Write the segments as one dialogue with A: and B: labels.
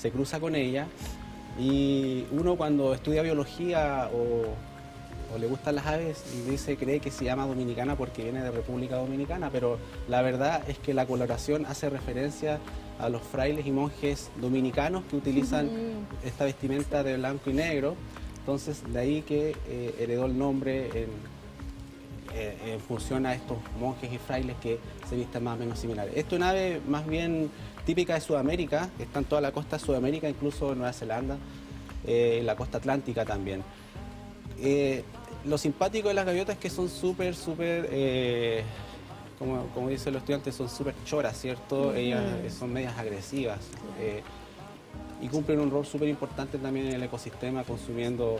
A: se cruza con ella y uno cuando estudia biología o le gustan las aves y cree que se llama dominicana porque viene de República Dominicana, pero la verdad es que la coloración hace referencia a los frailes y monjes dominicanos que utilizan esta vestimenta de blanco y negro. Entonces, de ahí que heredó el nombre en función a estos monjes y frailes que se visten más o menos similares. Esto es una ave más bien típica de Sudamérica, está en toda la costa de Sudamérica, incluso en Nueva Zelanda, la costa atlántica también. Lo simpático de las gaviotas es que son súper, como dicen los estudiantes, son súper choras, ¿cierto? Ellas son medias agresivas y cumplen un rol súper importante también en el ecosistema, consumiendo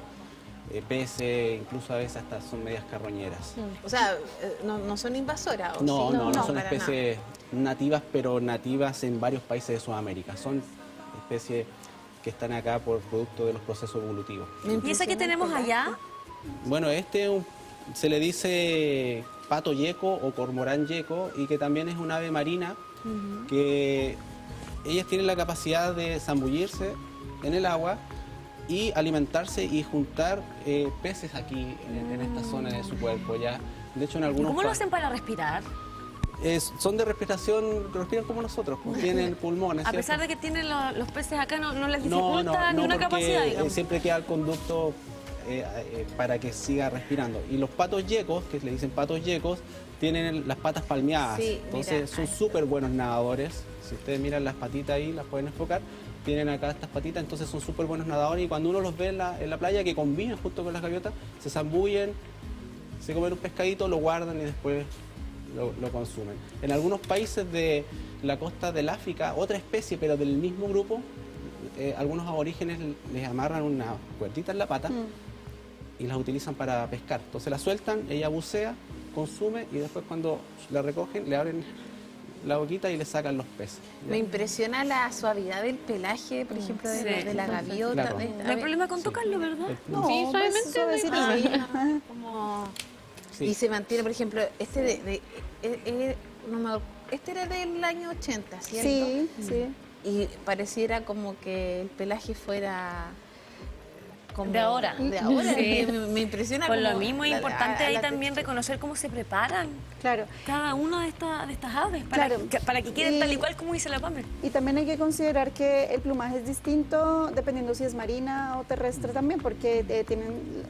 A: peces, incluso a veces hasta son medias carroñeras.
B: O sea, no son invasoras. ¿O
A: no,
B: sí?
A: no son especies nativas, pero nativas en varios países de Sudamérica. Son especies que están acá por producto de los procesos evolutivos.
C: ¿Y esa que tenemos allá?
A: Bueno, se le dice pato yeco o cormorán yeco y que también es un ave marina que ellas tienen la capacidad de zambullirse en el agua y alimentarse y juntar peces aquí en esta zona de su cuerpo. Ya, de hecho, en algunos
C: ¿Cómo lo hacen para respirar?
A: Son de respiración, respiran como nosotros, tienen pulmones.
C: A pesar de que tienen los peces acá, no les dificulta ni una capacidad, digamos.
A: Siempre queda el conducto para que siga respirando. Y los patos yecos, que le dicen patos yecos, tienen las patas palmeadas.
B: Sí,
A: entonces son súper buenos nadadores. Si ustedes miran las patitas ahí, las pueden enfocar. Tienen acá estas patitas, entonces son súper buenos nadadores. Y cuando uno los ve en la playa, que combinan justo con las gaviotas, se zambullen, se comen un pescadito, lo guardan y después lo consumen. En algunos países de la costa del África, otra especie, pero del mismo grupo, algunos aborígenes les amarran una cuerdita en la pata y las utilizan para pescar. Entonces la sueltan, ella bucea, consume y después cuando la recogen le abren la boquita y le sacan los peces.
B: Me impresiona la suavidad del pelaje, por ejemplo, de la gaviota.
A: Claro.
C: No hay problema con tocarlo, ¿verdad?
D: No,
B: Sí,
D: pues,
B: suavecito.
A: Sí.
B: Y se mantiene, por ejemplo, este era del año 80, ¿cierto?
D: Sí, sí.
B: Y pareciera como que el pelaje fuera como
C: De ahora.
B: De ahora.
C: Sí.
B: Me impresiona.
C: Por lo
B: como
C: mismo es importante ahí también
B: textura.
C: reconocer cómo se preparan
D: Claro.
C: cada una de estas aves para que queden tal y cual como dice la Pame.
D: Y también hay que considerar que el plumaje es distinto dependiendo si es marina o terrestre también, porque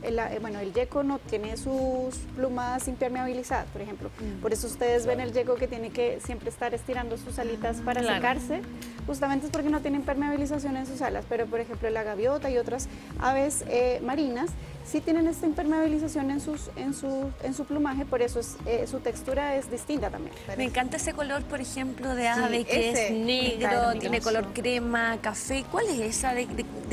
D: el yeco no tiene sus plumas impermeabilizadas, por ejemplo. Por eso ustedes ven el yeco que tiene que siempre estar estirando sus alitas para secarse, justamente es porque no tiene impermeabilización en sus alas. Pero, por ejemplo, la gaviota y otras aves marinas sí tienen esta impermeabilización en su plumaje, por eso su textura es distinta también.
C: Me encanta ese color, por ejemplo, de
B: Sí,
C: ave que
B: ese,
C: es negro,
B: claro,
C: tiene color crema, café. ¿Cuál es esa? ¿De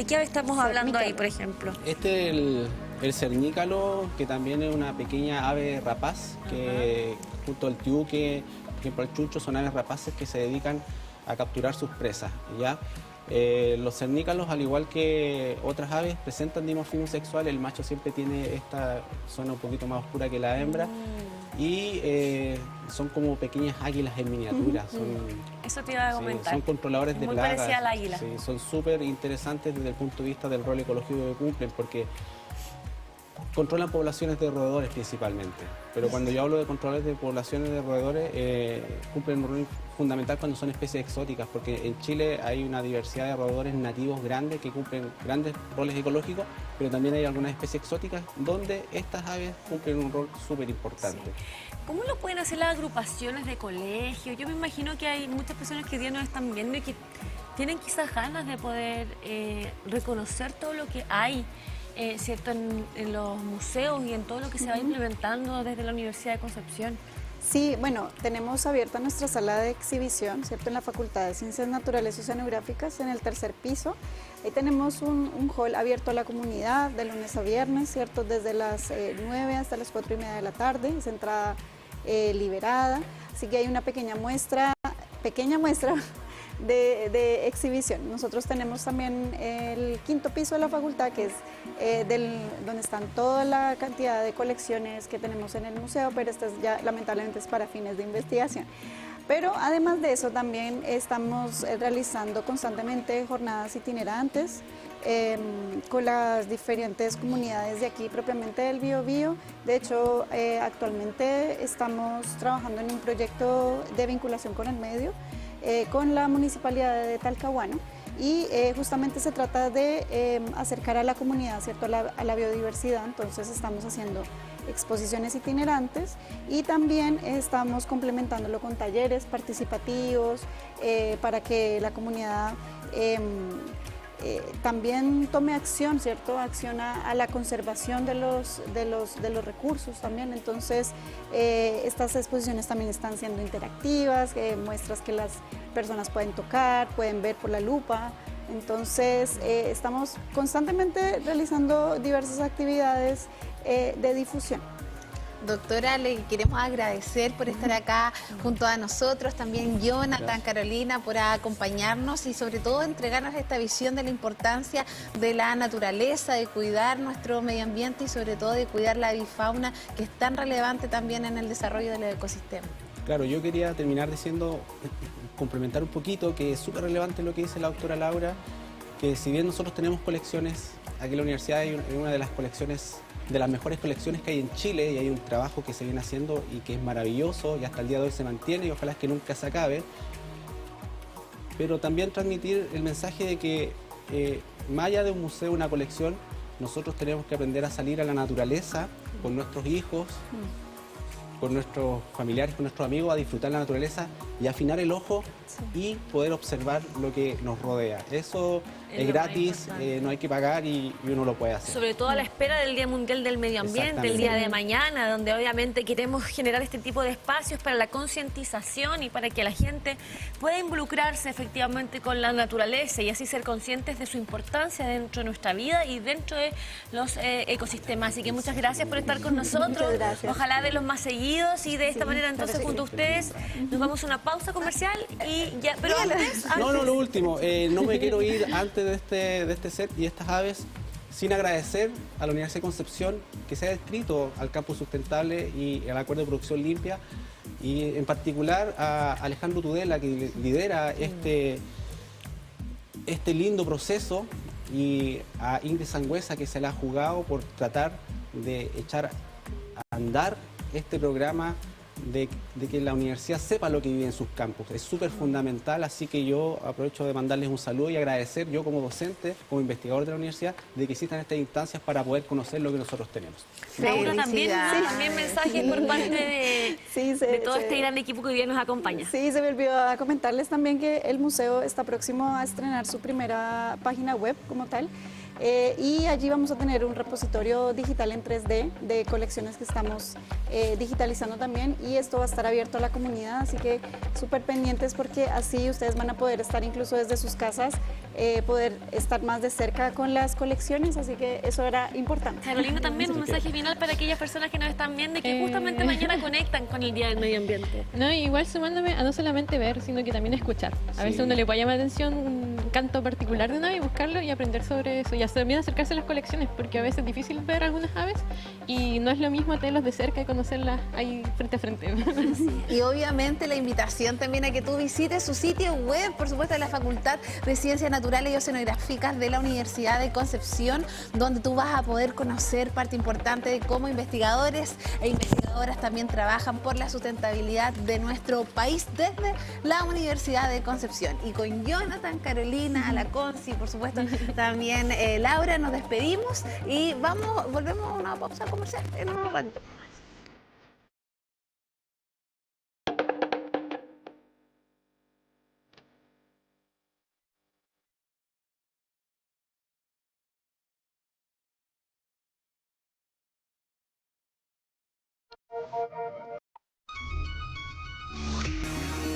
C: qué ave estamos hablando ahí, por ejemplo?
A: Este es el cernícalo, que también es una pequeña ave rapaz, que junto al tiuque, por ejemplo, el chuncho, son aves rapaces que se dedican a capturar sus presas, ¿ya? Los cernícalos, al igual que otras aves, presentan dimorfismo sexual. El macho siempre tiene esta zona un poquito más oscura que la hembra y son como pequeñas águilas en miniatura.
C: Eso te iba a comentar.
A: Son controladores de plagas.
C: Muy parecida al águila.
A: Sí, son súper interesantes desde el punto de vista del rol ecológico que cumplen, porque controlan poblaciones de roedores principalmente. Pero cuando yo hablo de controles de poblaciones de roedores, cumplen un rol fundamental cuando son especies exóticas, porque en Chile hay una diversidad de roedores nativos grandes que cumplen grandes roles ecológicos, pero también hay algunas especies exóticas donde estas aves cumplen un rol súper importante.
C: Sí. ¿Cómo lo pueden hacer las agrupaciones de colegios? Yo me imagino que hay muchas personas que hoy día nos están viendo y que tienen quizás ganas de poder reconocer todo lo que hay, ¿cierto? En los museos y en todo lo que se va implementando desde la Universidad de Concepción.
D: Sí, bueno, tenemos abierta nuestra sala de exhibición, ¿cierto? En la Facultad de Ciencias Naturales y Oceanográficas, en el tercer piso. Ahí tenemos un hall abierto a la comunidad de lunes a viernes, ¿cierto? Desde las 9 hasta las 4:30 de la tarde, es entrada liberada. Así que hay una pequeña muestra de exhibición. Nosotros tenemos también el quinto piso de la facultad, que es donde están toda la cantidad de colecciones que tenemos en el museo, pero esta ya lamentablemente es para fines de investigación. Pero además de eso también estamos realizando constantemente jornadas itinerantes con las diferentes comunidades de aquí propiamente del Biobío. De hecho, actualmente estamos trabajando en un proyecto de vinculación con el medio, con la Municipalidad de Talcahuano, y justamente se trata de acercar a la comunidad, ¿cierto?, a la biodiversidad. Entonces estamos haciendo exposiciones itinerantes y también estamos complementándolo con talleres participativos para que la comunidad también tome acción, ¿cierto? Acción a la conservación de los recursos también. Entonces, estas exposiciones también están siendo interactivas, muestras que las personas pueden tocar, pueden ver por la lupa. Entonces, estamos constantemente realizando diversas actividades de difusión.
B: Doctora, le queremos agradecer por estar acá junto a nosotros, también Jonathan, Carolina, por acompañarnos y sobre todo entregarnos esta visión de la importancia de la naturaleza, de cuidar nuestro medio ambiente y sobre todo de cuidar la avifauna, que es tan relevante también en el desarrollo del ecosistema.
A: Claro, yo quería terminar diciendo, complementar un poquito, que es súper relevante lo que dice la doctora Laura, que si bien nosotros tenemos colecciones, aquí en la universidad hay una de las colecciones, de las mejores colecciones que hay en Chile, y hay un trabajo que se viene haciendo y que es maravilloso y hasta el día de hoy se mantiene y ojalá es que nunca se acabe, pero también transmitir el mensaje de que más allá de un museo, una colección, nosotros tenemos que aprender a salir a la naturaleza con nuestros hijos, con nuestros familiares, con nuestros amigos, a disfrutar la naturaleza y afinar el ojo y poder observar lo que nos rodea. Eso es gratis, no hay que pagar y uno lo puede hacer.
C: Sobre todo a la espera del Día Mundial del Medio Ambiente, el día de mañana, donde obviamente queremos generar este tipo de espacios para la concientización y para que la gente pueda involucrarse efectivamente con la naturaleza y así ser conscientes de su importancia dentro de nuestra vida y dentro de los ecosistemas. Así que muchas gracias por estar con nosotros. Ojalá verlos más seguidos y de esta manera entonces junto a ustedes nos vamos a una pausa comercial y ya. Pero antes...
A: No, lo último, no me quiero ir antes de este set y estas aves sin agradecer a la Universidad de Concepción que se ha inscrito al Campus Sustentable y al Acuerdo de Producción Limpia, y en particular a Alejandro Tudela, que lidera este lindo proceso, y a Ingrid Sangüesa, que se la ha jugado por tratar de echar a andar este programa, de que la universidad sepa lo que vive en sus campus. Es súper fundamental, así que yo aprovecho de mandarles un saludo y agradecer yo como docente, como investigador de la universidad, de que existan estas instancias para poder conocer lo que nosotros tenemos.
C: Laura, también mensajes por parte de todo este gran equipo que hoy día nos acompaña.
D: Sí, se me olvidó comentarles también que el museo está próximo a estrenar su primera página web como tal. Y allí vamos a tener un repositorio digital en 3D de colecciones que estamos digitalizando también, y esto va a estar abierto a la comunidad, así que súper pendientes porque así ustedes van a poder estar incluso desde sus casas, poder estar más de cerca con las colecciones, así que eso era importante.
C: Carolina, también un mensaje final para aquellas personas que nos están viendo y que justamente mañana conectan con el Día del Medio Ambiente.
E: No, igual sumándome a no solamente ver, sino que también escuchar. A veces uno le puede llamar la atención un canto particular de una ave y buscarlo y aprender sobre eso. Y también acercarse a las colecciones, porque a veces es difícil ver algunas aves y no es lo mismo tenerlas de cerca y conocerlas ahí frente a frente.
B: Y obviamente la invitación también a que tú visites su sitio web, por supuesto, de la Facultad de Ciencias Naturales y Oceanográficas de la Universidad de Concepción, donde tú vas a poder conocer parte importante de cómo investigadores e investigadoras también trabajan por la sustentabilidad de nuestro país desde la Universidad de Concepción. Y con Jonathan, Carolina, la Conci, por supuesto, también Laura, nos despedimos y volvemos a una pausa comercial en un ratito.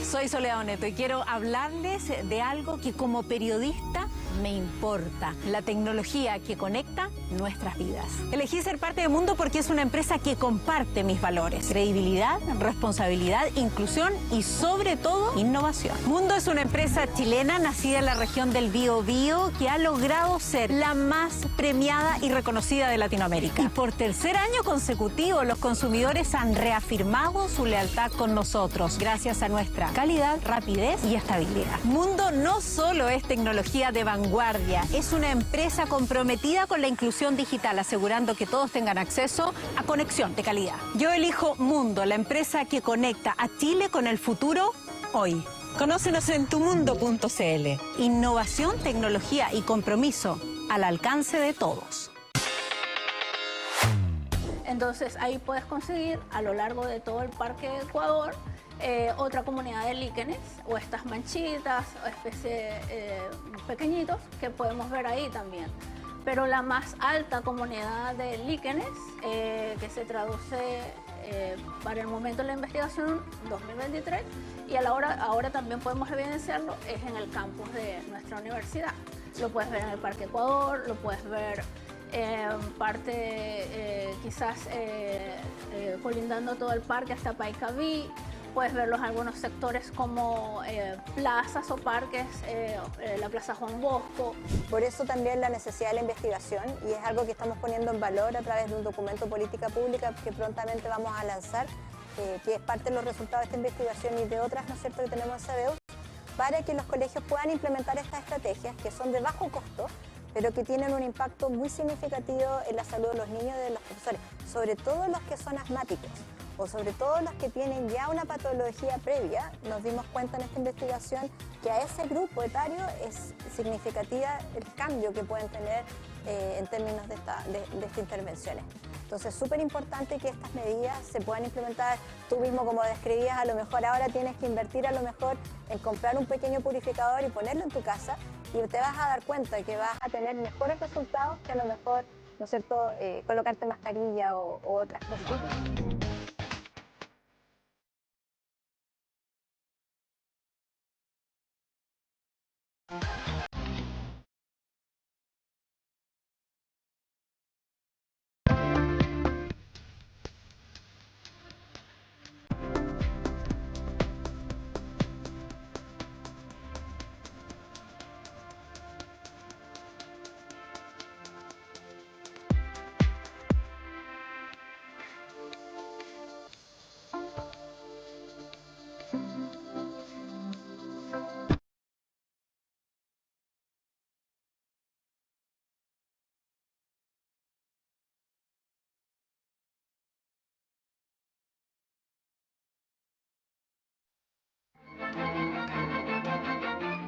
F: Soy Soledad Oneto y quiero hablarles de algo que como periodista me importa, la tecnología que conecta nuestras vidas. Elegí ser parte de Mundo porque es una empresa que comparte mis valores: credibilidad, responsabilidad, inclusión y sobre todo innovación. Mundo es una empresa chilena nacida en la región del Biobío que ha logrado ser la más premiada y reconocida de Latinoamérica. Y por tercer año consecutivo los consumidores han reafirmado su lealtad con nosotros gracias a nuestra calidad, rapidez y estabilidad. Mundo no solo es tecnología de vanguardia, es una empresa comprometida con la inclusión digital, asegurando que todos tengan acceso a conexión de calidad. Yo elijo Mundo, la empresa que conecta a Chile con el futuro hoy. Conócenos en tumundo.cl. Innovación, tecnología y compromiso al alcance de todos.
G: Entonces ahí puedes conseguir a lo largo de todo el Parque de Ecuador otra comunidad de líquenes o estas manchitas o especies pequeñitos que podemos ver ahí también. Pero la más alta comunidad de líquenes, que se traduce para el momento de la investigación 2023 y a la hora, ahora también podemos evidenciarlo, es en el campus de nuestra universidad. Lo puedes ver en el Parque Ecuador, lo puedes ver parte quizás colindando todo el parque hasta Paicaví. Puedes verlos en algunos sectores como plazas o parques, la Plaza Juan Bosco.
H: Por eso también la necesidad de la investigación, y es algo que estamos poniendo en valor a través de un documento política pública que prontamente vamos a lanzar, que es parte de los resultados de esta investigación y de otras, ¿no es cierto?, que tenemos en CBU, para que los colegios puedan implementar estas estrategias que son de bajo costo, pero que tienen un impacto muy significativo en la salud de los niños y de los profesores, sobre todo los que son asmáticos o sobre todo los que tienen ya una patología previa. Nos dimos cuenta en esta investigación que a ese grupo etario es significativa el cambio que pueden tener en términos de estas intervenciones. Entonces es súper importante que estas medidas se puedan implementar. Tú mismo, como describías, a lo mejor ahora tienes que invertir a lo mejor en comprar un pequeño purificador y ponerlo en tu casa, y te vas a dar cuenta que vas a tener mejores resultados que a lo mejor, ¿no es cierto?, colocarte mascarilla o otras cosas.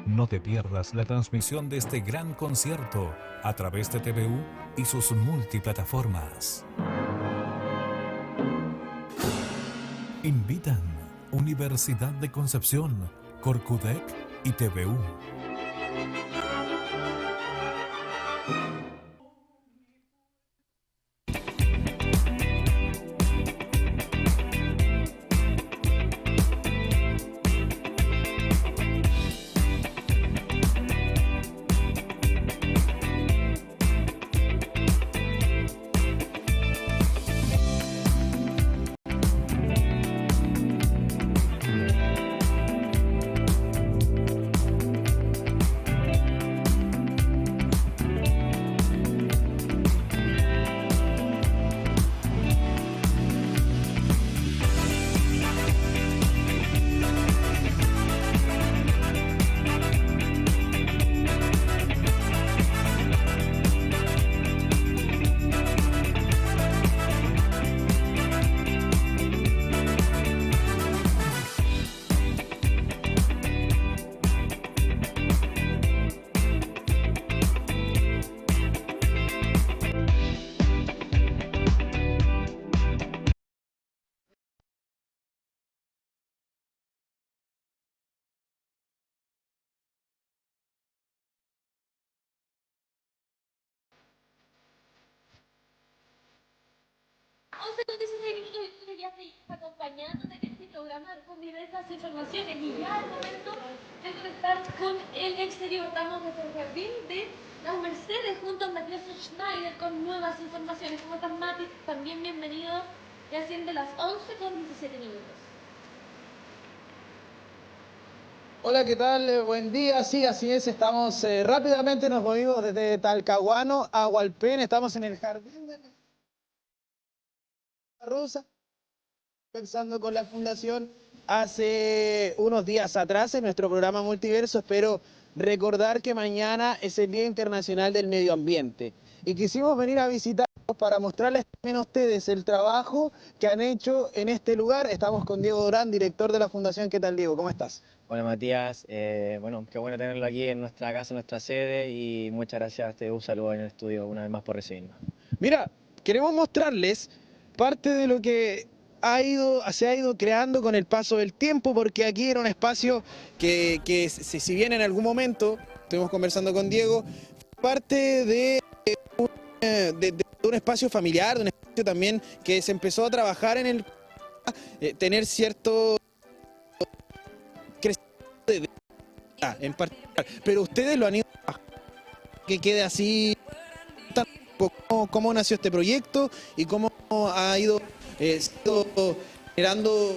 I: No te pierdas la transmisión de este gran concierto a través de TVU y sus multiplataformas. Invitan Universidad de Concepción, Corcudec y TVU.
J: Acompañándote en este programa con diversas informaciones, y ya al momento de conectar con el exterior. Estamos desde el jardín de nuevas informaciones. ¿Cómo estás, Mati? También bienvenido. Ya siendo las 11:17 minutos.
K: Hola, ¿qué tal? Buen día. Sí, así es. Estamos rápidamente, nos movimos desde Talcahuano a Hualpén. Estamos en el jardín de la Rosa, pensando con la Fundación hace unos días atrás en nuestro programa Multiverso. Espero recordar que mañana es el Día Internacional del Medio Ambiente y quisimos venir a visitarlos para mostrarles también a ustedes el trabajo que han hecho en este lugar. Estamos con Diego Durán, director de la Fundación. ¿Qué tal, Diego? ¿Cómo estás?
L: Hola Matías, bueno, qué bueno tenerlo aquí en nuestra casa, en nuestra sede, y muchas gracias, un saludo en el estudio una vez más por recibirnos.
K: Mira, queremos mostrarles parte de lo que se ha ido creando con el paso del tiempo, porque aquí era un espacio que si bien en algún momento, estuvimos conversando con Diego, parte de un espacio familiar, de un espacio también que se empezó a trabajar en el tener cierto crecimiento en particular, pero ustedes lo han ido que quede así. ¿Cómo nació este proyecto y cómo ha ido generando?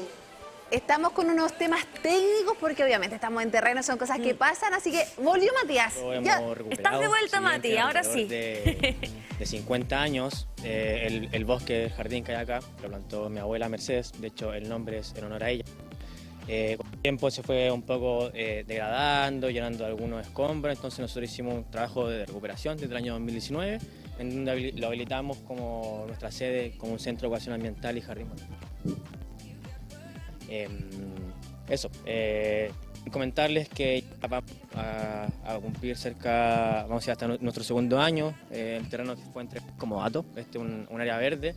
B: Estamos con unos temas técnicos porque obviamente estamos en terreno, son cosas que pasan, así que volvió Matías.
L: Ya,
C: estás de vuelta, Mati, ahora sí.
L: De 50 años, el bosque, el jardín que hay acá, lo plantó mi abuela Mercedes, de hecho el nombre es en honor a ella. Con el tiempo se fue un poco degradando, llenando algunos escombros, entonces nosotros hicimos un trabajo de recuperación desde el año 2019, en donde lo habilitamos como nuestra sede, como un centro de educación ambiental y jardín. Comentarles que ya vamos a cumplir vamos a ir hasta nuestro segundo año, el terreno que fue entregado como dato, un área verde,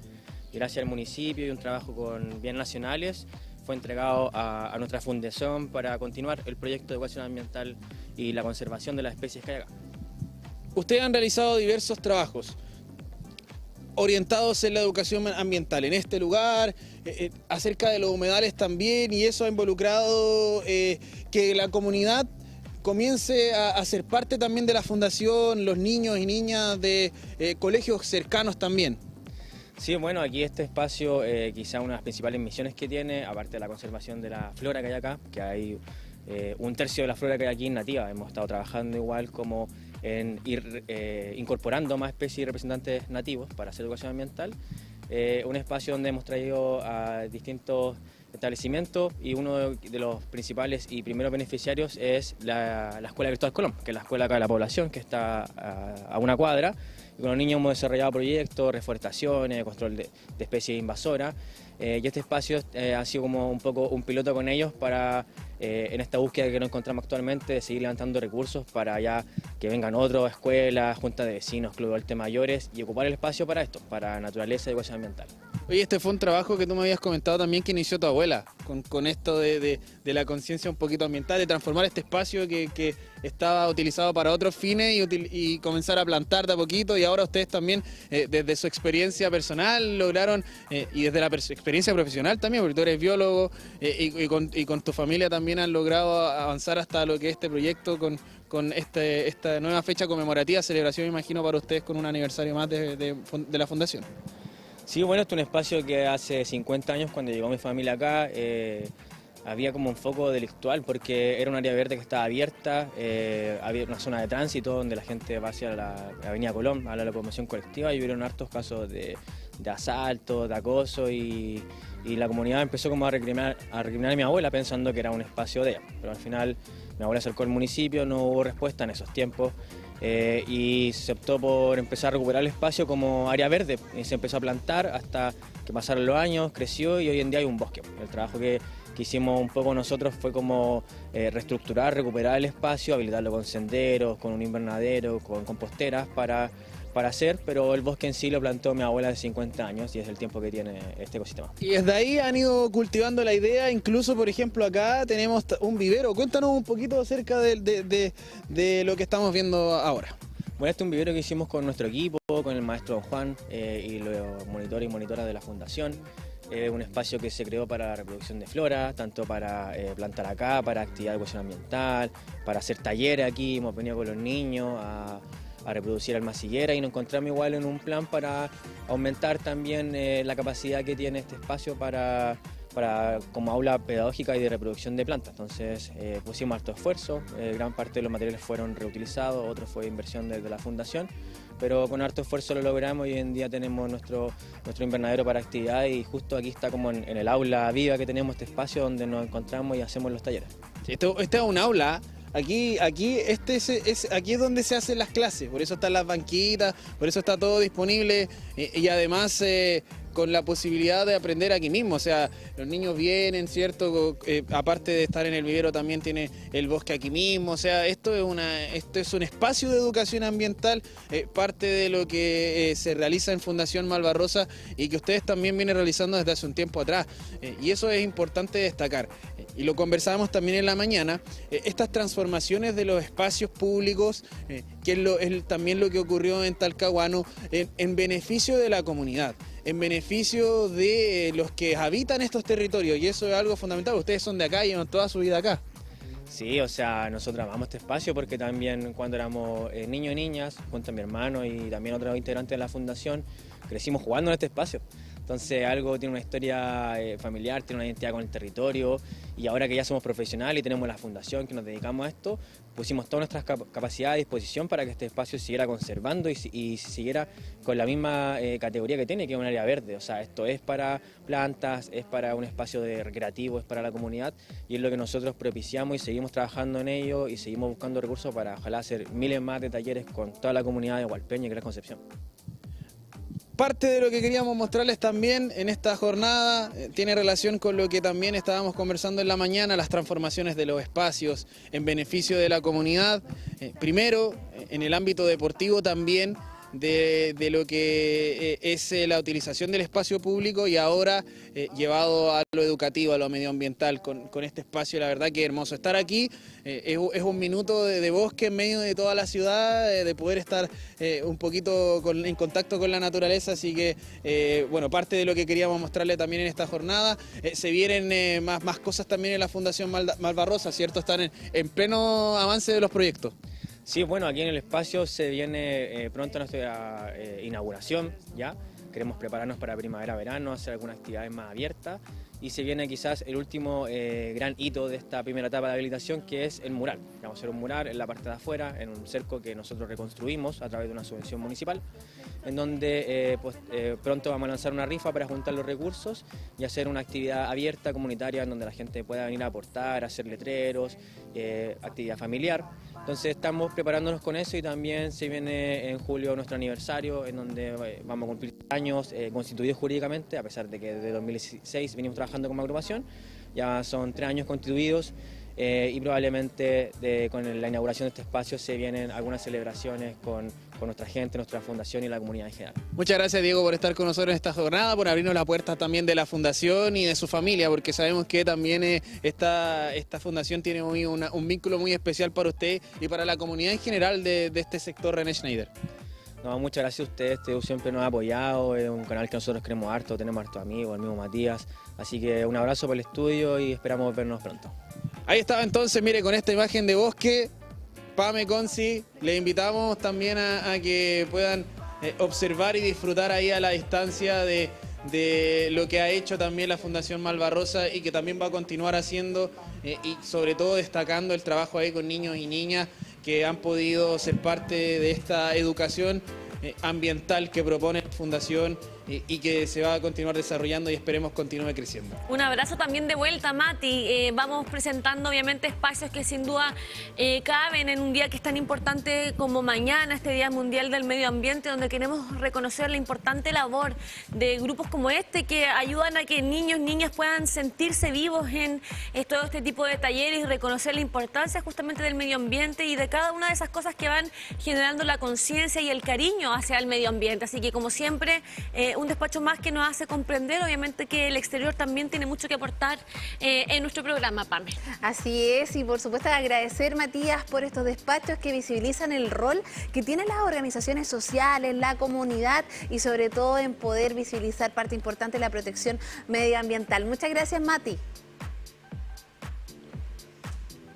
L: y gracias al municipio y un trabajo con bienes nacionales, fue entregado a nuestra fundación para continuar el proyecto de educación ambiental y la conservación de las especies que hay acá.
K: Ustedes han realizado diversos trabajos orientados en la educación ambiental en este lugar, acerca de los humedales también, y eso ha involucrado que la comunidad comience a ser parte también de la fundación, los niños y niñas de colegios cercanos también.
L: Sí, bueno, aquí este espacio quizá una de las principales misiones que tiene, aparte de la conservación de la flora que hay acá, que hay un tercio de la flora que hay aquí nativa. Hemos estado trabajando igual como en ir incorporando más especies y representantes nativos para hacer educación ambiental. Un espacio donde hemos traído a distintos establecimientos, y uno de los principales y primeros beneficiarios es la Escuela Cristóbal Colón, que es la escuela acá de la población, que está a una cuadra. Y con los niños hemos desarrollado proyectos, reforestaciones, control de especies invasoras, y este espacio ha sido como un poco un piloto con ellos para, en esta búsqueda que nos encontramos actualmente, de seguir levantando recursos para ya que vengan otras escuelas, juntas de vecinos, clubes de adultos mayores, y ocupar el espacio para esto, para naturaleza y educación ambiental.
K: Oye, este fue un trabajo que tú me habías comentado también que inició tu abuela, con esto de la conciencia un poquito ambiental, de transformar este espacio que estaba utilizado para otros fines y comenzar a plantar de a poquito, y ahora ustedes también, desde su experiencia personal, lograron, y desde la experiencia profesional también, porque tú eres biólogo, y con tu familia también han logrado avanzar hasta lo que es este proyecto con esta nueva fecha conmemorativa, celebración, me imagino, para ustedes con un aniversario más de la Fundación.
L: Sí, bueno, este es un espacio que hace 50 años, cuando llegó mi familia acá, había como un foco delictual, porque era un área verde que estaba abierta, había una zona de tránsito donde la gente va hacia la avenida Colón, a la locomoción colectiva, y hubieron hartos casos de asalto, de acoso, y la comunidad empezó como a recriminar a mi abuela pensando que era un espacio de ella, pero al final mi abuela acercó al municipio, no hubo respuesta en esos tiempos. Y se optó por empezar a recuperar el espacio como área verde, y se empezó a plantar hasta que pasaron los años, creció, y hoy en día hay un bosque. El trabajo que hicimos un poco nosotros fue como reestructurar, recuperar el espacio, habilitarlo con senderos, con un invernadero, con composteras para hacer, pero el bosque en sí lo plantó mi abuela de 50 años y es el tiempo que tiene este ecosistema.
K: Y desde ahí han ido cultivando la idea, incluso por ejemplo acá tenemos un vivero. Cuéntanos un poquito acerca de lo que estamos viendo ahora.
L: Bueno, este es un vivero que hicimos con nuestro equipo, con el maestro Don Juan y los monitores y monitoras de la Fundación. Un espacio que se creó para la reproducción de flora, tanto para plantar acá, para actividad de educación ambiental, para hacer talleres aquí. Hemos venido con los niños a reproducir almaciguera y nos encontramos igual en un plan para aumentar también la capacidad que tiene este espacio para como aula pedagógica y de reproducción de plantas. Entonces pusimos harto esfuerzo, gran parte de los materiales fueron reutilizados, otro fue inversión desde la fundación, pero con harto esfuerzo lo logramos y hoy en día tenemos nuestro invernadero para actividades y justo aquí está como en el aula viva que tenemos este espacio donde nos encontramos y hacemos los talleres.
K: Esta es un aula. Aquí es donde se hacen las clases, por eso están las banquitas, por eso está todo disponible y además con la posibilidad de aprender aquí mismo, o sea, los niños vienen, ¿cierto? Aparte de estar en el vivero también tiene el bosque aquí mismo, o sea, esto es un espacio de educación ambiental, parte de lo que se realiza en Fundación Malvarrosa y que ustedes también vienen realizando desde hace un tiempo atrás, y eso es importante destacar. Y lo conversábamos también en la mañana, estas transformaciones de los espacios públicos, que es también lo que ocurrió en Talcahuano, en beneficio de la comunidad, en beneficio de los que habitan estos territorios, y eso es algo fundamental. Ustedes son de acá y llevan toda su vida acá.
L: Sí, o sea, nosotros amamos este espacio porque también cuando éramos niños y niñas, junto a mi hermano y también otros integrantes de la fundación, crecimos jugando en este espacio. Entonces algo tiene una historia familiar, tiene una identidad con el territorio y ahora que ya somos profesionales y tenemos la fundación que nos dedicamos a esto, pusimos todas nuestras capacidades a disposición para que este espacio siguiera conservando y siguiera con la misma categoría que tiene, que es un área verde. O sea, esto es para plantas, es para un espacio recreativo, es para la comunidad y es lo que nosotros propiciamos y seguimos trabajando en ello y seguimos buscando recursos para ojalá hacer miles más de talleres con toda la comunidad de Hualpén y Gran Concepción.
K: Parte de lo que queríamos mostrarles también en esta jornada tiene relación con lo que también estábamos conversando en la mañana, las transformaciones de los espacios en beneficio de la comunidad. Primero, en el ámbito deportivo también, de lo que es la utilización del espacio público y ahora llevado a lo educativo, a lo medioambiental, con este espacio. La verdad que hermoso estar aquí, es un minuto de bosque en medio de toda la ciudad, de poder estar un poquito en contacto con la naturaleza, así que bueno, parte de lo que queríamos mostrarle también en esta jornada. Se vienen más cosas también en la Fundación Malvarrosa, ¿cierto? Están en pleno avance de los proyectos.
L: Sí, bueno, aquí en el espacio se viene pronto nuestra inauguración, ¿ya? Queremos prepararnos para primavera-verano, hacer algunas actividades más abiertas y se viene quizás el último gran hito de esta primera etapa de habilitación, que es el mural. Vamos a hacer un mural en la parte de afuera, en un cerco que nosotros reconstruimos a través de una subvención municipal, en donde pronto vamos a lanzar una rifa para juntar los recursos y hacer una actividad abierta, comunitaria, en donde la gente pueda venir a aportar, hacer letreros, actividad familiar. Entonces estamos preparándonos con eso y también se viene en julio nuestro aniversario, en donde vamos a cumplir años constituidos jurídicamente, a pesar de que desde 2016 venimos trabajando como agrupación. Ya son 3 años constituidos y probablemente con la inauguración de este espacio se vienen algunas celebraciones con nuestra gente, nuestra fundación y la comunidad en general.
K: Muchas gracias, Diego, por estar con nosotros en esta jornada, por abrirnos las puertas también de la fundación y de su familia, porque sabemos que también esta fundación tiene un vínculo muy especial para usted y para la comunidad en general de este sector René Schneider.
L: No, muchas gracias a ustedes, siempre nos ha apoyado, es un canal que nosotros queremos harto, tenemos hartos amigos, el mismo Matías, así que un abrazo por el estudio y esperamos vernos pronto.
K: Ahí estaba entonces, mire, con esta imagen de bosque, Pame, Conci, les invitamos también a que puedan observar y disfrutar ahí a la distancia de lo que ha hecho también la Fundación Malvarrosa y que también va a continuar haciendo y sobre todo destacando el trabajo ahí con niños y niñas que han podido ser parte de esta educación ambiental que propone la Fundación y que se va a continuar desarrollando y esperemos continúe creciendo.
C: Un abrazo también de vuelta, Mati. Vamos presentando obviamente espacios que sin duda caben en un día que es tan importante como mañana, este Día Mundial del Medio Ambiente, donde queremos reconocer la importante labor de grupos como este que ayudan a que niños, niñas puedan sentirse vivos en todo este tipo de talleres y reconocer la importancia justamente del medio ambiente y de cada una de esas cosas que van generando la conciencia y el cariño hacia el medio ambiente. Así que como siempre, un despacho más que nos hace comprender, obviamente, que el exterior también tiene mucho que aportar en nuestro programa, Pame.
B: Así es, y por supuesto agradecer, Matías, por estos despachos que visibilizan el rol que tienen las organizaciones sociales, la comunidad y sobre todo en poder visibilizar parte importante de la protección medioambiental. Muchas gracias, Mati.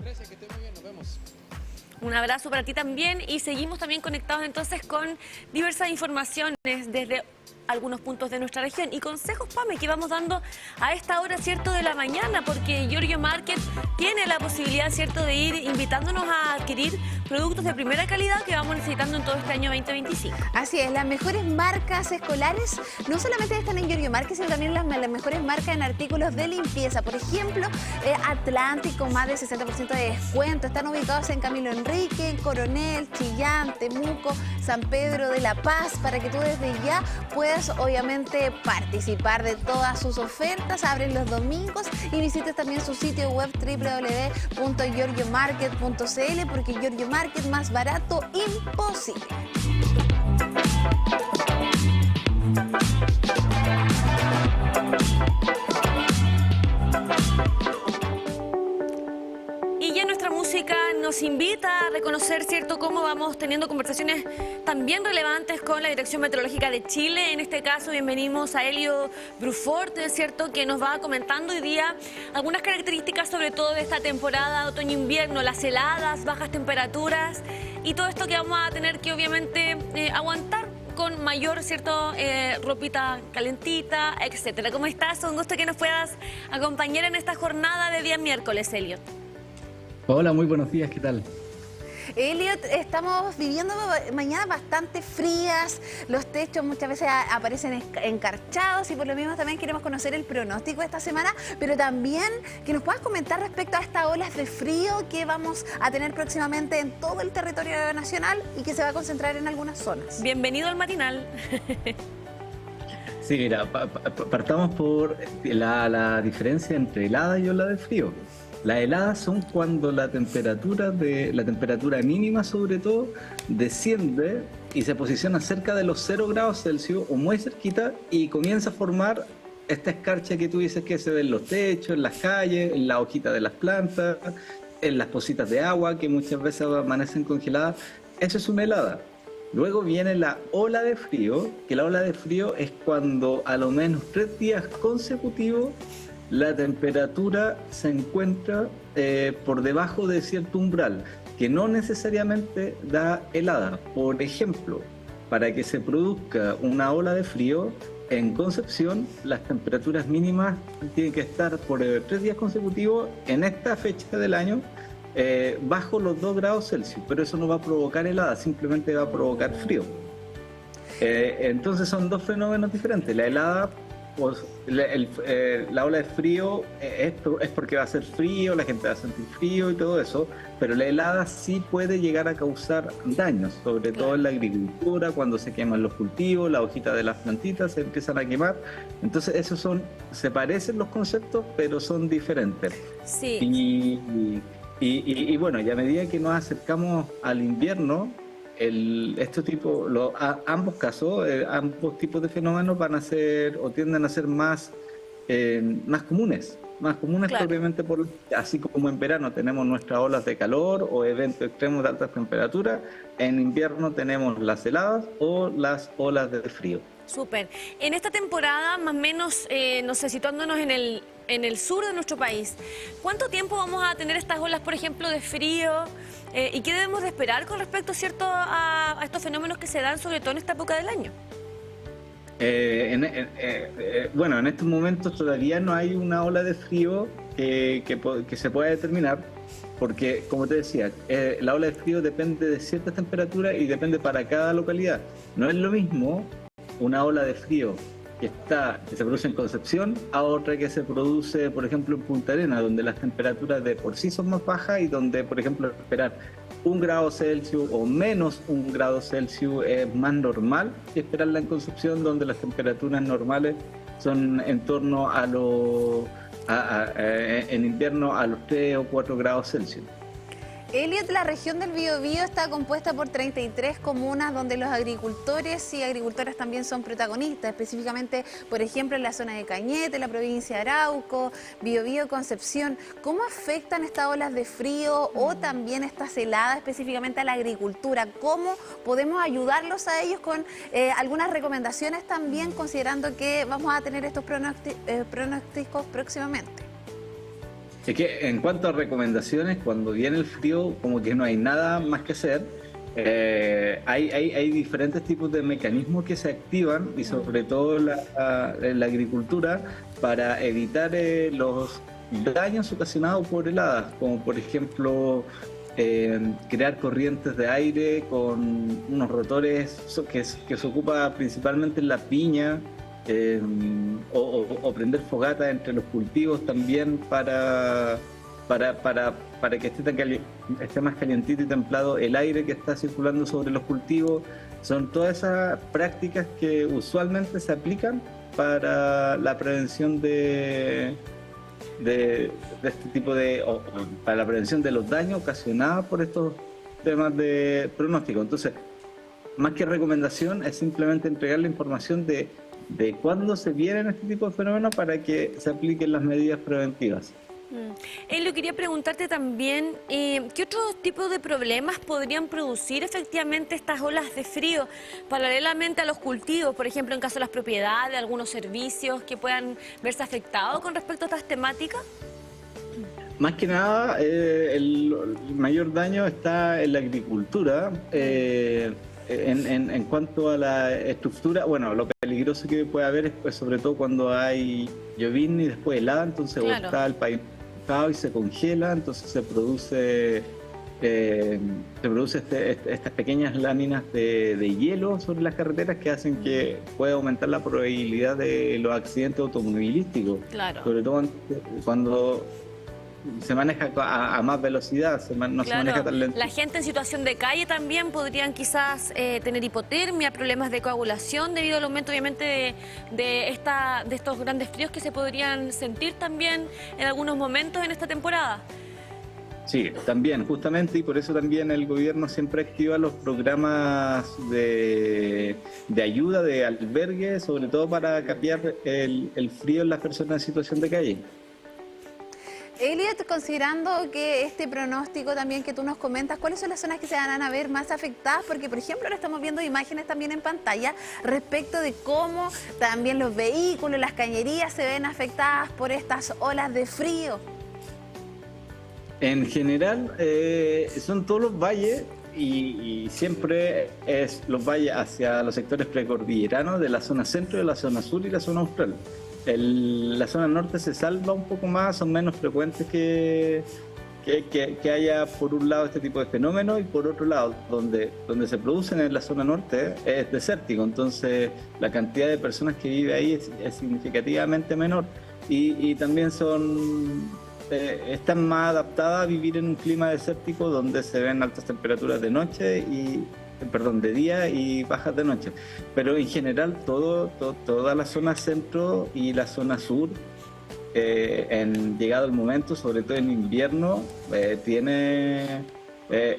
K: Gracias, que esté muy bien, nos vemos.
C: Un abrazo para ti también y seguimos también conectados entonces con diversas informaciones desde algunos puntos de nuestra región y consejos, Pame, que vamos dando a esta hora, ¿cierto?, de la mañana, porque Giorgio Market tiene la posibilidad, ¿cierto?, de ir invitándonos a adquirir productos de primera calidad que vamos necesitando en todo este año 2025.
B: Así es, las mejores marcas escolares no solamente están en Giorgio Market, sino también las mejores marcas en artículos de limpieza. Por ejemplo, Atlántico, más de 60% de descuento. Están ubicados en Camilo Enrique, Coronel, Chillán, Temuco, San Pedro de la Paz, para que tú desde ya puedas obviamente participar de todas sus ofertas. Abren los domingos y visites también su sitio web www.giorgiomarket.cl, porque Giorgio Market, más barato imposible.
C: Y ya nuestra música nos invita a reconocer, ¿cierto?, cómo vamos teniendo conversaciones también relevantes con la Dirección Meteorológica de Chile. En este caso, bienvenimos a Elio Brufort, ¿cierto?, que nos va comentando hoy día algunas características, sobre todo de esta temporada otoño-invierno, las heladas, bajas temperaturas y todo esto que vamos a tener que obviamente aguantar con mayor, ¿cierto?, ropita calentita, etcétera. ¿Cómo estás? Un gusto que nos puedas acompañar en esta jornada de día miércoles, Elliot.
M: Hola, muy buenos días, ¿qué tal?
B: Elliot, estamos viviendo mañanas bastante frías, los techos muchas veces aparecen encarchados y por lo mismo también queremos conocer el pronóstico de esta semana, pero también que nos puedas comentar respecto a estas olas de frío que vamos a tener próximamente en todo el territorio nacional y que se va a concentrar en algunas zonas.
C: Bienvenido al matinal.
M: Sí, mira, partamos por la diferencia entre helada y ola de frío. Las heladas son cuando la temperatura mínima, sobre todo, desciende y se posiciona cerca de los 0 grados Celsius o muy cerquita y comienza a formar esta escarcha que tú dices que se ve en los techos, en las calles, en la hojita de las plantas, en las pocitas de agua que muchas veces amanecen congeladas. Eso es una helada. Luego viene la ola de frío, que la ola de frío es cuando a lo menos 3 días consecutivos la temperatura se encuentra por debajo de cierto umbral, que no necesariamente da helada. Por ejemplo, para que se produzca una ola de frío, en Concepción las temperaturas mínimas tienen que estar por 3 días consecutivos en esta fecha del año bajo los 2 grados Celsius, pero eso no va a provocar helada, simplemente va a provocar frío. Entonces son dos fenómenos diferentes. La helada, pues, la ola de frío es porque va a ser frío, la gente va a sentir frío y todo eso, pero la helada sí puede llegar a causar daños, sobre todo en la agricultura, cuando se queman los cultivos, las hojitas de las plantitas se empiezan a quemar. Entonces se parecen los conceptos, pero son diferentes.
C: Sí.
M: Y bueno, y a medida que nos acercamos al invierno, ambos casos, ambos tipos de fenómenos van a ser o tienden a ser más comunes, claro, propiamente así como en verano tenemos nuestras olas de calor o eventos extremos de altas temperaturas, en invierno tenemos las heladas o las olas de frío.
C: Súper. En esta temporada, más o menos, no sé, situándonos en el sur de nuestro país, ¿cuánto tiempo vamos a tener estas olas, por ejemplo, de frío? ¿Y qué debemos de esperar con respecto, ¿cierto?, a estos fenómenos que se dan sobre todo en esta época del año?
M: Bueno, en estos momentos todavía no hay una ola de frío que se pueda determinar, porque, como te decía, la ola de frío depende de ciertas temperaturas y depende para cada localidad. No es lo mismo una ola de frío que se produce en Concepción a otra que se produce, por ejemplo, en Punta Arenas, donde las temperaturas de por sí son más bajas y donde, por ejemplo, esperar 1 grado Celsius o menos 1 grado Celsius es más normal que esperarla en Concepción, donde las temperaturas normales son en torno en invierno a los 3 o 4 grados Celsius.
B: Elliot, la región del Biobío está compuesta por 33 comunas donde los agricultores y agricultoras también son protagonistas, específicamente, por ejemplo, en la zona de Cañete, la provincia de Arauco, Biobío, Concepción. ¿Cómo afectan estas olas de frío o también estas heladas específicamente a la agricultura? ¿Cómo podemos ayudarlos a ellos con algunas recomendaciones también, considerando que vamos a tener estos pronósticos próximamente?
M: Es que en cuanto a recomendaciones, cuando viene el frío, como que no hay nada más que hacer. Hay diferentes tipos de mecanismos que se activan y sobre todo la agricultura para evitar los daños ocasionados por heladas, como por ejemplo crear corrientes de aire con unos rotores que se ocupa principalmente en la piña, o prender fogata entre los cultivos también para que esté más calientito y templado el aire que está circulando sobre los cultivos. Son todas esas prácticas que usualmente se aplican para la prevención de este tipo para la prevención de los daños ocasionados por estos temas de pronóstico. Entonces, más que recomendación, es simplemente entregar la información de cuándo se vienen este tipo de fenómenos para que se apliquen las medidas preventivas.
C: Elio, quería preguntarte también, ¿qué otros tipos de problemas podrían producir efectivamente estas olas de frío paralelamente a los cultivos? Por ejemplo, en caso de las propiedades, algunos servicios que puedan verse afectados con respecto a estas temáticas.
M: Más que nada, el mayor daño está en la agricultura. En cuanto a la estructura, bueno, lo peligroso que puede haber es pues, sobre todo cuando hay llovizna y después helada, entonces claro, está el país y se congela, entonces se produce estas pequeñas láminas de hielo sobre las carreteras que hacen que pueda aumentar la probabilidad de los accidentes automovilísticos. Claro. Sobre todo cuando se maneja a más velocidad, no se maneja tan lento.
C: La gente en situación de calle también podrían quizás tener hipotermia, problemas de coagulación debido al aumento obviamente de estos grandes fríos que se podrían sentir también en algunos momentos en esta temporada.
M: Sí, también, justamente, y por eso también el gobierno siempre activa los programas de ayuda, de albergue, sobre todo para capear el frío en las personas en situación de calle.
B: Elliot, considerando que este pronóstico también que tú nos comentas, ¿cuáles son las zonas que se van a ver más afectadas? Porque, por ejemplo, ahora estamos viendo imágenes también en pantalla respecto de cómo también los vehículos, las cañerías se ven afectadas por estas olas de frío.
M: En general, son todos los valles y siempre es los valles hacia los sectores precordilleranos de la zona centro, de la zona sur y la zona austral. La zona norte se salva un poco más, son menos frecuentes que haya por un lado este tipo de fenómenos y por otro lado, donde se producen en la zona norte es desértico, entonces la cantidad de personas que vive ahí es significativamente menor y también están más adaptadas a vivir en un clima desértico donde se ven altas temperaturas de día y bajas de noche. Pero en general toda la zona centro y la zona sur, llegado el momento, sobre todo en invierno,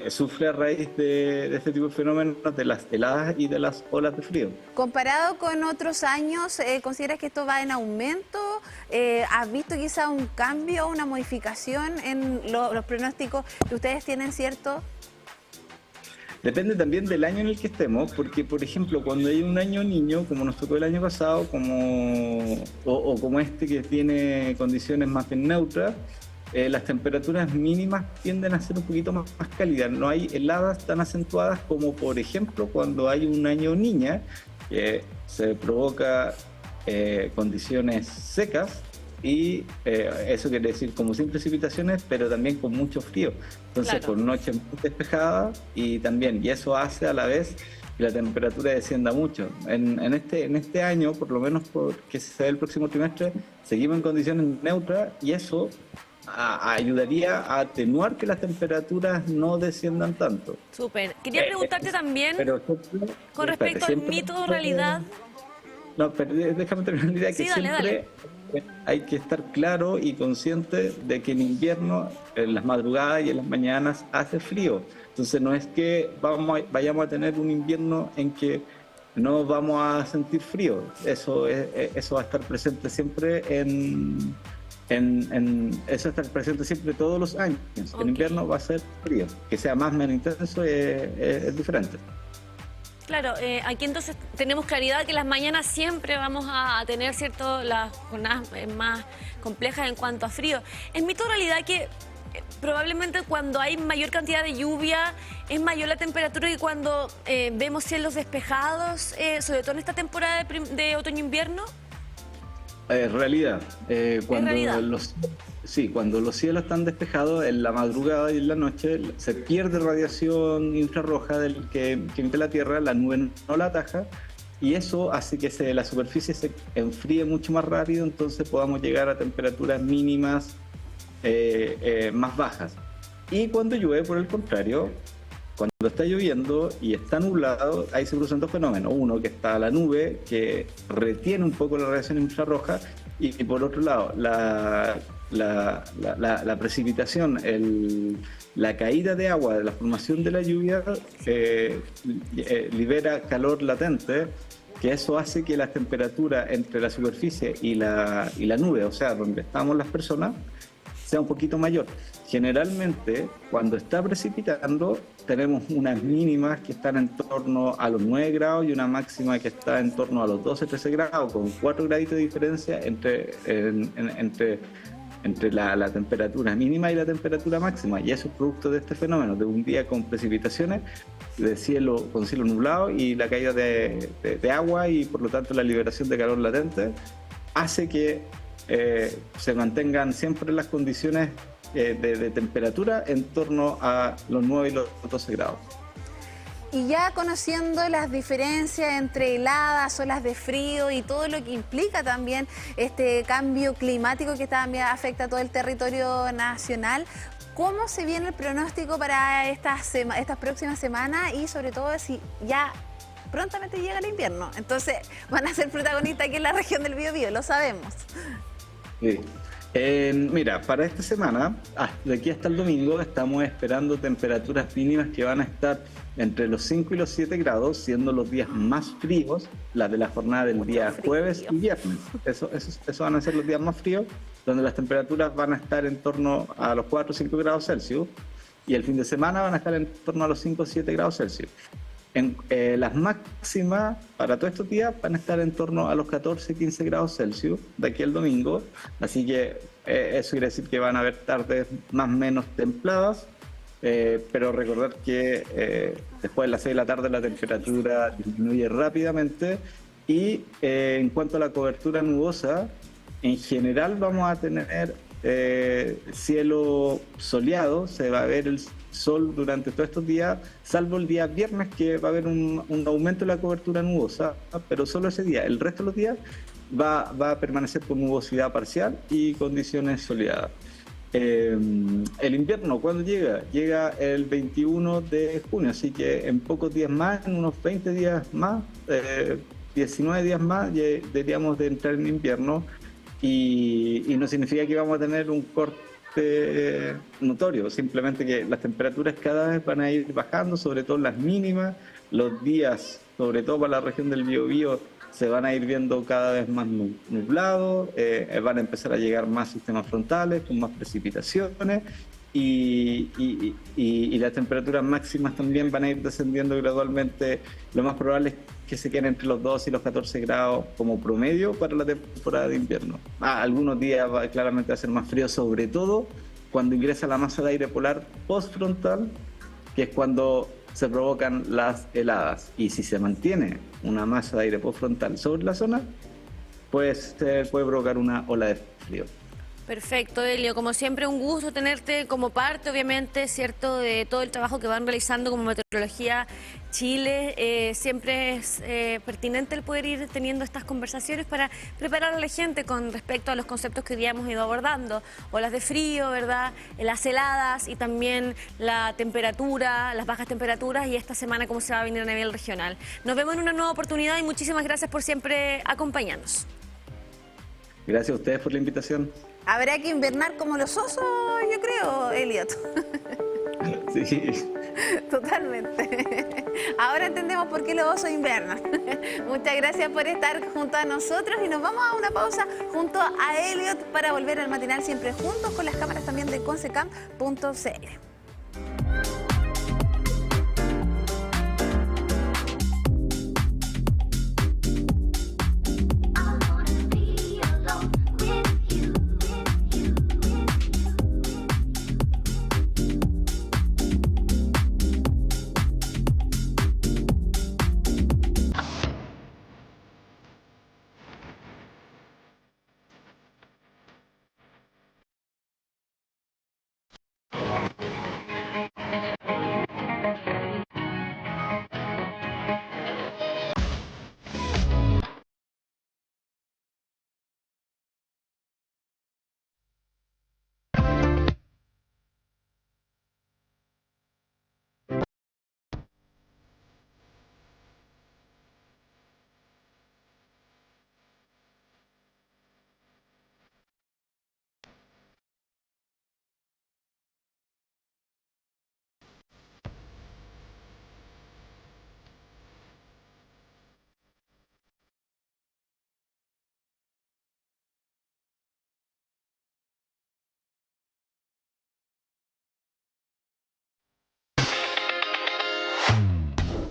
M: sufre a raíz de este tipo de fenómenos, de las heladas y de las olas de frío.
B: Comparado con otros años, ¿consideras que esto va en aumento? ¿Has visto quizá un cambio, una modificación en los pronósticos que ustedes tienen, cierto?
M: Depende también del año en el que estemos, porque, por ejemplo, cuando hay un año niño, como nos tocó el año pasado, o como este que tiene condiciones más bien neutras, las temperaturas mínimas tienden a ser un poquito más cálidas. No hay heladas tan acentuadas como, por ejemplo, cuando hay un año niña, que se provoca condiciones secas, y eso quiere decir como sin precipitaciones, pero también con mucho frío. Entonces, claro, con noches muy despejadas y eso hace a la vez que la temperatura descienda mucho. En este año, por lo menos porque se ve el próximo trimestre, seguimos en condiciones neutras y eso ayudaría a atenuar que las temperaturas no desciendan tanto.
C: Súper. Quería preguntarte también con respecto al mito o realidad.
M: No, pero déjame terminar la idea que dale. Hay que estar claro y consciente de que en invierno, en las madrugadas y en las mañanas hace frío. Entonces no es que vayamos a tener un invierno en que no vamos a sentir frío. Eso va a estar presente siempre eso estar presente siempre todos los años. Okay. En invierno va a ser frío. Que sea más o menos intenso es diferente.
C: Claro, aquí entonces tenemos claridad que las mañanas siempre vamos a tener, ¿cierto?, las jornadas más complejas en cuanto a frío. ¿Es mito o realidad que probablemente cuando hay mayor cantidad de lluvia es mayor la temperatura que cuando vemos cielos despejados, sobre todo en esta temporada de otoño-invierno?
M: Realidad. Cuando
C: realidad.
M: Cuando los cielos están despejados, en la madrugada y en la noche se pierde radiación infrarroja que emite la Tierra, la nube no la ataja, y eso hace que la superficie se enfríe mucho más rápido, entonces podamos llegar a temperaturas mínimas más bajas. Y cuando llueve, por el contrario, cuando está lloviendo y está nublado, ahí se producen dos fenómenos. Uno, que está la nube, que retiene un poco la radiación infrarroja, y por otro lado, la precipitación, la caída de agua de la formación de la lluvia libera calor latente, que eso hace que la temperatura entre la superficie y la nube, o sea, donde estamos las personas, sea un poquito mayor. Generalmente, cuando está precipitando, tenemos unas mínimas que están en torno a los 9 grados y una máxima que está en torno a los 12-13 grados, con 4 graditos de diferencia entre la temperatura mínima y la temperatura máxima. Y eso es producto de este fenómeno, de un día con precipitaciones, con cielo nublado y la caída de agua, y por lo tanto la liberación de calor latente hace que se mantengan siempre las condiciones de temperatura en torno a los 9 y los 12 grados.
B: Y ya conociendo las diferencias entre heladas, olas de frío y todo lo que implica también este cambio climático que también afecta a todo el territorio nacional, ¿cómo se viene el pronóstico para estas próximas semanas y sobre todo si ya prontamente llega el invierno? Entonces van a ser protagonistas aquí en la región del Biobío, lo sabemos.
M: Sí. Mira, para esta semana, de aquí hasta el domingo, estamos esperando temperaturas mínimas que van a estar entre los 5 y los 7 grados, siendo los días más fríos, las de la jornada del día jueves y viernes. Eso van a ser los días más fríos, donde las temperaturas van a estar en torno a los 4 o 5 grados Celsius, y el fin de semana van a estar en torno a los 5 o 7 grados Celsius. Las máximas para todos estos días van a estar en torno a los 14-15 grados Celsius de aquí al domingo, así que eso quiere decir que van a haber tardes más o menos templadas, pero recordar que después de las 6 de la tarde la temperatura disminuye rápidamente, y en cuanto a la cobertura nubosa, en general vamos a tener cielo soleado, se va a ver el sol durante todos estos días, salvo el día viernes, que va a haber un aumento de la cobertura nubosa, pero solo ese día. El resto de los días va a permanecer con nubosidad parcial y condiciones soleadas. El invierno, ¿cuándo llega? Llega el 21 de junio, así que en pocos días más, en unos 20 días más, 19 días más, ya deberíamos de entrar en invierno, y no significa que vamos a tener un corte notorio, simplemente que las temperaturas cada vez van a ir bajando, sobre todo las mínimas. Los días, sobre todo para la región del Biobío, se van a ir viendo cada vez más nublados, van a empezar a llegar más sistemas frontales con más precipitaciones, y las temperaturas máximas también van a ir descendiendo gradualmente. Lo más probable es que se queden entre los 12 y los 14 grados como promedio para la temporada de invierno. Algunos días claramente va a ser más frío, sobre todo cuando ingresa la masa de aire polar postfrontal, que es cuando se provocan las heladas. Y si se mantiene una masa de aire postfrontal sobre la zona, pues puede provocar una ola de frío.
C: Perfecto, Elio. Como siempre, un gusto tenerte como parte, obviamente, ¿cierto?, de todo el trabajo que van realizando como Meteorología Chile. Siempre es pertinente el poder ir teniendo estas conversaciones para preparar a la gente con respecto a los conceptos que hoy día hemos ido abordando. Olas de frío, ¿verdad?, las heladas y también la temperatura, las bajas temperaturas, y esta semana cómo se va a venir a nivel regional. Nos vemos en una nueva oportunidad y muchísimas gracias por siempre acompañarnos.
M: Gracias a ustedes por la invitación.
B: Habrá que invernar como los osos, yo creo, Elliot.
M: Sí.
B: Totalmente. Ahora entendemos por qué los osos invernan. Muchas gracias por estar junto a nosotros, y nos vamos a una pausa junto a Elliot para volver al matinal siempre juntos, con las cámaras también de Consecam.cl.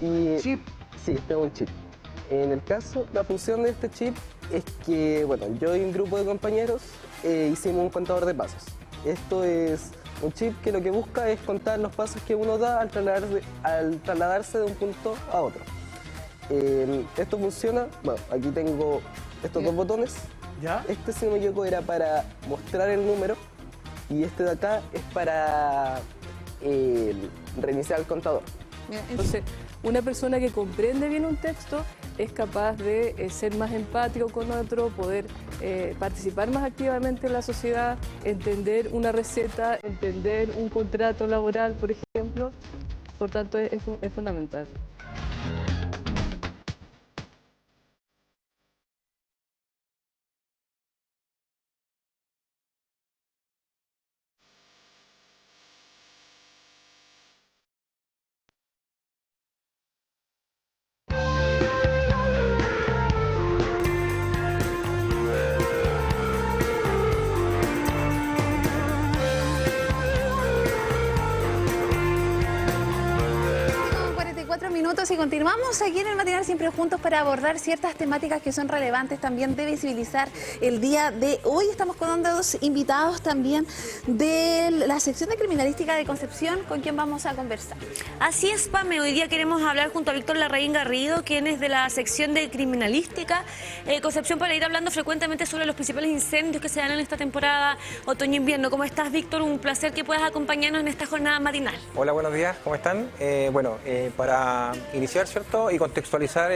N: Y ¿chip? Sí, este es un chip. En el caso, la función de este chip es que, bueno, yo y un grupo de compañeros hicimos un contador de pasos. Esto es un chip que lo que busca es contar los pasos que uno da al trasladarse de un punto a otro. Esto funciona, bueno, aquí tengo estos dos botones.
O: ¿Ya?
N: Este, si no me equivoco, era para mostrar el número y este de acá es para reiniciar el contador.
P: Entonces, una persona que comprende bien un texto es capaz de ser más empático con otro, poder participar más activamente en la sociedad, entender una receta, entender un contrato laboral, por ejemplo. Por tanto, es fundamental.
B: Y continuamos aquí en el Matinal Siempre Juntos para abordar ciertas temáticas que son relevantes también de visibilizar el día de hoy. Estamos con dos invitados también de la sección de criminalística de Concepción, con quien vamos a conversar.
C: Así es, Pame, hoy día queremos hablar junto a Víctor Larraín Garrido, quien es de la sección de criminalística Concepción, para ir hablando frecuentemente sobre los principales incendios que se dan en esta temporada otoño-invierno. ¿Cómo estás, Víctor? Un placer que puedas acompañarnos en esta jornada matinal.
Q: Hola, buenos días, ¿cómo están? Para iniciar, ¿cierto?, y contextualizar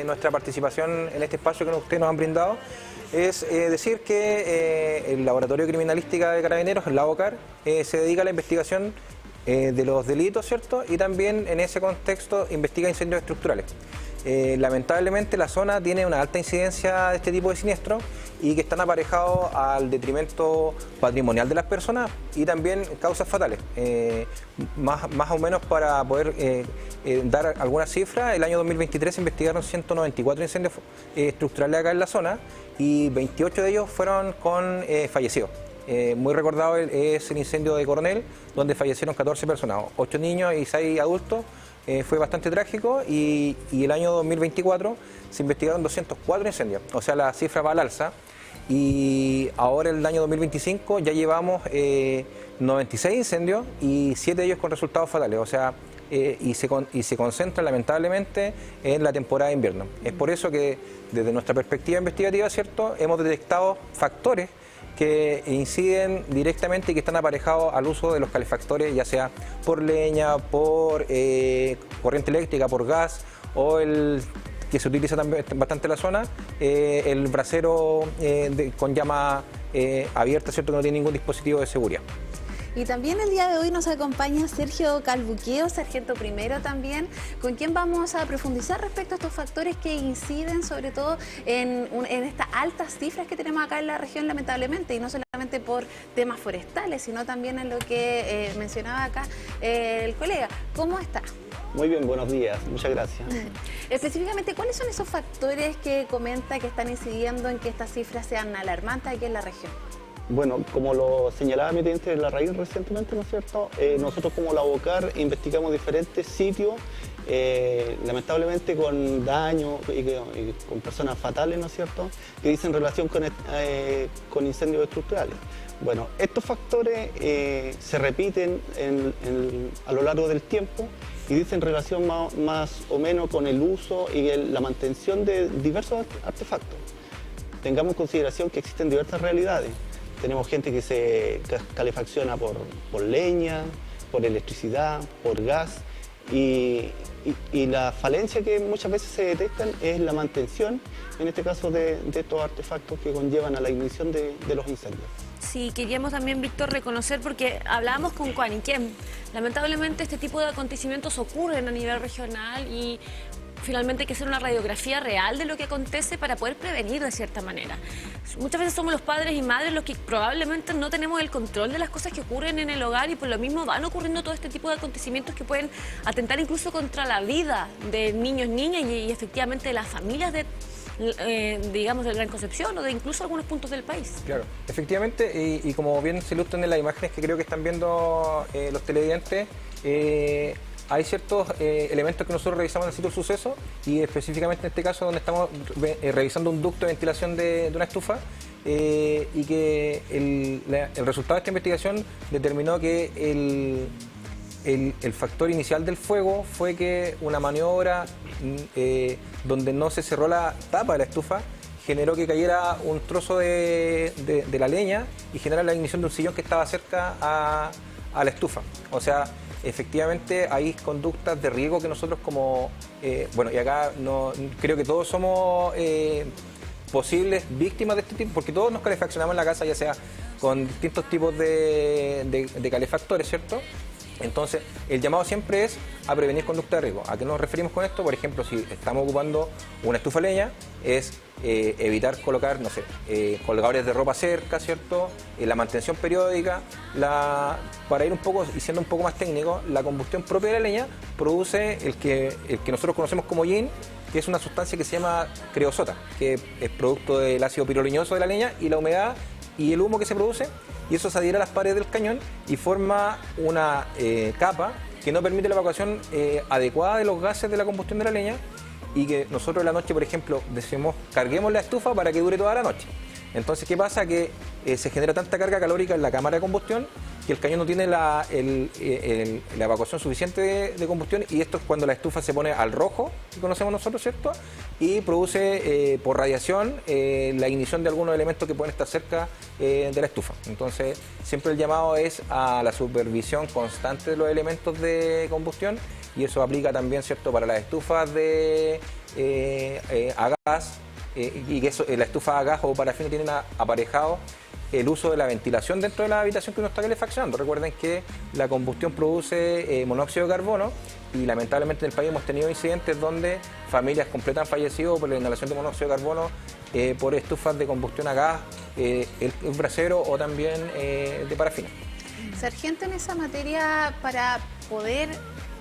Q: nuestra participación en este espacio que ustedes nos han brindado, es decir que el Laboratorio de Criminalística de Carabineros, el LABOCAR, se dedica a la investigación de los delitos, ¿cierto?, y también en ese contexto investiga incendios estructurales. Lamentablemente la zona tiene una alta incidencia de este tipo de siniestros y que están aparejados al detrimento patrimonial de las personas y también causas fatales. Más o menos para poder dar algunas cifras, el año 2023 se investigaron 194 incendios estructurales acá en la zona y 28 de ellos fueron con fallecidos. Muy recordado es el incendio de Coronel, donde fallecieron 14 personas, 8 niños y 6 adultos. Fue bastante trágico y el año 2024 se investigaron 204 incendios, o sea, la cifra va al alza. Y ahora el año 2025 ya llevamos 96 incendios y 7 de ellos con resultados fatales, o sea, y se concentra lamentablemente en la temporada de invierno. Es por eso que desde nuestra perspectiva investigativa, ¿cierto?, hemos detectado factores que inciden directamente y que están aparejados al uso de los calefactores, ya sea por leña, por corriente eléctrica, por gas, o el que se utiliza también bastante en la zona, el brasero con llama abierta, ¿cierto?, que no tiene ningún dispositivo de seguridad.
B: Y también el día de hoy nos acompaña Sergio Calbuqueo, sargento primero también, con quien vamos a profundizar respecto a estos factores que inciden sobre todo en estas altas cifras que tenemos acá en la región, lamentablemente, y no solamente por temas forestales, sino también en lo que mencionaba acá el colega. ¿Cómo está?
R: Muy bien, buenos días, muchas gracias.
B: Específicamente, ¿cuáles son esos factores que comenta que están incidiendo en que estas cifras sean alarmantes aquí en la región?
R: Bueno, como lo señalaba mi teniente Larraín recientemente, ¿no es cierto? Nosotros como LABOCAR investigamos diferentes sitios, lamentablemente con daño y con personas fatales, ¿no es cierto?, que dicen relación con incendios estructurales. Bueno, estos factores se repiten a lo largo del tiempo y dicen relación más o menos con el uso y la mantención de diversos artefactos. Tengamos en consideración que existen diversas realidades. Tenemos gente que se calefacciona por leña, por electricidad, por gas y la falencia que muchas veces se detectan es la mantención, en este caso de estos artefactos que conllevan a la ignición de los incendios.
C: Sí, queríamos también, Víctor, reconocer, porque hablábamos con Cuaniquem, lamentablemente este tipo de acontecimientos ocurren a nivel regional y finalmente hay que hacer una radiografía real de lo que acontece para poder prevenir de cierta manera. Muchas veces somos los padres y madres los que probablemente no tenemos el control de las cosas que ocurren en el hogar y por lo mismo van ocurriendo todo este tipo de acontecimientos que pueden atentar incluso contra la vida de niños, niñas y efectivamente de las familias digamos, del Gran Concepción o de incluso algunos puntos del país.
Q: Claro, efectivamente, y como bien se ilustran en las imágenes que creo que están viendo los televidentes, hay ciertos elementos que nosotros revisamos en el sitio del suceso y específicamente en este caso donde estamos revisando un ducto de ventilación de una estufa y que el resultado de esta investigación determinó que el factor inicial del fuego fue que una maniobra donde no se cerró la tapa de la estufa generó que cayera un trozo de la leña y generara la ignición de un sillón que estaba cerca a la estufa. O sea, efectivamente hay conductas de riesgo que nosotros como, bueno, y acá no, creo que todos somos posibles víctimas de este tipo, porque todos nos calefaccionamos en la casa, ya sea con distintos tipos de calefactores, ¿cierto? Entonces, el llamado siempre es a prevenir conducta de riesgo. ¿A qué nos referimos con esto? Por ejemplo, si estamos ocupando una estufa de leña, es evitar colocar, no sé, colgadores de ropa cerca, ¿cierto? La mantención periódica, para ir un poco y siendo un poco más técnico, la combustión propia de la leña produce el que nosotros conocemos como yin, que es una sustancia que se llama creosota, que es producto del ácido piroliñoso de la leña y la humedad y el humo que se produce, y eso se adhiere a las paredes del cañón y forma una capa que no permite la evacuación adecuada de los gases de la combustión de la leña y que nosotros en la noche, por ejemplo, decimos carguemos la estufa para que dure toda la noche. Entonces, ¿qué pasa? Que se genera tanta carga calórica en la cámara de combustión que el cañón no tiene la evacuación suficiente de combustión, y esto es cuando la estufa se pone al rojo, que conocemos nosotros, ¿cierto? Y produce por radiación la ignición de algunos elementos que pueden estar cerca de la estufa. Entonces, siempre el llamado es a la supervisión constante de los elementos de combustión, y eso aplica también, ¿cierto?, para las estufas a gas, y que la estufa a gas o parafina tienen aparejado el uso de la ventilación dentro de la habitación que uno está calefaccionando. Recuerden que la combustión produce monóxido de carbono y lamentablemente en el país hemos tenido incidentes donde familias completas han fallecido por la inhalación de monóxido de carbono por estufas de combustión a gas, el brasero o también de parafina.
B: Sargento, en esa materia, para poder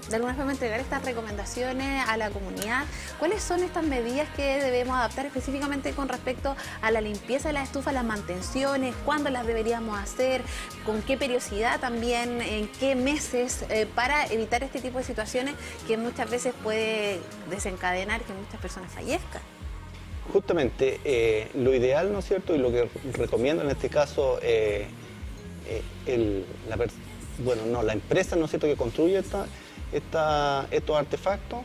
B: de alguna forma entregar estas recomendaciones a la comunidad, ¿cuáles son estas medidas que debemos adaptar específicamente con respecto a la limpieza de las estufas, las mantenciones, cuándo las deberíamos hacer, con qué periodicidad también, en qué meses, para evitar este tipo de situaciones que muchas veces puede desencadenar que muchas personas fallezcan?
R: Justamente, lo ideal, ¿no es cierto?, y lo que recomiendo en este caso, la empresa, ¿no es cierto?, que construye estos artefactos,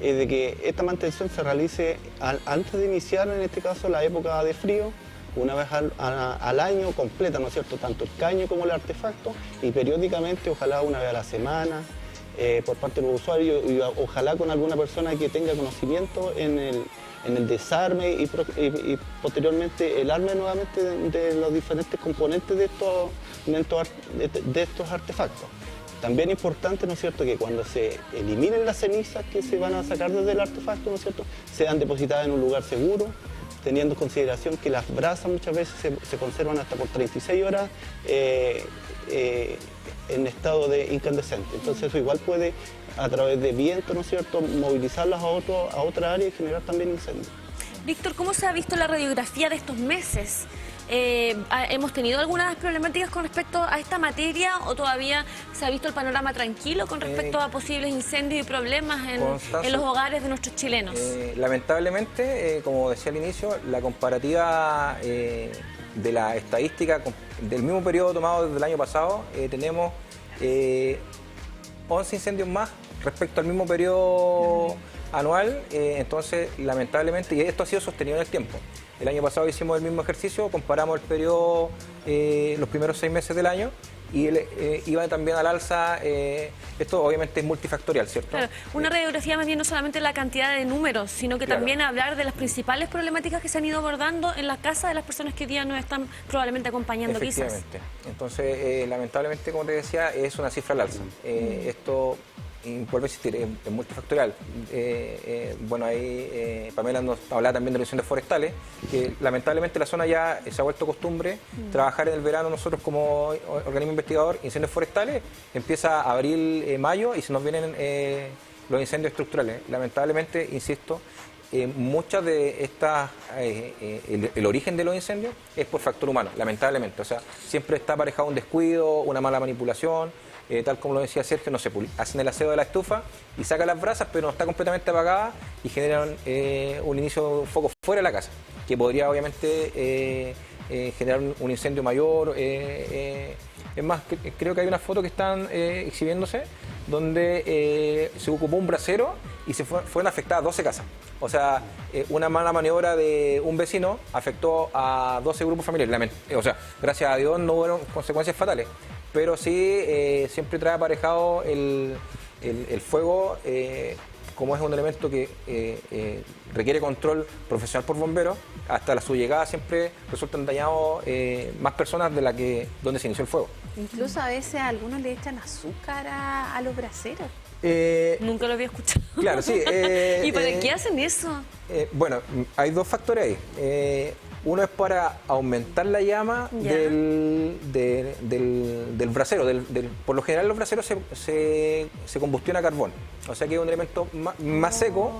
R: es de que esta mantención se realice antes de iniciar, en este caso, la época de frío, una vez al año completa, ¿no es cierto?, tanto el caño como el artefacto, y periódicamente, ojalá una vez a la semana, por parte de los usuarios, y ojalá con alguna persona que tenga conocimiento en el desarme y posteriormente el arme nuevamente de los diferentes componentes de estos artefactos. También es importante, ¿no es cierto?, que cuando se eliminen las cenizas que se van a sacar desde el artefacto, ¿no es cierto?, sean depositadas en un lugar seguro, teniendo en consideración que las brasas muchas veces se conservan hasta por 36 horas en estado de incandescente. Entonces eso igual puede, a través de viento, ¿no es cierto?, movilizarlas a otra área y generar también incendios.
C: Víctor, ¿cómo se ha visto la radiografía de estos meses? ¿Hemos tenido algunas problemáticas con respecto a esta materia o todavía se ha visto el panorama tranquilo con respecto a posibles incendios y problemas en los hogares de nuestros chilenos?
Q: Lamentablemente, como decía al inicio, la comparativa de la estadística del mismo periodo tomado desde el año pasado, tenemos 11 incendios más respecto al mismo periodo anual, entonces lamentablemente, y esto ha sido sostenido en el tiempo. El año pasado hicimos el mismo ejercicio, comparamos el periodo, los primeros 6 meses del año, y iba también al alza. Esto obviamente es multifactorial, ¿cierto?
C: Claro, una radiografía más bien no solamente la cantidad de números, sino que también hablar de las principales problemáticas que se han ido abordando en la casa de las personas que hoy día nos están probablemente acompañando quizás.
Q: Entonces, lamentablemente, como te decía, es una cifra al alza. Esto vuelve a existir, es multifactorial. Bueno, ahí Pamela nos hablaba también de los incendios forestales, que lamentablemente la zona ya se ha vuelto costumbre trabajar en el verano. Nosotros como organismo investigador, incendios forestales, empieza abril, mayo y se nos vienen los incendios estructurales. Lamentablemente, insisto, muchas de estas, el origen de los incendios es por factor humano, lamentablemente. O sea, siempre está aparejado un descuido, una mala manipulación. tal como lo decía Sergio, no sé, hacen el aseo de la estufa y sacan las brasas, pero no está completamente apagada y generan un inicio de un foco fuera de la casa, que podría obviamente generar un incendio mayor. Es más, creo que hay una foto que están exhibiéndose donde se ocupó un brasero y fueron afectadas 12 casas. O sea, una mala maniobra de un vecino afectó a 12 grupos familiares. O sea, gracias a Dios no hubo consecuencias fatales, pero sí siempre trae aparejado el fuego, como es un elemento que requiere control profesional por bomberos. Hasta su llegada siempre resultan dañados más personas de donde se inició el fuego.
B: Incluso a veces algunos le echan azúcar a los braseros.
C: Nunca lo había escuchado.
Q: Claro, sí.
C: ¿Y para qué hacen eso?
Q: Bueno, hay dos factores ahí. Uno es para aumentar la llama del brasero. Por lo general los braseros se combustiona a carbón. O sea que es un elemento más seco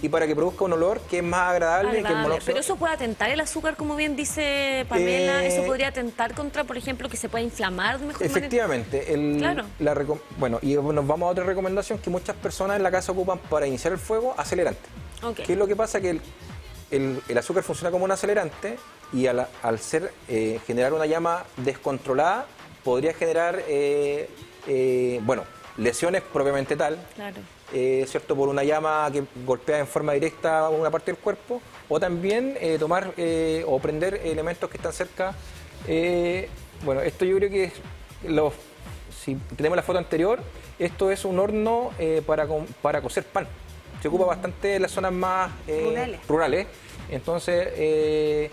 Q: y para que produzca un olor que es más agradable que el monóxido.
C: Pero eso puede atentar el azúcar, como bien dice Pamela. Eso podría atentar contra, por ejemplo, que se pueda inflamar de mejor
Q: efectivamente.
C: Claro.
Q: Bueno, y nos vamos a otra recomendación que muchas personas en la casa ocupan para iniciar el fuego, acelerante.
C: Okay.
Q: ¿Qué es lo que pasa? Que el azúcar funciona como un acelerante y al generar una llama descontrolada podría generar lesiones propiamente tal,
C: claro.
Q: ¿Cierto? Por una llama que golpea en forma directa una parte del cuerpo, o también tomar o prender elementos que están cerca. Esto yo creo que si tenemos la foto anterior, esto es un horno para cocer pan. Se ocupa bastante en las zonas más rurales. Entonces,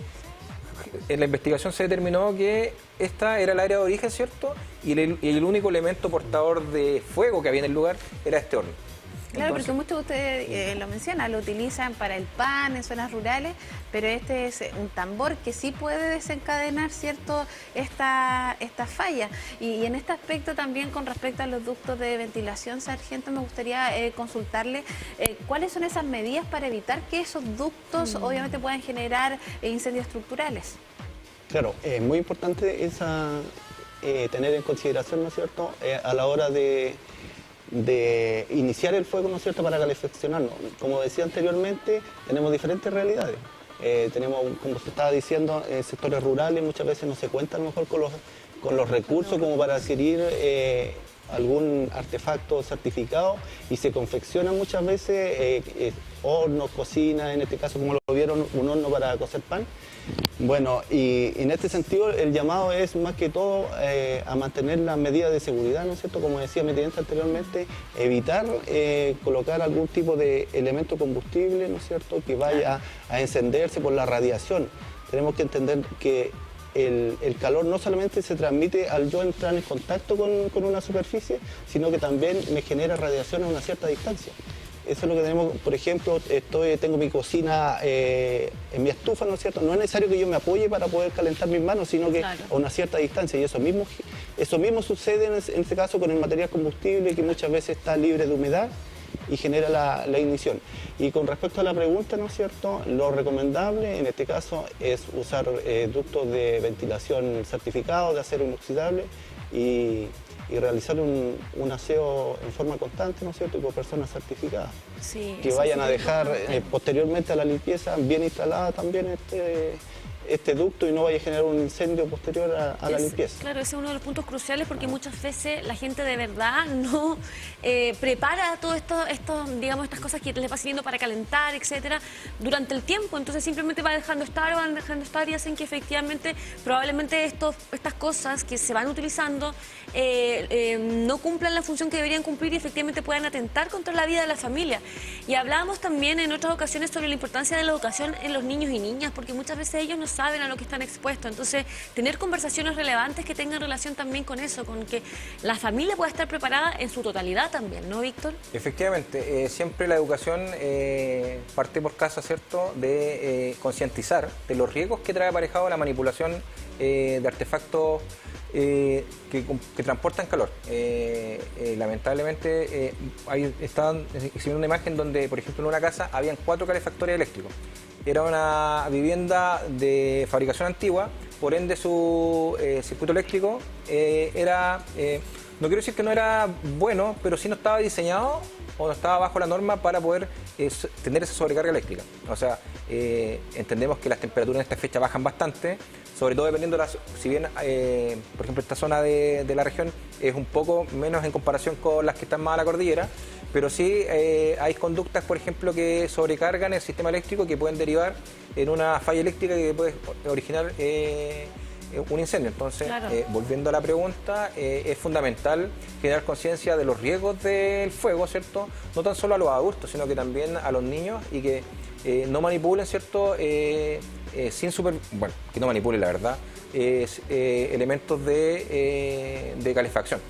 Q: en la investigación se determinó que esta era el área de origen, ¿cierto? Y el único elemento portador de fuego que había en el lugar era este horno.
B: Claro, porque muchos de ustedes lo mencionan, lo utilizan para el pan en zonas rurales, pero este es un tambor que sí puede desencadenar, ¿cierto?, esta falla. Y en este aspecto también, con respecto a los ductos de ventilación, sargento, me gustaría consultarle cuáles son esas medidas para evitar que esos ductos obviamente puedan generar incendios estructurales.
R: Claro, es muy importante tener en consideración, ¿no es cierto?, a la hora de iniciar el fuego, ¿no es cierto?, para calefaccionarnos. Como decía anteriormente, tenemos diferentes realidades. Tenemos, como se estaba diciendo, sectores rurales, muchas veces no se cuenta a lo mejor con los recursos como para adquirir algún artefacto certificado, y se confeccionan muchas veces hornos, cocinas, en este caso, como lo vieron, un horno para cocer pan. Bueno, y en este sentido el llamado es más que todo a mantener las medidas de seguridad, ¿no es cierto? Como decía mi teniente anteriormente, evitar colocar algún tipo de elemento combustible, ¿no es cierto?, que vaya a encenderse por la radiación. Tenemos que entender que el calor no solamente se transmite al yo entrar en contacto con una superficie, sino que también me genera radiación a una cierta distancia. Eso es lo que tenemos, por ejemplo, tengo mi cocina en mi estufa, ¿no es cierto? No es necesario que yo me apoye para poder calentar mis manos, sino que a una cierta distancia. Y eso mismo sucede en este caso con el material combustible, que muchas veces está libre de humedad y genera la ignición. Y con respecto a la pregunta, ¿no es cierto?, lo recomendable en este caso es usar ductos de ventilación certificados de acero inoxidable y realizar un aseo en forma constante, ¿no es cierto?, y por personas certificadas, que vayan a dejar posteriormente a la limpieza bien instalada también este ducto y no vaya a generar un incendio posterior a la limpieza.
C: Claro, ese es uno de los puntos cruciales, porque muchas veces la gente de verdad no prepara todo esto, digamos, estas cosas que les va sirviendo para calentar, etcétera, durante el tiempo. Entonces simplemente van dejando estar y hacen que efectivamente probablemente estas cosas que se van utilizando no cumplan la función que deberían cumplir y efectivamente puedan atentar contra la vida de la familia. Y hablábamos también en otras ocasiones sobre la importancia de la educación en los niños y niñas, porque muchas veces ellos no saben a lo que están expuestos. Entonces, tener conversaciones relevantes que tengan relación también con eso, con que la familia pueda estar preparada en su totalidad también, ¿no, Víctor?
Q: Efectivamente, siempre la educación parte por casa, ¿cierto?, de concientizar de los riesgos que trae aparejado la manipulación de artefactos que transportan calor. Lamentablemente, ahí estaban exhibiendo una imagen donde, por ejemplo, en una casa habían 4 calefactores eléctricos. Era una vivienda de fabricación antigua, por ende su circuito eléctrico era no quiero decir que no era bueno, pero sí no estaba diseñado o no estaba bajo la norma para poder tener esa sobrecarga eléctrica. O sea, entendemos que las temperaturas en esta fecha bajan bastante, sobre todo dependiendo de si bien, por ejemplo, esta zona de la región es un poco menos en comparación con las que están más a la cordillera, pero sí hay conductas, por ejemplo, que sobrecargan el sistema eléctrico, que pueden derivar en una falla eléctrica que puede originar un incendio. Entonces,
C: Claro.
Q: Volviendo a la pregunta, es fundamental generar conciencia de los riesgos del fuego, ¿cierto? No tan solo a los adultos, sino que también a los niños, y que no manipulen, ¿cierto? Bueno, que no manipulen, la verdad, elementos de calefacción,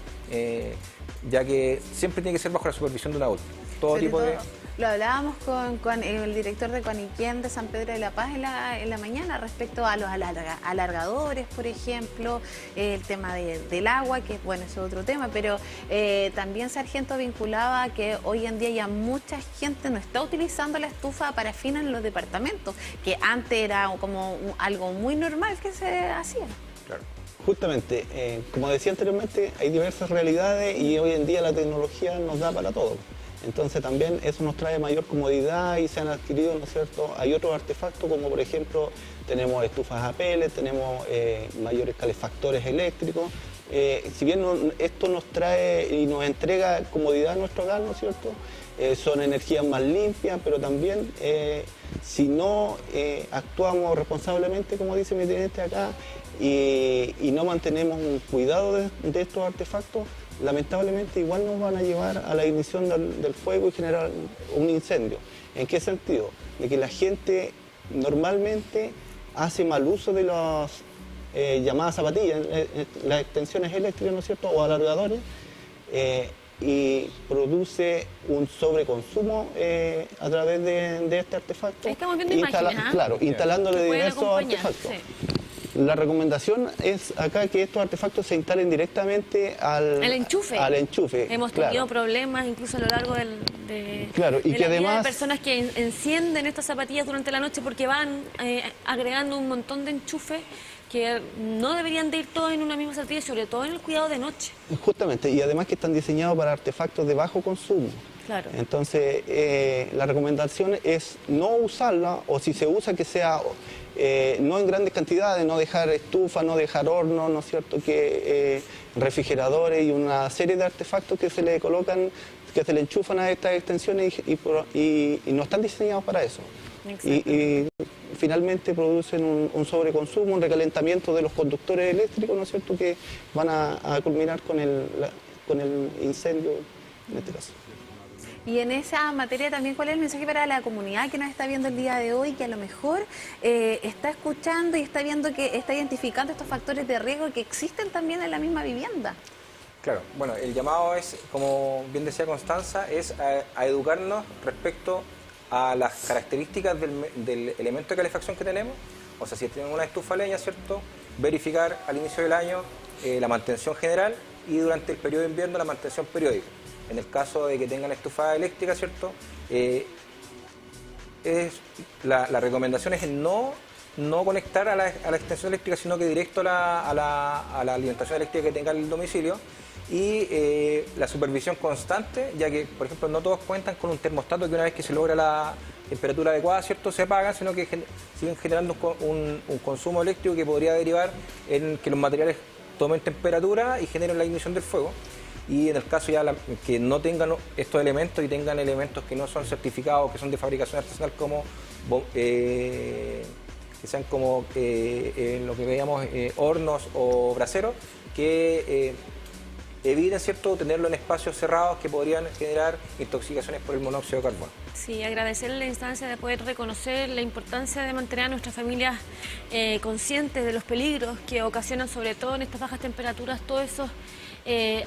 Q: ya que siempre tiene que ser bajo la supervisión de un adulto. Todo
B: Sobre
Q: tipo de...
B: todo, lo hablábamos con el director de Coniquén de San Pedro de la Paz en la mañana respecto a los alargadores, por ejemplo, el tema del agua, que bueno, es otro tema, pero también Sargento vinculaba que hoy en día ya mucha gente no está utilizando la estufa parafina en los departamentos, que antes era como algo muy normal que se hacía.
Q: Claro.
R: Justamente, como decía anteriormente, hay diversas realidades y hoy en día la tecnología nos da para todo. Entonces también eso nos trae mayor comodidad y se han adquirido, ¿no es cierto? Hay otros artefactos como por ejemplo tenemos estufas a pellets, tenemos mayores calefactores eléctricos. Si bien esto nos trae y nos entrega comodidad a nuestro hogar, ¿no es cierto? Son energías más limpias, pero también si no actuamos responsablemente, como dice mi teniente acá, y no mantenemos un cuidado de estos artefactos, lamentablemente igual nos van a llevar a la ignición del fuego y generar un incendio. ¿En qué sentido? De que la gente normalmente hace mal uso de las llamadas zapatillas, las extensiones eléctricas, ¿no es cierto?, o alargadores, y produce un sobreconsumo a través de este artefacto.
C: Estamos viendo imágenes, ¿ah?
R: Claro, instalándole
C: Pueden
R: diversos
C: acompañar,
R: artefactos.
C: sí.
R: La recomendación es acá que estos artefactos se instalen directamente al enchufe.
C: Hemos tenido problemas incluso a lo largo de
R: Claro, y
C: de
R: que
C: la vida
R: además
C: de personas que encienden estas zapatillas durante la noche porque van agregando un montón de enchufes que no deberían de ir todos en una misma zapatilla, sobre todo en el cuidado de noche.
R: Justamente, y además que están diseñados para artefactos de bajo consumo.
C: Claro.
R: Entonces, la recomendación es no usarla, o si se usa que sea no en grandes cantidades, no dejar estufa, no dejar horno, ¿no es cierto?, que refrigeradores y una serie de artefactos que se le colocan, que se le enchufan a estas extensiones y no están diseñados para eso. Y finalmente producen un sobreconsumo, un recalentamiento de los conductores eléctricos, ¿no es cierto?, que van a culminar con el incendio en este caso.
B: Y en esa materia también, ¿cuál es el mensaje para la comunidad que nos está viendo el día de hoy, que a lo mejor está escuchando y está viendo que está identificando estos factores de riesgo que existen también en la misma vivienda?
Q: Claro, bueno, el llamado es, como bien decía Constanza, es a educarnos respecto a las características del elemento de calefacción que tenemos. O sea, si tenemos una estufa a leña, ¿cierto?, verificar al inicio del año la mantención general y durante el periodo de invierno la mantención periódica. En el caso de que tengan estufa eléctrica, ¿cierto?, la recomendación es no conectar a la extensión eléctrica, sino que directo a la alimentación eléctrica que tenga el domicilio, y la supervisión constante, ya que, por ejemplo, no todos cuentan con un termostato que una vez que se logra la temperatura adecuada, ¿cierto?, se apaga, sino que siguen generando un consumo eléctrico que podría derivar en que los materiales tomen temperatura y generen la ignición del fuego. Y en el caso ya que no tengan estos elementos y tengan elementos que no son certificados, que son de fabricación artesanal, como que sean como lo que veíamos hornos o braseros, que eviten, ¿cierto?, tenerlo en espacios cerrados que podrían generar intoxicaciones por el monóxido de carbono.
C: Sí, agradecerle la instancia de poder reconocer la importancia de mantener a nuestras familias conscientes de los peligros que ocasionan, sobre todo en estas bajas temperaturas, todos esos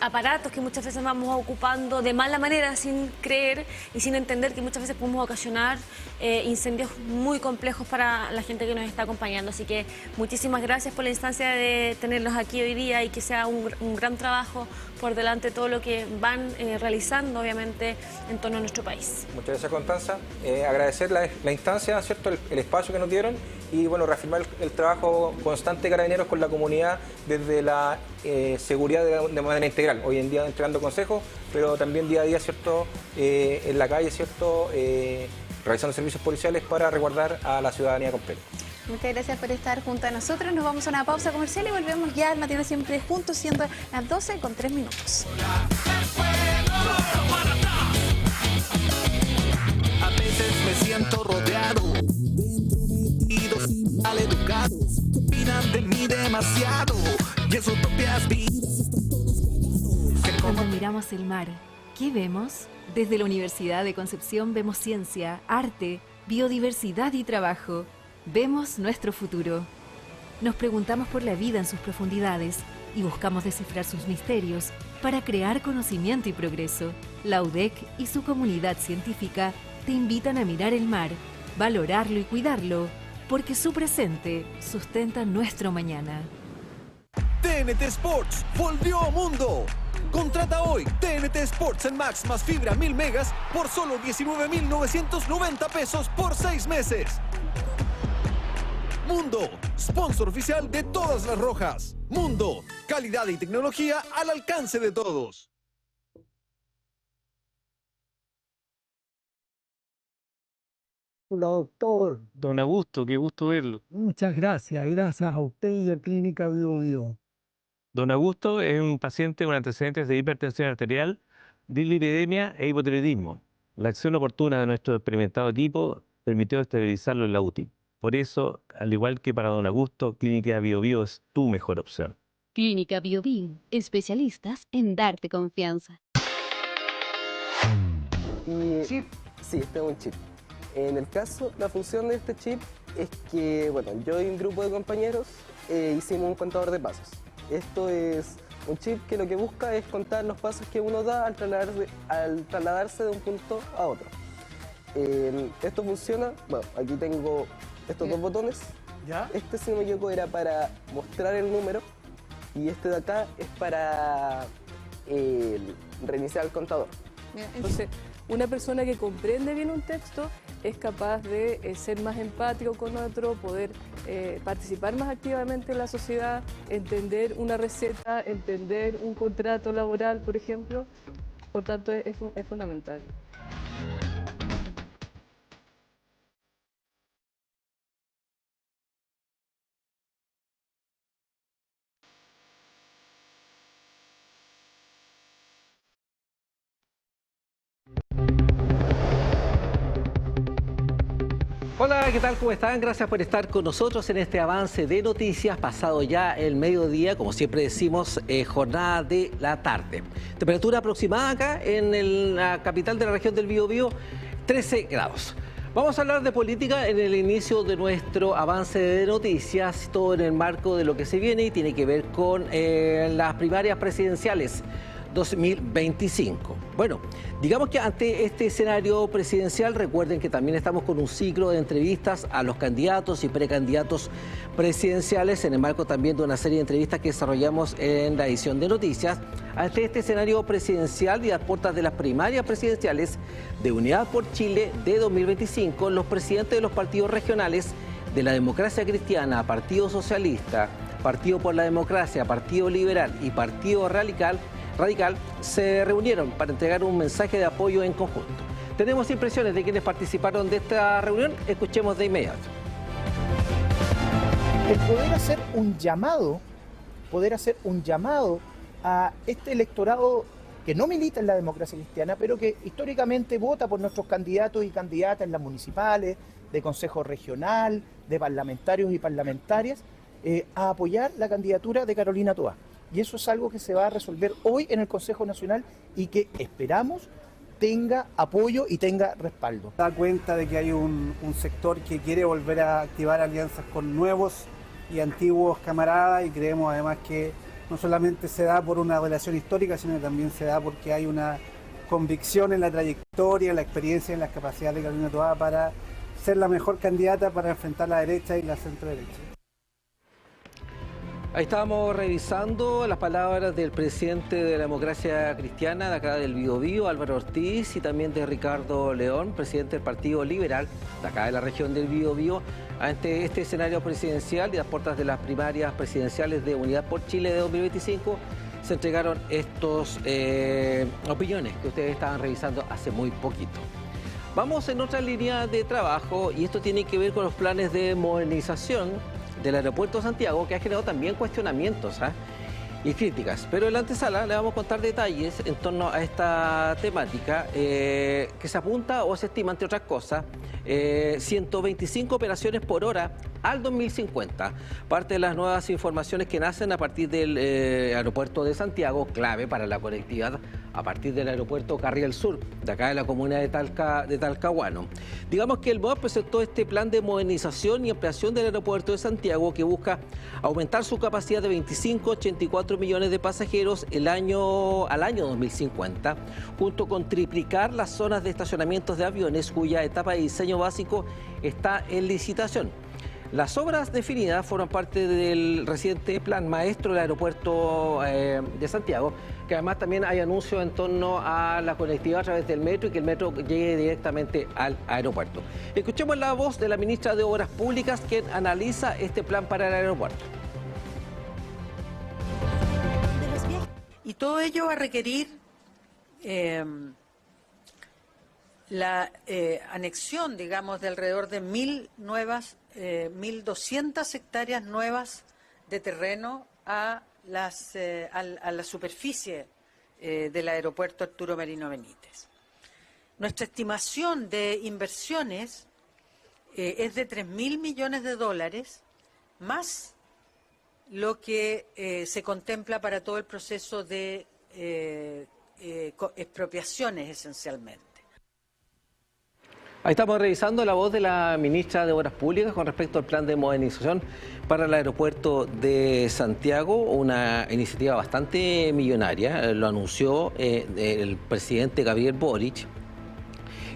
C: aparatos que muchas veces vamos ocupando de mala manera, sin creer y sin entender que muchas veces podemos ocasionar incendios muy complejos para la gente que nos está acompañando. Así que muchísimas gracias por la instancia de tenerlos aquí hoy día y que sea un gran trabajo por delante todo lo que van realizando, obviamente, en torno a nuestro país.
Q: Muchas gracias, Constanza. Agradecer la instancia, ¿cierto?, el espacio que nos dieron, y bueno, reafirmar el trabajo constante de Carabineros con la comunidad desde la seguridad de manera integral. Hoy en día entregando consejos, pero también día a día, ¿cierto? En la calle, ¿cierto? Realizando servicios policiales para resguardar a la ciudadanía completa.
B: Muchas gracias por estar junto a nosotros. Nos vamos a una pausa comercial y volvemos ya al matinal siempre juntos, siendo las 12:03.
O: A veces me siento rodeado de maleducados que opinan de mí demasiado y en sus propias vidas.
S: Cuando miramos el mar, ¿qué vemos? Desde la Universidad de Concepción vemos ciencia, arte, biodiversidad y trabajo. Vemos nuestro futuro. Nos preguntamos por la vida en sus profundidades y buscamos descifrar sus misterios para crear conocimiento y progreso. La UDEC y su comunidad científica te invitan a mirar el mar, valorarlo y cuidarlo, porque su presente sustenta nuestro mañana.
T: TNT Sports volvió a Mundo. Contrata hoy TNT Sports en Max más fibra 1000 megas por solo 19.990 pesos por 6 meses. Mundo, sponsor oficial de todas las rojas. Mundo, calidad y tecnología al alcance de todos.
U: Hola, doctor.
V: Don Augusto, qué gusto verlo.
U: Muchas gracias. Gracias a usted y a Clínica Bio Bio.
V: Don Augusto es un paciente con antecedentes de hipertensión arterial, dislipidemia e hipotiroidismo. La acción oportuna de nuestro experimentado equipo permitió estabilizarlo en la UTI. Por eso, al igual que para Don Augusto, Clínica Bio Bio es tu mejor opción.
W: Clínica Bio Bio, especialistas en darte confianza.
N: ¿Chip? Sí, este es un chip. En el caso, la función de este chip es que, bueno, yo y un grupo de compañeros hicimos un contador de pasos. Esto es un chip que lo que busca es contar los pasos que uno da al trasladarse de un punto a otro. Esto funciona, bueno, aquí tengo estos dos botones.
U: ¿Ya?
N: Este, si no me equivoco, era para mostrar el número y este de acá es para reiniciar el contador.
P: Entonces, una persona que comprende bien un texto es capaz de ser más empático con otro, poder participar más activamente en la sociedad, entender una receta, entender un contrato laboral, por ejemplo. Por tanto, es fundamental.
X: Hola, ¿qué tal? ¿Cómo están? Gracias por estar con nosotros en este avance de noticias, pasado ya el mediodía, como siempre decimos, jornada de la tarde. Temperatura aproximada acá en la capital de la región del Biobío, 13 grados. Vamos a hablar de política en el inicio de nuestro avance de noticias, todo en el marco de lo que se viene y tiene que ver con las primarias presidenciales 2025. Bueno, digamos que ante este escenario presidencial, recuerden que también estamos con un ciclo de entrevistas a los candidatos y precandidatos presidenciales, en el marco también de una serie de entrevistas que desarrollamos en la edición de noticias. Ante este escenario presidencial y a puertas de las primarias presidenciales de Unidad por Chile de 2025, los presidentes de los partidos regionales de la Democracia Cristiana, Partido Socialista, Partido por la Democracia, Partido Liberal y Partido Radical se reunieron para entregar un mensaje de apoyo en conjunto. Tenemos impresiones de quienes participaron de esta reunión, escuchemos de inmediato.
Y: El poder hacer un llamado a este electorado que no milita en la Democracia Cristiana, pero que históricamente vota por nuestros candidatos y candidatas en las municipales, de consejo regional, de parlamentarios y parlamentarias, a apoyar la candidatura de Carolina Toá. Y eso es algo que se va a resolver hoy en el Consejo Nacional y que esperamos tenga apoyo y tenga respaldo.
Z: Da cuenta de que hay un sector que quiere volver a activar alianzas con nuevos y antiguos camaradas, y creemos además que no solamente se da por una relación histórica, sino que también se da porque hay una convicción en la trayectoria, en la experiencia, en las capacidades de Carolina Toá para ser la mejor candidata para enfrentar la derecha y la centro derecha.
X: Ahí estábamos revisando las palabras del presidente de la Democracia Cristiana de acá del Biobío, Álvaro Ortiz, y también de Ricardo León, presidente del Partido Liberal de acá de la región del Biobío, ante este escenario presidencial y las puertas de las primarias presidenciales de Unidad por Chile de 2025. se entregaron estos opiniones que ustedes estaban revisando hace muy poquito. Vamos en otra línea de trabajo y esto tiene que ver con los planes de modernización del aeropuerto de Santiago, que ha generado también cuestionamientos y críticas. Pero en la antesala le vamos a contar detalles en torno a esta temática que se apunta o se estima, entre otras cosas, 125 operaciones por hora al 2050. Parte de las nuevas informaciones que nacen a partir del aeropuerto de Santiago, clave para la conectividad a partir del aeropuerto Carriel Sur, de acá de la comuna de Talcahuano. Digamos que el MOAB presentó este plan de modernización y ampliación del aeropuerto de Santiago que busca aumentar su capacidad de 25 a 84 millones de pasajeros al año 2050, junto con triplicar las zonas de estacionamientos de aviones cuya etapa de diseño básico está en licitación. Las obras definidas forman parte del reciente plan maestro del aeropuerto de Santiago, que además también hay anuncios en torno a la conectividad a través del metro y que el metro llegue directamente al aeropuerto. Escuchemos la voz de la ministra de Obras Públicas, quien analiza este plan para el aeropuerto.
A: Y todo ello va a requerir la anexión, digamos, de alrededor de 1.200 hectáreas nuevas de terreno a la superficie del aeropuerto Arturo Merino Benítez. Nuestra estimación de inversiones es de 3.000 millones de dólares, más lo que se contempla para todo el proceso de expropiaciones esencialmente.
X: Ahí estamos revisando la voz de la ministra de Obras Públicas con respecto al plan de modernización para el aeropuerto de Santiago, una iniciativa bastante millonaria, lo anunció el presidente Gabriel Boric,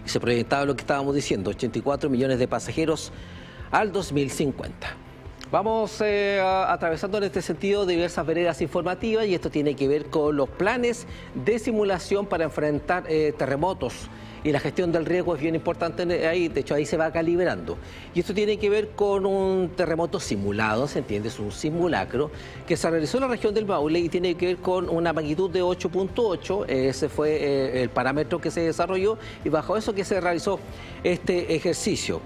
X: y se proyectaba lo que estábamos diciendo, 84 millones de pasajeros al 2050. Vamos atravesando en este sentido diversas veredas informativas y esto tiene que ver con los planes de simulación para enfrentar terremotos. Y la gestión del riesgo es bien importante ahí, de hecho ahí se va calibrando. Y esto tiene que ver con un terremoto simulado, se entiende, es un simulacro, que se realizó en la región del Maule y tiene que ver con una magnitud de 8.8, ese fue el parámetro que se desarrolló y bajo eso que se realizó este ejercicio.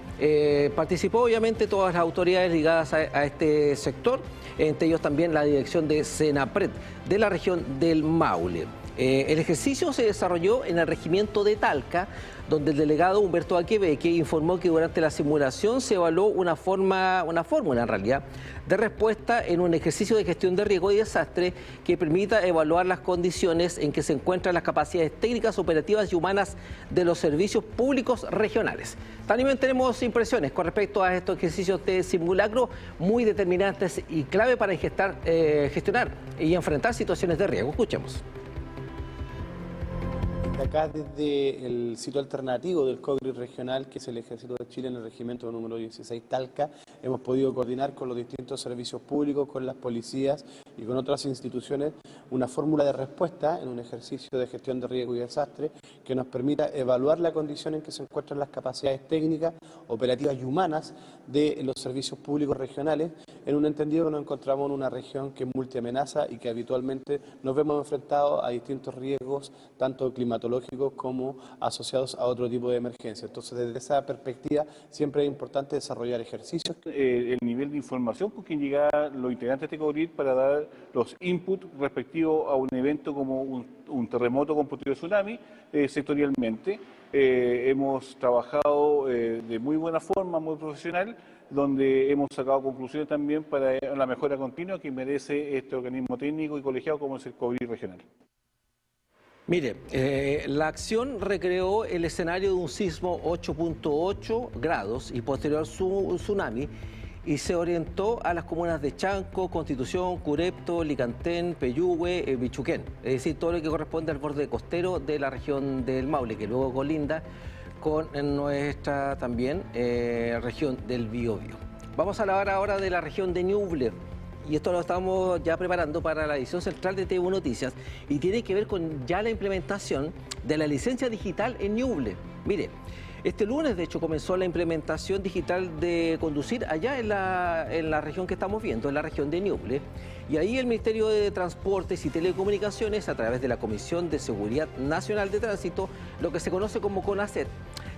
X: Participó obviamente todas las autoridades ligadas a este sector, entre ellos también la dirección de Senapred de la región del Maule. El ejercicio se desarrolló en el regimiento de Talca, donde el delegado Humberto Aquebeque informó que durante la simulación se evaluó una fórmula en realidad de respuesta en un ejercicio de gestión de riesgo y desastre que permita evaluar las condiciones en que se encuentran las capacidades técnicas, operativas y humanas de los servicios públicos regionales. También tenemos impresiones con respecto a estos ejercicios de simulacro muy determinantes y clave para gestionar y enfrentar situaciones de riesgo. Escuchemos.
D: Acá desde el sitio alternativo del COGRI regional, que es el Ejército de Chile en el regimiento número 16 Talca, hemos podido coordinar con los distintos servicios públicos, con las policías y con otras instituciones una fórmula de respuesta en un ejercicio de gestión de riesgo y desastre que nos permita evaluar la condición en que se encuentran las capacidades técnicas, operativas y humanas de los servicios públicos regionales, en un entendido que nos encontramos en una región que es multiamenaza y que habitualmente nos vemos enfrentados a distintos riesgos, tanto climatológicos como asociados a otro tipo de emergencia. Entonces, desde esa perspectiva, siempre es importante desarrollar ejercicios.
E: El nivel de información con que llega los integrantes de este COGRID para dar los inputs respectivos a un evento como un terremoto con posible tsunami sectorialmente. Hemos trabajado de muy buena forma, muy profesional, donde hemos sacado conclusiones también para la mejora continua que merece este organismo técnico y colegiado como es el COGRID regional.
X: Mire, la acción recreó el escenario de un sismo 8.8 grados y posterior un tsunami y se orientó a las comunas de Chanco, Constitución, Curepto, Licantén, Peyúgue, Bichuquén, es decir, todo lo que corresponde al borde costero de la región del Maule, que luego colinda con nuestra también región del Biobío. Vamos a hablar ahora de la región de Ñuble. Y esto lo estamos ya preparando para la edición central de TV Noticias y tiene que ver con ya la implementación de la licencia digital en Ñuble. Mire, Este lunes, de hecho, comenzó la implementación digital de conducir allá en la región que estamos viendo, en la región de Ñuble. Y ahí el Ministerio de Transportes y Telecomunicaciones, a través de la Comisión de Seguridad Nacional de Tránsito, lo que se conoce como CONACET,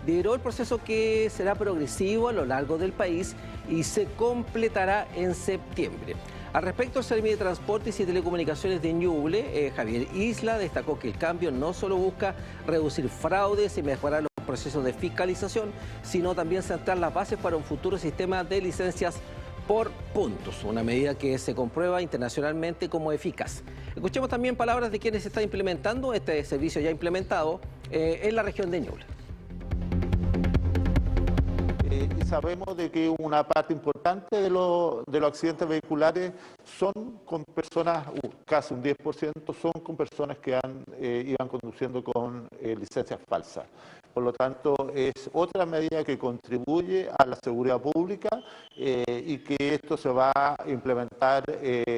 X: lideró el proceso que será progresivo a lo largo del país y se completará en septiembre. Al respecto, el Servicio de Transportes y Telecomunicaciones de Ñuble, Javier Isla, destacó que el cambio no solo busca reducir fraudes y mejorar los procesos de fiscalización, sino también sentar las bases para un futuro sistema de licencias por puntos, una medida que se comprueba internacionalmente como eficaz. Escuchemos también palabras de quienes están implementando este servicio ya implementado en la región de Ñuble.
F: Y sabemos de que una parte importante de los accidentes vehiculares son con personas, casi un 10%, son con personas que iban conduciendo con licencias falsas. Por lo tanto, es otra medida que contribuye a la seguridad pública y que esto se va a implementar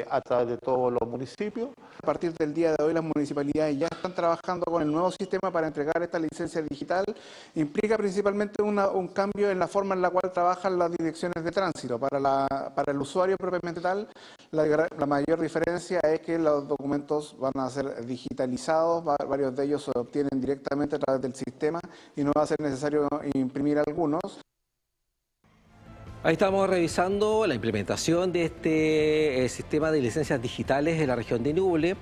F: a través de todos los municipios.
G: A partir del día de hoy, las municipalidades ya están trabajando con el nuevo sistema para entregar esta licencia digital. Implica principalmente un cambio en la forma en la cual trabajan las direcciones de tránsito. Para el usuario propiamente tal, la mayor diferencia es que los documentos van a ser digitalizados, varios de ellos se obtienen directamente a través del sistema y no va a ser necesario imprimir algunos.
X: Ahí estamos revisando la implementación de este sistema de licencias digitales en la región de Ñuble.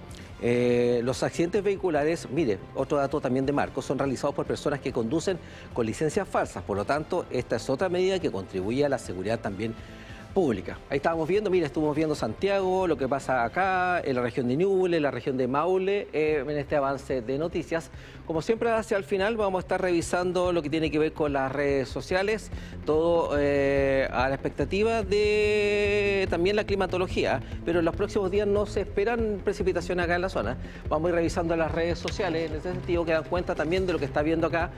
X: Los accidentes vehiculares, mire, otro dato también de Marcos, son realizados por personas que conducen con licencias falsas. Por lo tanto, esta es otra medida que contribuye a la seguridad también pública. Ahí estábamos viendo, mire, estuvimos viendo Santiago, lo que pasa acá, en la región de Ñuble, en la región de Maule, en este avance de noticias. Como siempre, hacia el final vamos a estar revisando lo que tiene que ver con las redes sociales, todo a la expectativa de también la climatología, pero en los próximos días no se esperan precipitaciones acá en la zona. Vamos a ir revisando las redes sociales, en ese sentido que dan cuenta también de lo que está viendo acá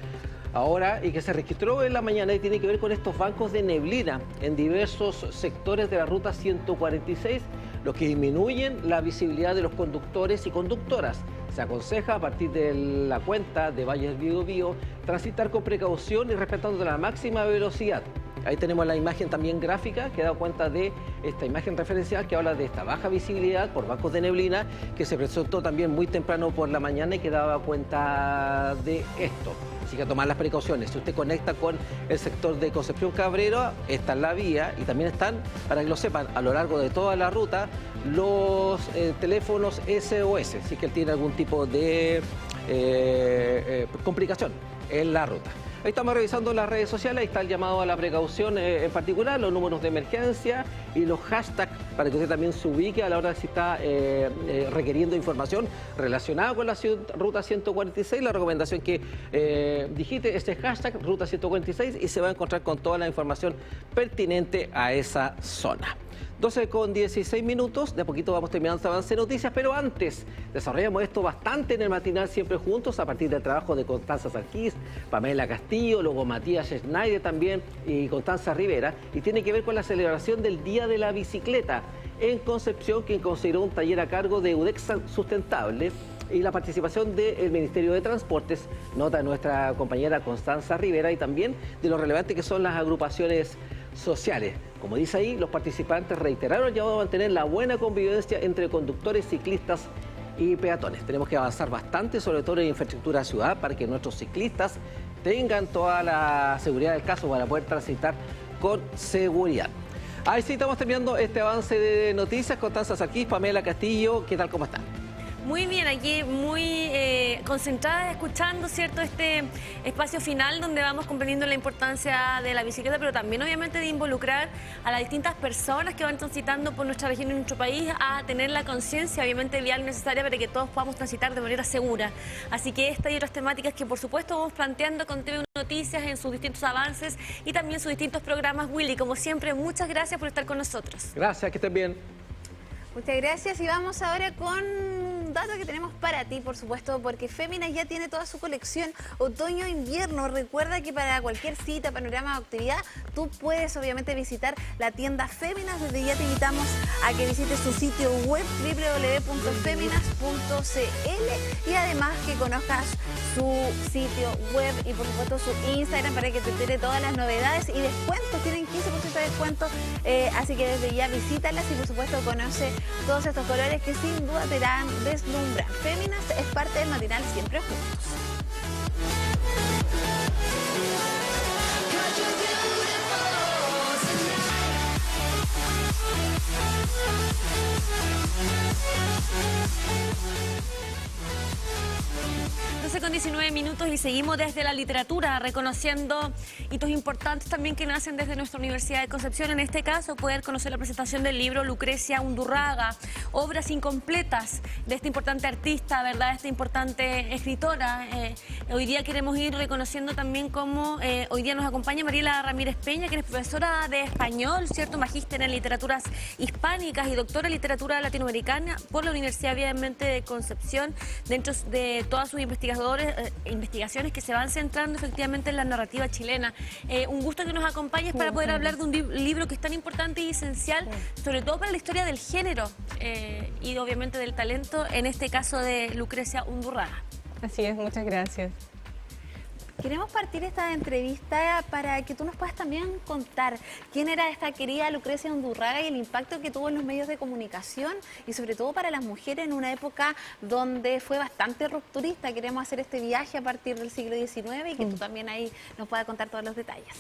X: ahora y que se registró en la mañana y tiene que ver con estos bancos de neblina en diversos sectores de la ruta 146, los que disminuyen la visibilidad de los conductores y conductoras. Se aconseja a partir de la cuenta de Valles Biobío transitar con precaución y respetando la máxima velocidad. Ahí tenemos la imagen también gráfica que da cuenta de esta imagen referencial que habla de esta baja visibilidad por bancos de neblina que se presentó también muy temprano por la mañana y que daba cuenta de esto. Así que a tomar las precauciones. Si usted conecta con el sector de Concepción Cabrero, está en la vía y también están, para que lo sepan, a lo largo de toda la ruta, los teléfonos SOS, si es que él tiene algún tipo de complicación en la ruta. Ahí estamos revisando las redes sociales, ahí está el llamado a la precaución en particular, los números de emergencia y los hashtags para que usted también se ubique a la hora de si está requiriendo información relacionada con la ruta 146. La recomendación que digite este hashtag ruta 146 y se va a encontrar con toda la información pertinente a esa zona. 12:16, de a poquito vamos terminando este avance de noticias, pero antes desarrollamos esto bastante en el matinal siempre juntos a partir del trabajo de Constanza Sarquís, Pamela Castillo, luego Matías Schneider también y Constanza Rivera, y tiene que ver con la celebración del Día de la Bicicleta en Concepción, quien consideró un taller a cargo de UDEXA Sustentable y la participación del Ministerio de Transportes, nota de nuestra compañera Constanza Rivera, y también de lo relevante que son las agrupaciones sociales. Como dice ahí, los participantes reiteraron el llamado a mantener la buena convivencia entre conductores, ciclistas y peatones. Tenemos que avanzar bastante, sobre todo en infraestructura de ciudad, para que nuestros ciclistas tengan toda la seguridad del caso para poder transitar con seguridad. Ahí sí estamos terminando este avance de noticias. Constanza Sarquís, Pamela Castillo, ¿qué tal? ¿Cómo están?
C: Muy bien, aquí muy concentrada escuchando, ¿cierto?, este espacio final donde vamos comprendiendo la importancia de la bicicleta, pero también obviamente de involucrar a las distintas personas que van transitando por nuestra región y nuestro país a tener la conciencia obviamente vial necesaria para que todos podamos transitar de manera segura. Así que esta y otras temáticas que por supuesto vamos planteando con TV Noticias en sus distintos avances y también sus distintos programas. Willy, como siempre, muchas gracias por estar con nosotros.
X: Gracias, que estén bien.
B: Muchas gracias y vamos ahora con dato que tenemos para ti, por supuesto, porque Féminas ya tiene toda su colección otoño-invierno. Recuerda que para cualquier cita, panorama o actividad, tú puedes obviamente visitar la tienda Féminas. Desde ya te invitamos a que visites su sitio web www.feminas.cl y además que conozcas su sitio web y por supuesto su Instagram para que te entere todas las novedades y descuentos. Tienen 15% de descuento, así que desde ya visítalas y por supuesto conoce todos estos colores que sin duda te harán deslumbrar. Féminas es parte del matinal Siempre Juntos.
C: Con 19 minutos y seguimos desde la literatura, reconociendo hitos importantes también que nacen desde nuestra Universidad de Concepción. En este caso, poder conocer la presentación del libro Lucrecia Undurraga, obras incompletas de esta importante artista, ¿verdad? Esta importante escritora. Hoy día queremos ir reconociendo también cómo hoy día nos acompaña Mariela Ramírez Peña, que es profesora de español, ¿cierto? Magíster en literaturas hispánicas y doctora en literatura latinoamericana por la Universidad, obviamente, de Concepción, dentro de todas sus investigaciones que se van centrando efectivamente en la narrativa chilena. Un gusto que nos acompañes para poder hablar de un libro que es tan importante y esencial, sobre todo para la historia del género y obviamente del talento, en este caso de Lucrecia Undurraga.
H: Así es, muchas gracias.
B: Queremos partir esta entrevista para que tú nos puedas también contar quién era esta querida Lucrecia Undurraga y el impacto que tuvo en los medios de comunicación y sobre todo para las mujeres en una época donde fue bastante rupturista. Queremos hacer este viaje a partir del siglo XIX y que tú también ahí nos puedas contar todos los detalles.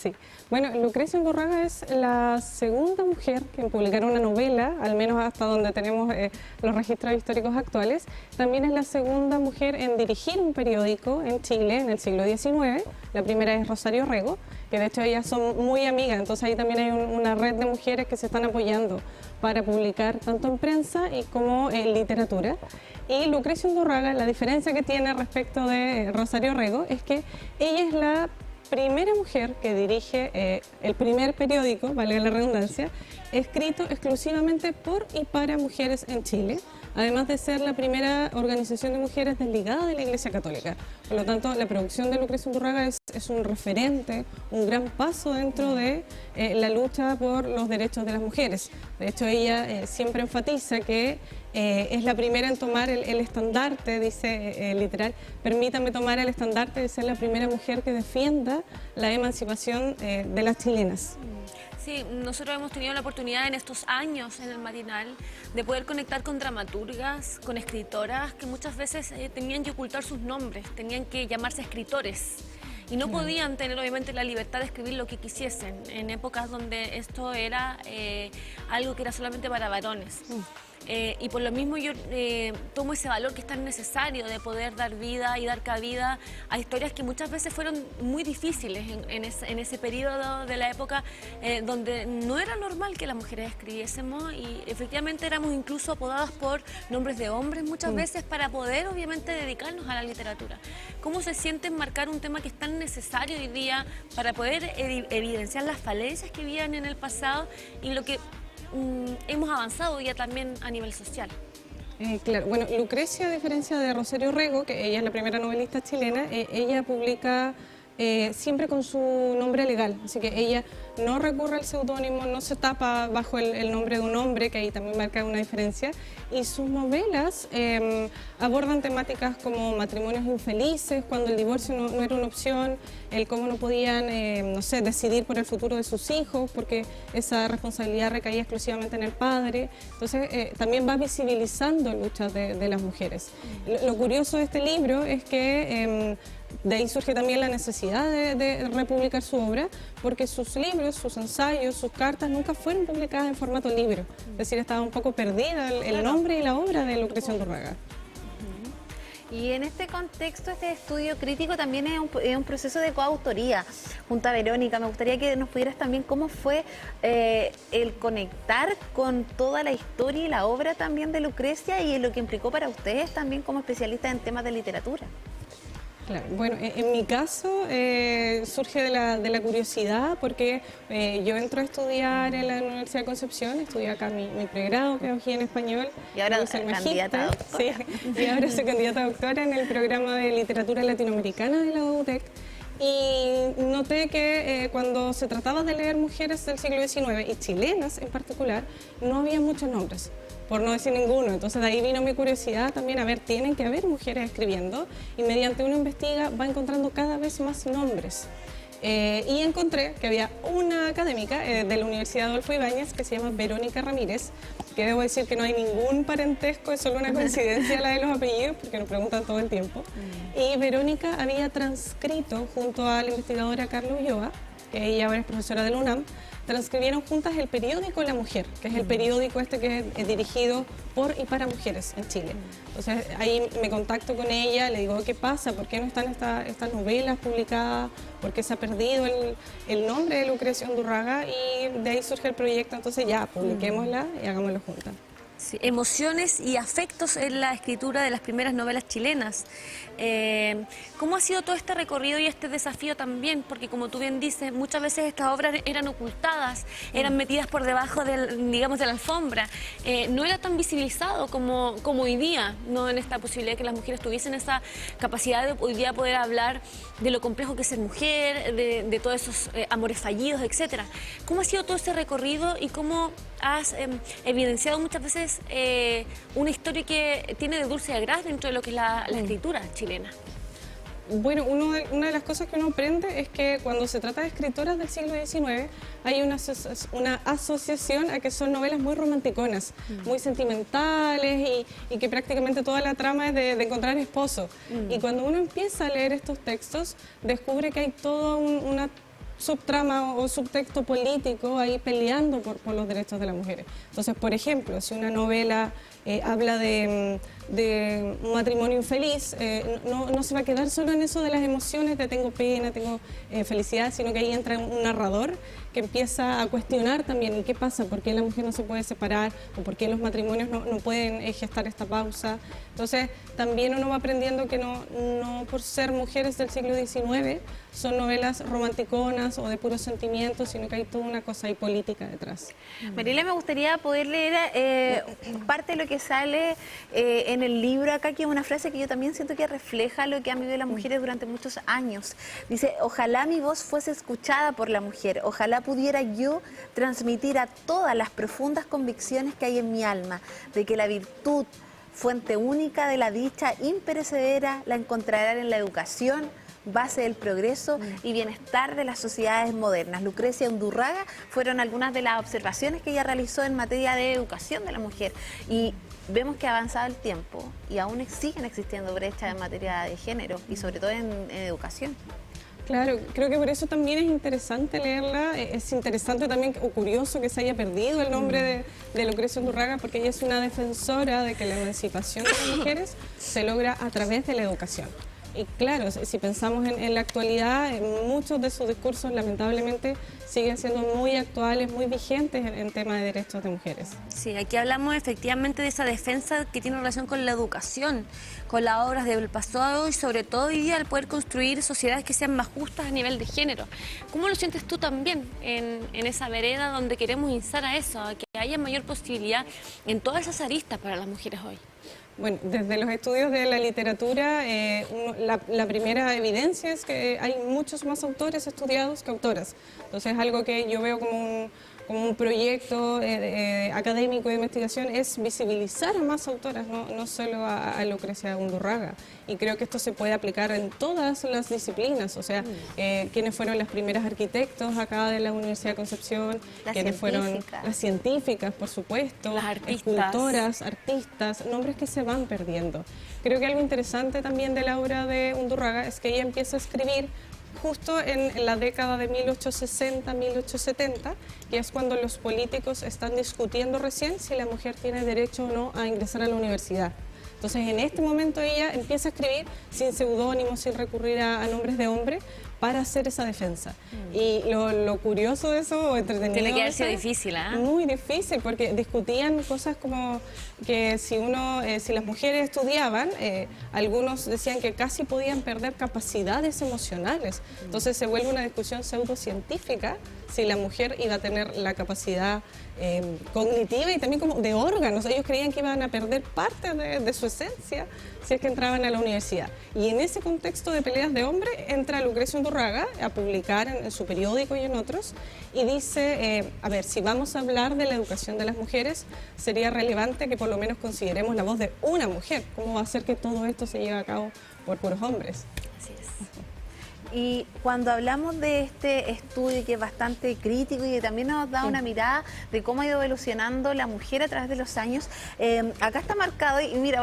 H: Sí, bueno, Lucrecia Undurraga es la segunda mujer que en publicar una novela, al menos hasta donde tenemos los registros históricos actuales. También es la segunda mujer en dirigir un periódico en Chile en el siglo XIX. La primera es Rosario Rego, que de hecho ellas son muy amigas, entonces ahí también hay una red de mujeres que se están apoyando para publicar tanto en prensa y como en literatura. Y Lucrecia Undurraga, la diferencia que tiene respecto de Rosario Rego es que ella es la primera mujer que dirige el primer periódico, valga la redundancia, escrito exclusivamente por y para mujeres en Chile, además de ser la primera organización de mujeres desligada de la Iglesia Católica. Por lo tanto, la producción de Lucrecia Undurraga es un referente, un gran paso dentro de la lucha por los derechos de las mujeres. De hecho, ella siempre enfatiza que es la primera en tomar el estandarte, dice literal, permítame tomar el estandarte de ser la primera mujer que defienda la emancipación de las chilenas.
C: Sí, nosotros hemos tenido la oportunidad en estos años en el matinal de poder conectar con dramaturgas, con escritoras que muchas veces tenían que ocultar sus nombres, tenían que llamarse escritores y no podían tener obviamente la libertad de escribir lo que quisiesen en épocas donde esto era algo que era solamente para varones. Y por lo mismo yo tomo ese valor que es tan necesario de poder dar vida y dar cabida a historias que muchas veces fueron muy difíciles en ese periodo de la época donde no era normal que las mujeres escribiésemos y efectivamente éramos incluso apodadas por nombres de hombres muchas veces para poder obviamente dedicarnos a la literatura. ¿Cómo se siente enmarcar un tema que es tan necesario hoy día para poder evidenciar las falencias que habían en el pasado y lo que hemos avanzado ya también a nivel social?
H: Claro, bueno, Lucrecia, a diferencia de Rosario Rego, que ella es la primera novelista chilena, ella publica siempre con su nombre legal, así que ella no recurre al seudónimo, no se tapa bajo el nombre de un hombre, que ahí también marca una diferencia, y sus novelas abordan temáticas como matrimonios infelices, cuando el divorcio no era una opción, el cómo no podían, no sé, decidir por el futuro de sus hijos, porque esa responsabilidad recaía exclusivamente en el padre. Entonces, también va visibilizando luchas de las mujeres. Lo curioso de este libro es que de ahí surge también la necesidad de republicar su obra, porque sus libros, sus ensayos, sus cartas nunca fueron publicadas en formato libro. Es decir, estaba un poco perdida el nombre y la obra de Lucrecia Undurraga.
B: Y en este contexto, este estudio crítico también es un proceso de coautoría. Junto a Verónica, me gustaría que nos pudieras también cómo fue el conectar con toda la historia y la obra también de Lucrecia y lo que implicó para ustedes también como especialistas en temas de literatura.
H: Claro. Bueno, en mi caso surge de la curiosidad porque yo entro a estudiar en la Universidad de Concepción, estudié acá mi pregrado, Pedagogía en Español.
B: Y ahora soy candidata a doctora.
H: Sí, y ahora soy candidata a doctora en el programa de Literatura Latinoamericana de la UTEC. Y noté que cuando se trataba de leer mujeres del siglo XIX, y chilenas en particular, no había muchos nombres, por no decir ninguno. Entonces de ahí vino mi curiosidad también, a ver, tienen que haber mujeres escribiendo, y mediante uno investiga va encontrando cada vez más nombres. Y encontré que había una académica de la Universidad Adolfo Ibáñez que se llama Verónica Ramírez, que debo decir que no hay ningún parentesco, es solo una coincidencia la de los apellidos, porque nos preguntan todo el tiempo. Y Verónica había transcrito junto a la investigadora Carla Ulloa, que ella ahora es profesora de la UNAM, transcribieron juntas el periódico La Mujer, que es el periódico que es dirigido por y para mujeres en Chile. Entonces ahí me contacto con ella, le digo, ¿qué pasa? ¿Por qué no están estas novelas publicadas? ¿Por qué se ha perdido el nombre de Lucrecia Undurraga? Y de ahí surge el proyecto, entonces ya, publiquémosla y hagámoslo juntas.
C: Sí, emociones y afectos en la escritura de las primeras novelas chilenas. ¿Cómo ha sido todo este recorrido y este desafío también? Porque como tú bien dices, muchas veces estas obras eran ocultadas, eran metidas por debajo digamos, de la alfombra. No era tan visibilizado como hoy día, no en esta posibilidad de que las mujeres tuviesen esa capacidad de hoy día poder hablar de lo complejo que es ser mujer, de todos esos amores fallidos, etcétera. ¿Cómo ha sido todo ese recorrido y cómo has evidenciado muchas veces una historia que tiene de dulce agraz dentro de lo que es la escritura chilena?
H: Bueno, una de las cosas que uno aprende es que cuando se trata de escritoras del siglo XIX hay una asociación a que son novelas muy romanticonas, muy sentimentales y que prácticamente toda la trama es de encontrar esposo. Y cuando uno empieza a leer estos textos, descubre que hay toda una subtrama o subtexto político ahí peleando por los derechos de las mujeres. Entonces, por ejemplo, si una novela habla de un matrimonio infeliz, no se va a quedar solo en eso de las emociones de tengo pena, tengo felicidad, sino que ahí entra un narrador que empieza a cuestionar también ¿y qué pasa? ¿Por qué la mujer no se puede separar? ¿O por qué los matrimonios no pueden gestar esta pausa? Entonces también uno va aprendiendo que no por ser mujeres del siglo XIX son novelas romanticonas o de puros sentimientos, sino que hay toda una cosa ahí política detrás.
B: Mariela, me gustaría poder leer parte de lo que sale en el libro acá, que es una frase que yo también siento que refleja lo que han vivido las mujeres durante muchos años. Dice, ojalá mi voz fuese escuchada por la mujer, ojalá pudiera yo transmitir a todas las profundas convicciones que hay en mi alma, de que la virtud, fuente única de la dicha imperecedera, la encontrarán en la educación, base del progreso y bienestar de las sociedades modernas. Lucrecia Undurraga fueron algunas de las observaciones que ella realizó en materia de educación de la mujer. Y vemos que ha avanzado el tiempo y aún siguen existiendo brechas en materia de género y sobre todo en educación.
H: Claro, creo que por eso también es interesante leerla, es interesante también o curioso que se haya perdido el nombre de Lucrecia Undurraga, porque ella es una defensora de que la emancipación de las mujeres se logra a través de la educación. Y claro, si pensamos en la actualidad, muchos de sus discursos lamentablemente siguen siendo muy actuales, muy vigentes en tema de derechos de mujeres.
C: Sí, aquí hablamos efectivamente de esa defensa que tiene relación con la educación, con las obras del pasado y sobre todo hoy día al poder construir sociedades que sean más justas a nivel de género. ¿Cómo lo sientes tú también en esa vereda donde queremos instar a eso, a que haya mayor posibilidad en todas esas aristas para las mujeres hoy?
H: Bueno, desde los estudios de la literatura, la primera evidencia es que hay muchos más autores estudiados que autoras. Entonces, algo que yo veo como un proyecto académico de investigación es visibilizar a más autoras, no solo a Lucrecia Undurraga. Y creo que esto se puede aplicar en todas las disciplinas, o sea, quienes fueron las primeras arquitectos acá de la Universidad de Concepción, quienes fueron las científicas, por supuesto,
C: las artistas,
H: escultoras, artistas, nombres que se van perdiendo. Creo que algo interesante también de la obra de Undurraga es que ella empieza a escribir justo en la década de 1860-1870, que es cuando los políticos están discutiendo recién si la mujer tiene derecho o no a ingresar a la universidad. Entonces, en este momento ella empieza a escribir sin seudónimo, sin recurrir a nombres de hombre, para hacer esa defensa. Y lo curioso de eso, o entretenido...
C: Tiene que haber sido difícil, ¿ah?
H: Muy difícil, porque discutían cosas como que si las mujeres estudiaban, algunos decían que casi podían perder capacidades emocionales. Entonces se vuelve una discusión pseudocientífica si la mujer iba a tener la capacidad cognitiva y también como de órganos. Ellos creían que iban a perder parte de su esencia si es que entraban a la universidad. Y en ese contexto de peleas de hombres entra Lucrecia Undurraga a publicar en su periódico y en otros y dice, a ver, si vamos a hablar de la educación de las mujeres, sería relevante que por lo menos consideremos la voz de una mujer. ¿Cómo va a ser que todo esto se lleve a cabo por puros hombres?
C: Así es.
B: Y cuando hablamos de este estudio que es bastante crítico y que también nos da una mirada de cómo ha ido evolucionando la mujer a través de los años, acá está marcado, y mira,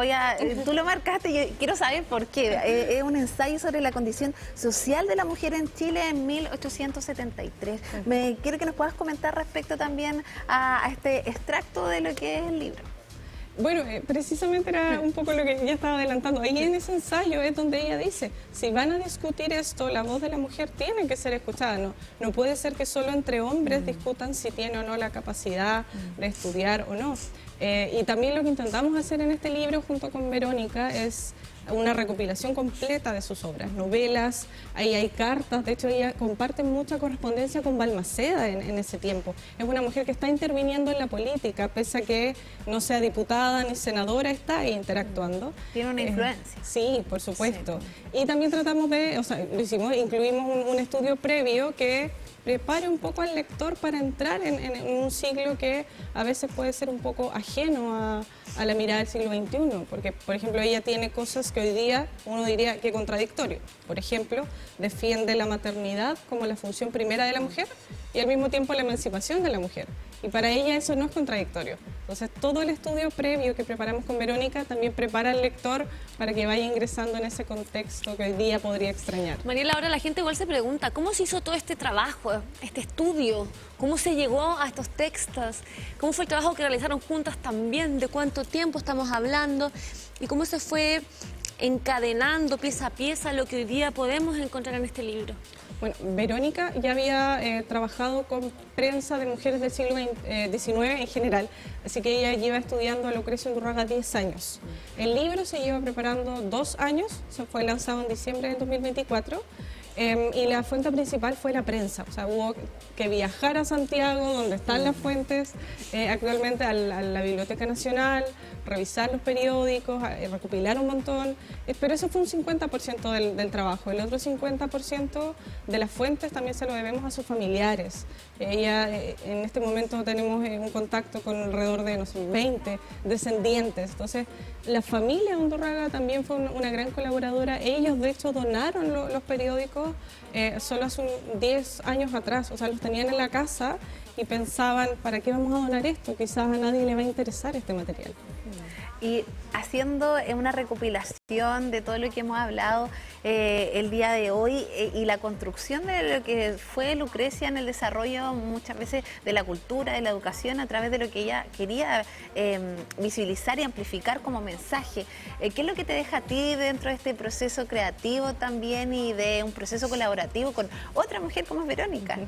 B: tú lo marcaste, yo quiero saber por qué. Es un ensayo sobre la condición social de la mujer en Chile en 1873. Quiero que nos puedas comentar respecto también a este extracto de lo que es el libro.
H: Bueno, precisamente era un poco lo que ya estaba adelantando. Ahí en ese ensayo es donde ella dice, si van a discutir esto, la voz de la mujer tiene que ser escuchada. No puede ser que solo entre hombres discutan si tiene o no la capacidad de estudiar o no. Y también lo que intentamos hacer en este libro junto con Verónica es una recopilación completa de sus obras, novelas, ahí hay cartas, de hecho ella comparte mucha correspondencia con Balmaceda en ese tiempo. Es una mujer que está interviniendo en la política, pese a que no sea diputada ni senadora, está ahí interactuando.
B: Tiene una influencia.
H: Sí, por supuesto. Sí. Y también tratamos de, incluimos un estudio previo que prepare un poco al lector para entrar en un siglo que a veces puede ser un poco ajeno a la mirada del siglo XXI, porque, por ejemplo, ella tiene cosas que hoy día uno diría que contradictorio. Por ejemplo, defiende la maternidad como la función primera de la mujer y al mismo tiempo la emancipación de la mujer. Y para ella eso no es contradictorio. Entonces, todo el estudio previo que preparamos con Verónica también prepara al lector para que vaya ingresando en ese contexto que hoy día podría extrañar.
C: Mariela, ahora la gente igual se pregunta, ¿cómo se hizo todo este trabajo, este estudio? ¿Cómo se llegó a estos textos? ¿Cómo fue el trabajo que realizaron juntas también? ¿De cuánto tiempo estamos hablando? ¿Y cómo se fue encadenando pieza a pieza lo que hoy día podemos encontrar en este libro?
H: Bueno, Verónica ya había trabajado con prensa de mujeres del siglo XIX en general, así que ella lleva estudiando a Lucrecia Undurraga 10 años. El libro se lleva preparando 2 años, se fue lanzado en diciembre del 2024. Y la fuente principal fue la prensa, o sea, hubo que viajar a Santiago, donde están las fuentes, actualmente a la Biblioteca Nacional, revisar los periódicos, recopilar un montón, pero eso fue un 50% del trabajo. El otro 50% de las fuentes también se lo debemos a sus familiares. Ella, en este momento tenemos un contacto con alrededor de 20 descendientes, entonces la familia Undurraga también fue una gran colaboradora. Ellos de hecho donaron los periódicos solo hace 10 años atrás, o sea, los tenían en la casa y pensaban, ¿para qué vamos a donar esto? Quizás a nadie le va a interesar este material.
B: Y haciendo una recopilación de todo lo que hemos hablado el día de hoy y la construcción de lo que fue Lucrecia en el desarrollo muchas veces de la cultura, de la educación, a través de lo que ella quería visibilizar y amplificar como mensaje. ¿Qué es lo que te deja a ti dentro de este proceso creativo también y de un proceso colaborativo con otra mujer como es Verónica?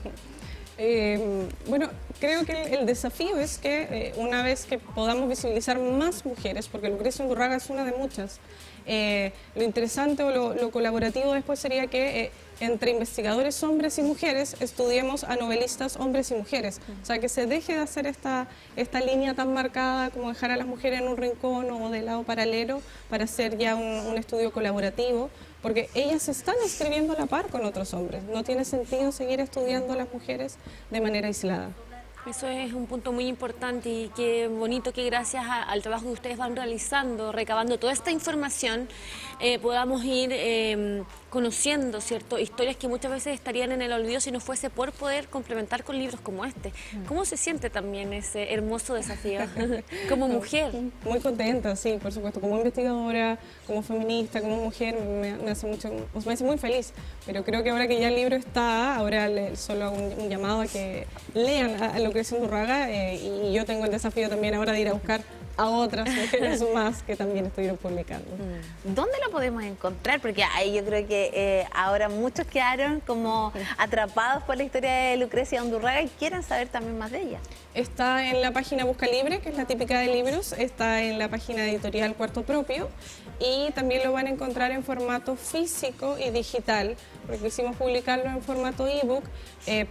H: Bueno, creo que el desafío es que una vez que podamos visibilizar más mujeres, porque Lucrecia Undurraga es una de muchas, lo interesante o lo colaborativo después sería que entre investigadores hombres y mujeres estudiemos a novelistas hombres y mujeres, o sea, que se deje de hacer esta línea tan marcada como dejar a las mujeres en un rincón o de lado paralelo para hacer ya un estudio colaborativo, porque ellas están escribiendo a la par con otros hombres. No tiene sentido seguir estudiando a las mujeres de manera aislada.
C: Eso es un punto muy importante y qué bonito que gracias al trabajo que ustedes van realizando, recabando toda esta información, podamos ir conociendo, ¿cierto?, historias que muchas veces estarían en el olvido si no fuese por poder complementar con libros como este. ¿Cómo se siente también ese hermoso desafío como mujer?
H: Muy contenta, sí, por supuesto, como investigadora, como feminista, como mujer, me hace muy feliz, pero creo que ahora que ya el libro está, ahora solo hago un llamado a que lean a Lucrecia Undurraga y yo tengo el desafío también ahora de ir a buscar a otras mujeres más que también estuvieron publicando.
B: ¿Dónde lo podemos encontrar? Porque ahí yo creo que ahora muchos quedaron como atrapados por la historia de Lucrecia Undurraga y quieren saber también más de ella.
H: Está en la página Busca Libre, que es la típica de libros, está en la página editorial Cuarto Propio y también lo van a encontrar en formato físico y digital, porque quisimos publicarlo en formato ebook,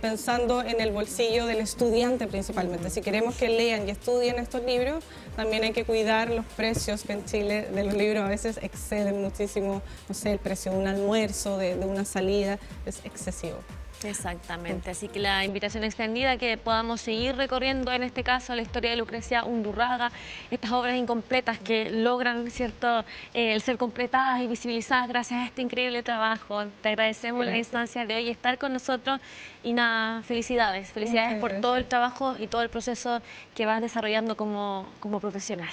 H: pensando en el bolsillo del estudiante principalmente. Si queremos que lean y estudien estos libros, también hay que cuidar los precios que en Chile de los libros a veces exceden muchísimo, no sé, el precio de un almuerzo, de una salida, es excesivo.
C: Exactamente, así que la invitación extendida que podamos seguir recorriendo en este caso la historia de Lucrecia Undurraga, estas obras incompletas que logran cierto el ser completadas y visibilizadas gracias a este increíble trabajo. Te agradecemos la instancia de hoy estar con nosotros y nada, felicidades por todo el trabajo y todo el proceso que vas desarrollando como profesional.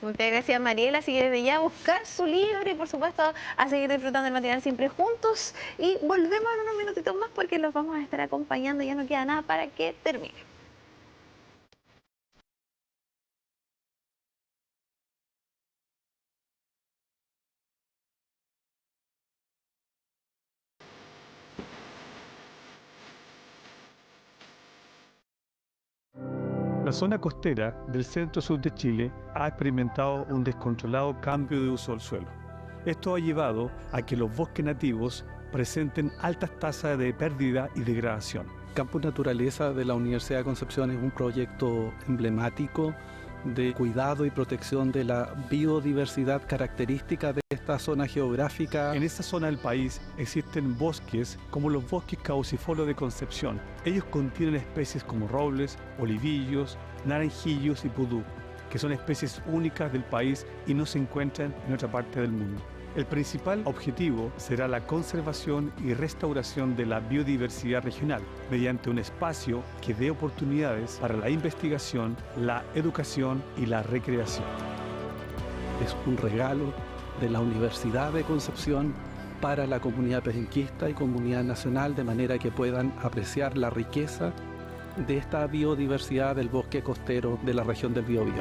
B: Muchas gracias, Mariela. Así que desde ya buscar su libro y por supuesto a seguir disfrutando del material siempre juntos. Y volvemos en unos minutitos más porque los vamos a estar acompañando. Ya no queda nada para que termine.
I: La zona costera del centro-sur de Chile ha experimentado un descontrolado cambio de uso del suelo. Esto ha llevado a que los bosques nativos presenten altas tasas de pérdida y degradación.
J: Campus Naturaleza de la Universidad de Concepción es un proyecto emblemático de cuidado y protección de la biodiversidad característica de esta zona geográfica.
I: En esta zona del país existen bosques como los bosques caducifolios de Concepción. Ellos contienen especies como robles, olivillos, naranjillos y pudú, que son especies únicas del país y no se encuentran en otra parte del mundo. El principal objetivo será la conservación y restauración de la biodiversidad regional mediante un espacio que dé oportunidades para la investigación, la educación y la recreación.
J: Es un regalo de la Universidad de Concepción para la comunidad pejenquista y comunidad nacional, de manera que puedan apreciar la riqueza de esta biodiversidad del bosque costero de la región del Biobío.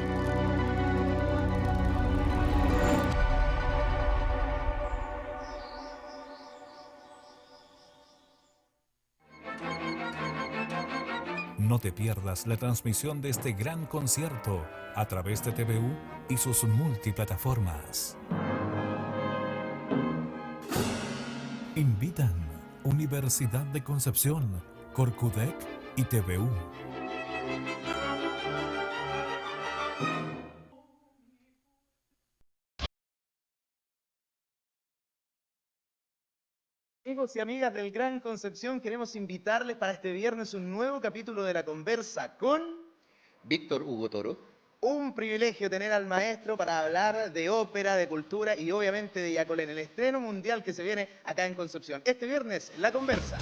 T: No te pierdas la transmisión de este gran concierto a través de TVU y sus multiplataformas. Invitan Universidad de Concepción, Corcudec y TVU.
K: Amigos y amigas del Gran Concepción, queremos invitarles para este viernes un nuevo capítulo de La Conversa con
L: Víctor Hugo Toro.
K: Un privilegio tener al maestro para hablar de ópera, de cultura y obviamente de Yacolén, el estreno mundial que se viene acá en Concepción. Este viernes, La Conversa.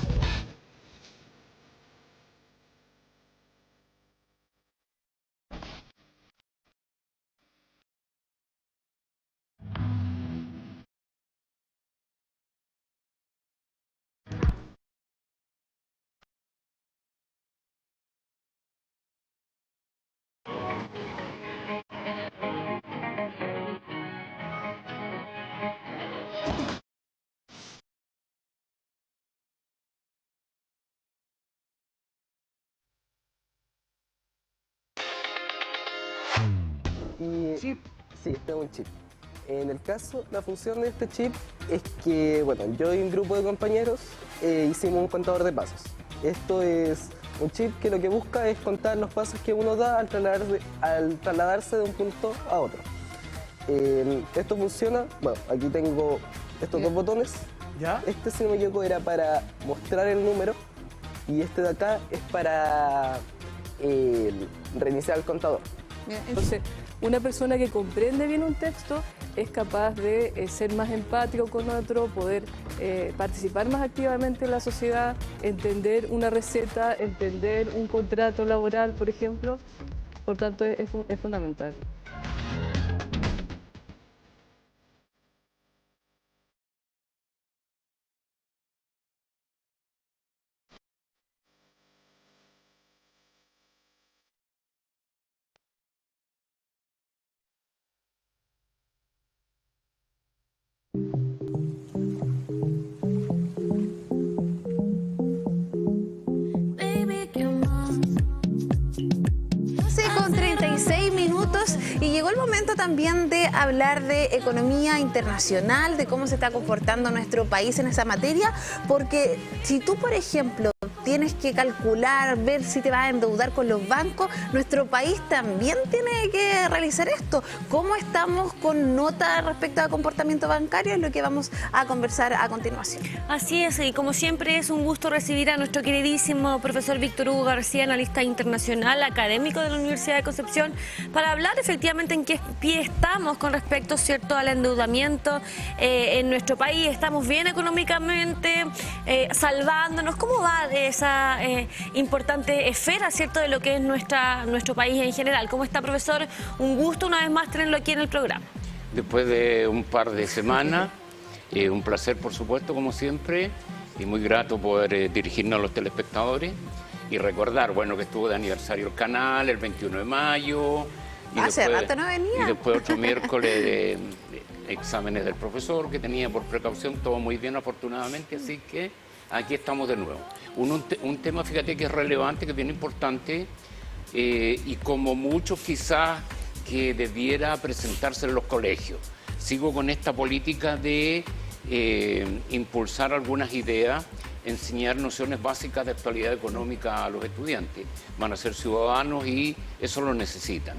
N: Chip. Sí, este es un chip. En el caso, la función de este chip es que, bueno, yo y un grupo de compañeros hicimos un contador de pasos. Esto es un chip que lo que busca es contar los pasos que uno da al trasladarse de un punto a otro. Esto funciona, bueno, aquí tengo estos dos botones.
K: ¿Ya?
N: Este, si no me equivoco, era para mostrar el número y este de acá es para reiniciar el contador.
P: Entonces, una persona que comprende bien un texto es capaz de ser más empático con otro, poder participar más activamente en la sociedad, entender una receta, entender un contrato laboral, por ejemplo. Por tanto, es fundamental.
B: Con 36 minutos y llegó el momento también de hablar de economía internacional, de cómo se está comportando nuestro país en esa materia, porque si tú, por ejemplo, tienes que calcular, ver si te vas a endeudar con los bancos, nuestro país también tiene que realizar esto. ¿Cómo estamos con nota respecto al comportamiento bancario? Es lo que vamos a conversar a continuación.
C: Así es, y como siempre es un gusto recibir a nuestro queridísimo profesor Víctor Hugo García, analista internacional, académico de la Universidad de Concepción, para hablar efectivamente en qué pie estamos con respecto, ¿cierto?, al endeudamiento en nuestro país. ¿Estamos bien económicamente, salvándonos? ¿Cómo va esa importante esfera, ¿cierto?, de lo que es nuestro país en general? ¿Cómo está, profesor? Un gusto una vez más tenerlo aquí en el programa.
M: Después de un par de semanas, un placer, por supuesto, como siempre, y muy grato poder dirigirnos a los telespectadores y recordar, bueno, que estuvo de aniversario el canal el 21 de mayo. Y
B: hace rato no venía.
M: Y después otro miércoles de exámenes del profesor que tenía por precaución, todo muy bien afortunadamente, así que aquí estamos de nuevo. Un tema, fíjate, que es relevante, que es bien importante, y como muchos quizás que debiera presentarse en los colegios. Sigo con esta política de impulsar algunas ideas, enseñar nociones básicas de actualidad económica a los estudiantes. Van a ser ciudadanos y eso lo necesitan.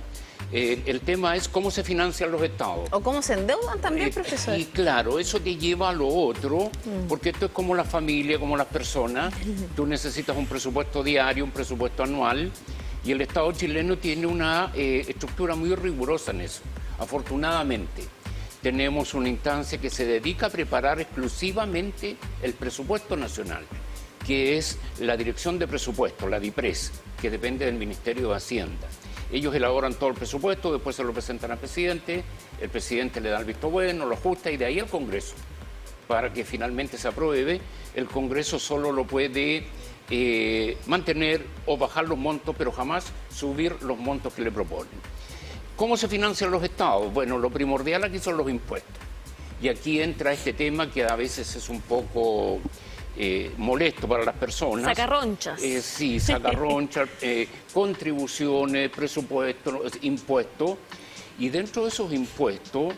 M: El tema es cómo se financian los estados.
B: O cómo se endeudan también, profesor.
M: Y claro, eso te lleva a lo otro, porque esto es como la familia, como las personas. Tú necesitas un presupuesto diario, un presupuesto anual, y el Estado chileno tiene una estructura muy rigurosa en eso, afortunadamente. Tenemos una instancia que se dedica a preparar exclusivamente el presupuesto nacional, que es la Dirección de Presupuesto, la DIPRES, que depende del Ministerio de Hacienda. Ellos elaboran todo el presupuesto, después se lo presentan al presidente, el presidente le da el visto bueno, lo ajusta y de ahí al Congreso, para que finalmente se apruebe. El Congreso solo lo puede mantener o bajar los montos, pero jamás subir los montos que le proponen. ¿Cómo se financian los estados? Bueno, lo primordial aquí son los impuestos. Y aquí entra este tema que a veces es un poco molesto para las personas.
C: Sacarronchas.
M: Sí, sacarronchas, contribuciones, presupuestos, impuestos. Y dentro de esos impuestos,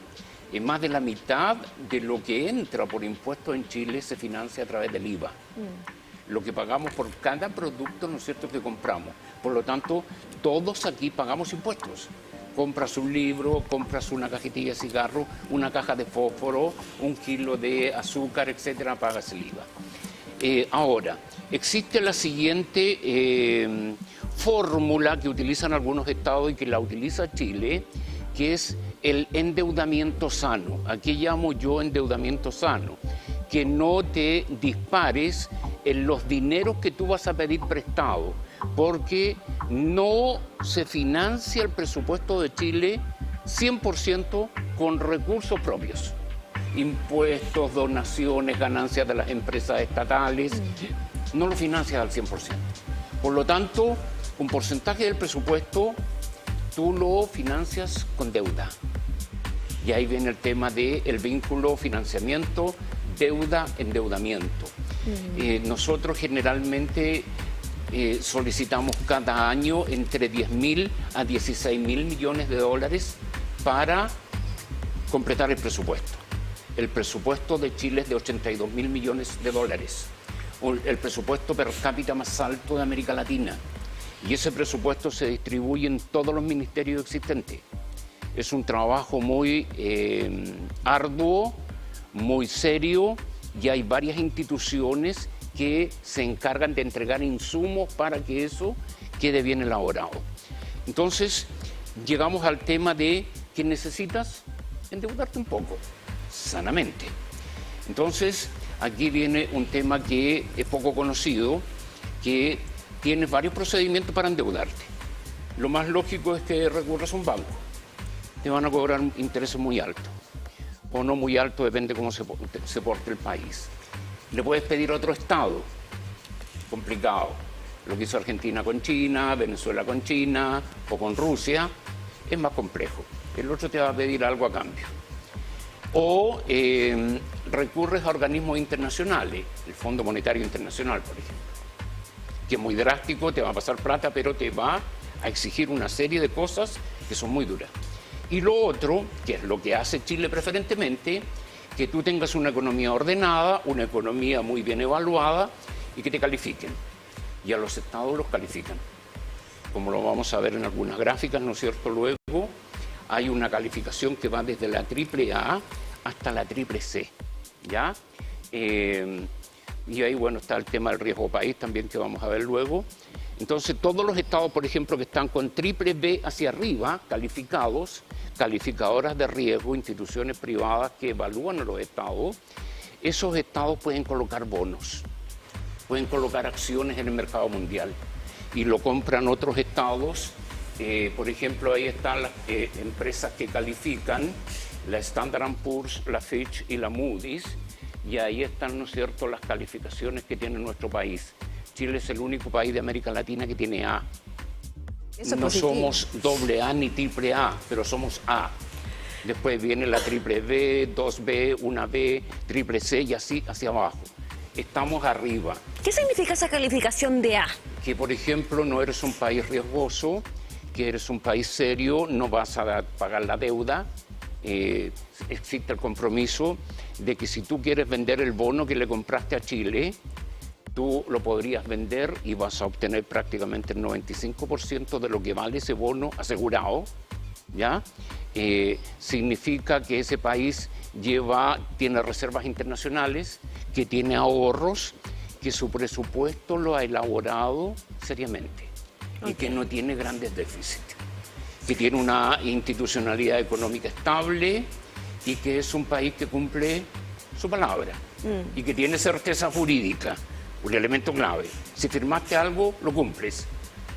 M: más de la mitad de lo que entra por impuestos en Chile se financia a través del IVA. Lo que pagamos por cada producto, ¿no es cierto?, que compramos. Por lo tanto, todos aquí pagamos impuestos. Compras un libro, compras una cajetilla de cigarro, una caja de fósforo, un kilo de azúcar, etcétera, pagas el IVA. Ahora, existe la siguiente fórmula que utilizan algunos estados y que la utiliza Chile, que es el endeudamiento sano. Aquí llamo yo endeudamiento sano, que no te dispares en los dineros que tú vas a pedir prestado, porque no se financia el presupuesto de Chile 100% con recursos propios. Impuestos, donaciones, ganancias de las empresas estatales, no lo financias al 100%. Por lo tanto, un porcentaje del presupuesto tú lo financias con deuda. Y ahí viene el tema del vínculo financiamiento, deuda, endeudamiento. Nosotros generalmente solicitamos cada año entre 10.000 a 16.000 millones de dólares para completar el presupuesto. El presupuesto de Chile es de 82.000 millones de dólares, el presupuesto per cápita más alto de América Latina. Y ese presupuesto se distribuye en todos los ministerios existentes. Es un trabajo muy arduo, muy serio, y hay varias instituciones que se encargan de entregar insumos para que eso quede bien elaborado. Entonces, llegamos al tema de que necesitas endeudarte un poco, sanamente. Entonces, aquí viene un tema que es poco conocido, que tienes varios procedimientos para endeudarte. Lo más lógico es que recurras a un banco. Te van a cobrar intereses muy altos, o no muy altos, depende cómo se porte el país. Le puedes pedir a otro estado, complicado. Lo que hizo Argentina con China, Venezuela con China o con Rusia, es más complejo. El otro te va a pedir algo a cambio. o recurres a organismos internacionales, el Fondo Monetario Internacional, por ejemplo, que es muy drástico, te va a pasar plata, pero te va a exigir una serie de cosas que son muy duras. Y lo otro, que es lo que hace Chile preferentemente, que tú tengas una economía ordenada, una economía muy bien evaluada y que te califiquen. Y a los estados los califican. Como lo vamos a ver en algunas gráficas, ¿no es cierto? Luego hay una calificación que va desde la AAA hasta la CCC, ¿ya? Y ahí, bueno, está el tema del riesgo país también que vamos a ver luego. Entonces, todos los estados, por ejemplo, que están con BBB hacia arriba, calificados, calificadoras de riesgo, instituciones privadas que evalúan a los estados, esos estados pueden colocar bonos, pueden colocar acciones en el mercado mundial y lo compran otros estados. Por ejemplo, ahí están las empresas que califican, la Standard & Poor's, la Fitch y la Moody's, y ahí están, ¿no es cierto?, las calificaciones que tiene nuestro país. Chile es el único país de América Latina que tiene A. No somos AA ni AAA, pero somos A. Después viene la BBB, 2B, 1B, CCC y así hacia abajo. Estamos arriba.
C: ¿Qué significa esa calificación de A?
M: Que, por ejemplo, no eres un país riesgoso, que eres un país serio, no vas a pagar la deuda. Existe el compromiso de que si tú quieres vender el bono que le compraste a Chile, tú lo podrías vender y vas a obtener prácticamente el 95% de lo que vale ese bono asegurado, ¿ya? Significa que ese país tiene reservas internacionales, que tiene ahorros, que su presupuesto lo ha elaborado seriamente y que no tiene grandes déficits, que tiene una institucionalidad económica estable y que es un país que cumple su palabra y que tiene certeza jurídica, un elemento clave. Si firmaste algo, lo cumples.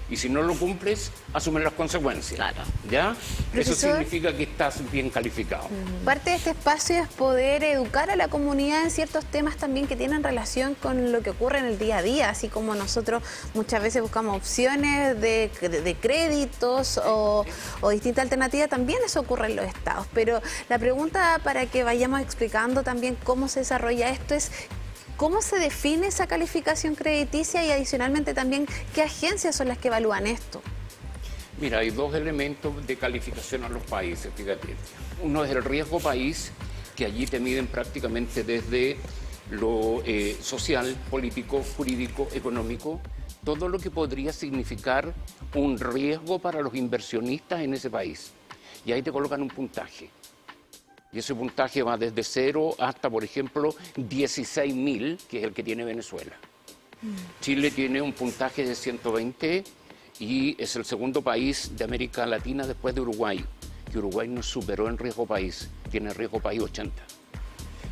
M: Y si no lo cumples, asumen las consecuencias. Claro. ¿Ya? Eso significa que estás bien calificado.
B: Parte de este espacio es poder educar a la comunidad en ciertos temas también que tienen relación con lo que ocurre en el día a día, así como nosotros muchas veces buscamos opciones de créditos o distintas alternativas, también eso ocurre en los estados. Pero la pregunta para que vayamos explicando también cómo se desarrolla esto es: ¿cómo se define esa calificación crediticia y adicionalmente también qué agencias son las que evalúan esto?
M: Mira, hay dos elementos de calificación a los países, fíjate. Uno es el riesgo país, que allí te miden prácticamente desde lo social, político, jurídico, económico, todo lo que podría significar un riesgo para los inversionistas en ese país. Y ahí te colocan un puntaje. Y ese puntaje va desde 0 hasta, por ejemplo, 16.000, que es el que tiene Venezuela. Chile tiene un puntaje de 120 y es el segundo país de América Latina después de Uruguay, que Uruguay nos superó en riesgo país, tiene riesgo país 80.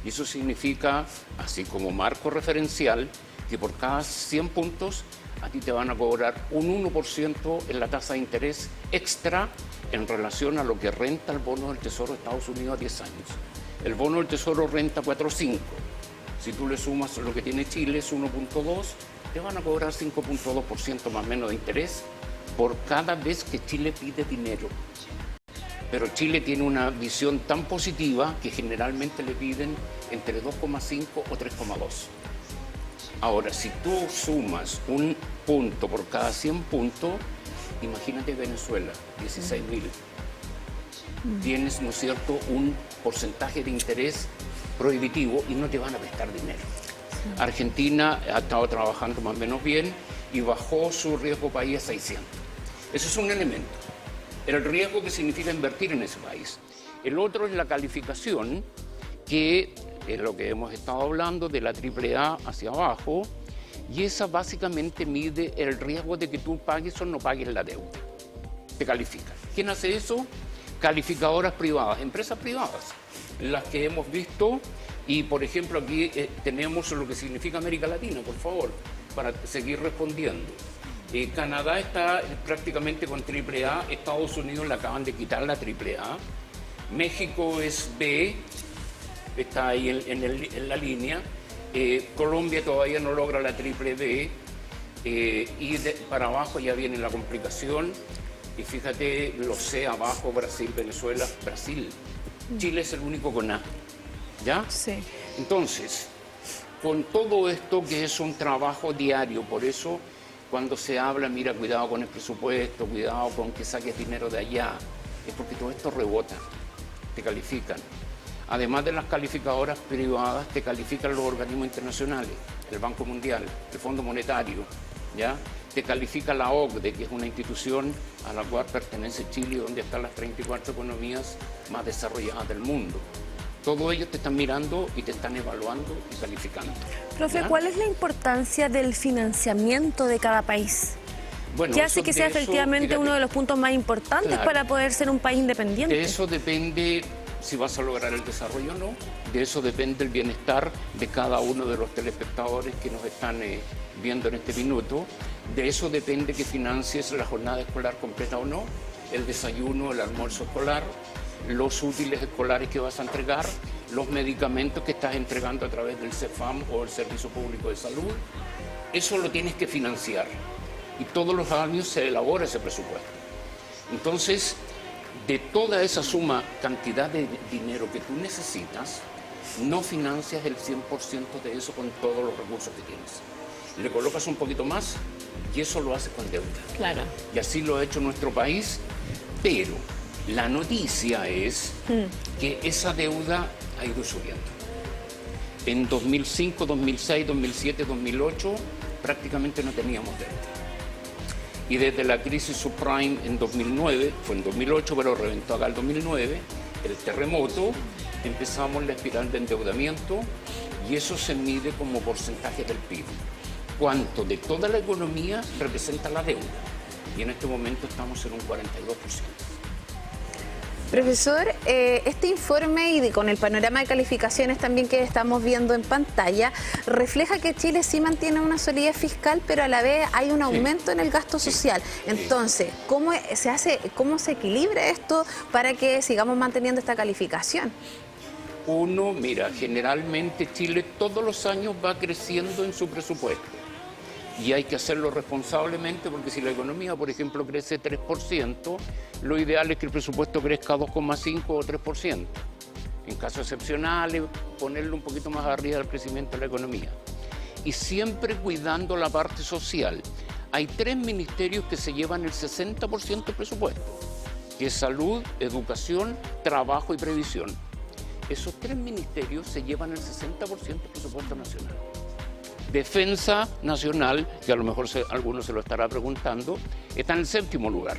M: Y eso significa, así como marco referencial, que por cada 100 puntos a ti te van a cobrar un 1% en la tasa de interés extra en relación a lo que renta el bono del Tesoro de Estados Unidos a 10 años. El bono del Tesoro renta 4,5. Si tú le sumas lo que tiene Chile, es 1,2, te van a cobrar 5,2% más o menos de interés por cada vez que Chile pide dinero. Pero Chile tiene una visión tan positiva que generalmente le piden entre 2,5 o 3,2. Ahora, si tú sumas un punto por cada 100 puntos, imagínate Venezuela, 16.000. Tienes, ¿no es cierto?, un porcentaje de interés prohibitivo y no te van a prestar dinero. Argentina ha estado trabajando más o menos bien y bajó su riesgo país a 600. Eso es un elemento. El riesgo que significa invertir en ese país. El otro es la calificación, que es lo que hemos estado hablando, de la AAA hacia abajo, y esa básicamente mide el riesgo de que tú pagues o no pagues la deuda. Te califica. ¿Quién hace eso? Calificadoras privadas, empresas privadas, las que hemos visto. Y, por ejemplo, aquí tenemos lo que significa América Latina, por favor, para seguir respondiendo. Canadá está prácticamente con AAA, Estados Unidos le acaban de quitar la AAA, México es B, está ahí en la línea, Colombia todavía no logra la BBB, y para abajo ya viene la complicación, y fíjate, los C abajo, Brasil, Venezuela, Brasil. Chile es el único con A. ¿Ya?
B: Sí.
M: Entonces, con todo esto que es un trabajo diario, por eso cuando se habla, mira, cuidado con el presupuesto, cuidado con que saques dinero de allá, es porque todo esto rebota, te califican. Además de las calificadoras privadas, te califican los organismos internacionales, el Banco Mundial, el Fondo Monetario, ¿ya? Te califica la OCDE, que es una institución a la cual pertenece Chile, donde están las 34 economías más desarrolladas del mundo. Todos ellos te están mirando y te están evaluando y calificando.
C: Profe,
M: ¿ya?
C: ¿cuál es la importancia del financiamiento de cada país?
M: Bueno,
C: ¿Qué hace que sea efectivamente
M: fíjate,
C: uno de los puntos más importantes
M: claro,
C: para poder ser un país independiente?
M: de eso depende si vas a lograr el desarrollo o no. De eso depende el bienestar de cada uno de los telespectadores que nos están viendo en este minuto. De eso depende que financies la jornada escolar completa o no, el desayuno, el almuerzo escolar, los útiles escolares que vas a entregar, los medicamentos que estás entregando a través del CEFAM o el Servicio Público de Salud. Eso lo tienes que financiar y todos los años se elabora ese presupuesto. Entonces, de toda esa suma, cantidad de dinero que tú necesitas, no financias el 100% de eso con todos los recursos que tienes. Le colocas un poquito más y eso lo haces con deuda.
C: Claro.
M: Y así lo ha hecho nuestro país, pero la noticia es que esa deuda ha ido subiendo. En 2005, 2006, 2007, 2008 prácticamente no teníamos deuda. Y desde la crisis subprime en 2009, fue en 2008 pero reventó acá el 2009, el terremoto, empezamos la espiral de endeudamiento y eso se mide como porcentaje del PIB. ¿Cuánto de toda la economía representa la deuda? Y en este momento estamos en un 42%.
B: Profesor, este informe y con el panorama de calificaciones también que estamos viendo en pantalla, refleja que Chile sí mantiene una solidez fiscal, pero a la vez hay un aumento en el gasto social. Entonces, ¿cómo se equilibra esto para que sigamos manteniendo esta calificación?
M: Uno, mira, generalmente Chile todos los años va creciendo en su presupuesto. Y hay que hacerlo responsablemente porque si la economía, por ejemplo, crece 3%, lo ideal es que el presupuesto crezca 2,5 o 3%. En casos excepcionales, ponerlo un poquito más arriba del crecimiento de la economía. Y siempre cuidando la parte social. Hay 3 ministerios que se llevan el 60% del presupuesto, que es salud, educación, trabajo y previsión. Esos 3 ministerios se llevan el 60% del presupuesto nacional. Defensa nacional, que a lo mejor alguno se lo estará preguntando, está en el 7º lugar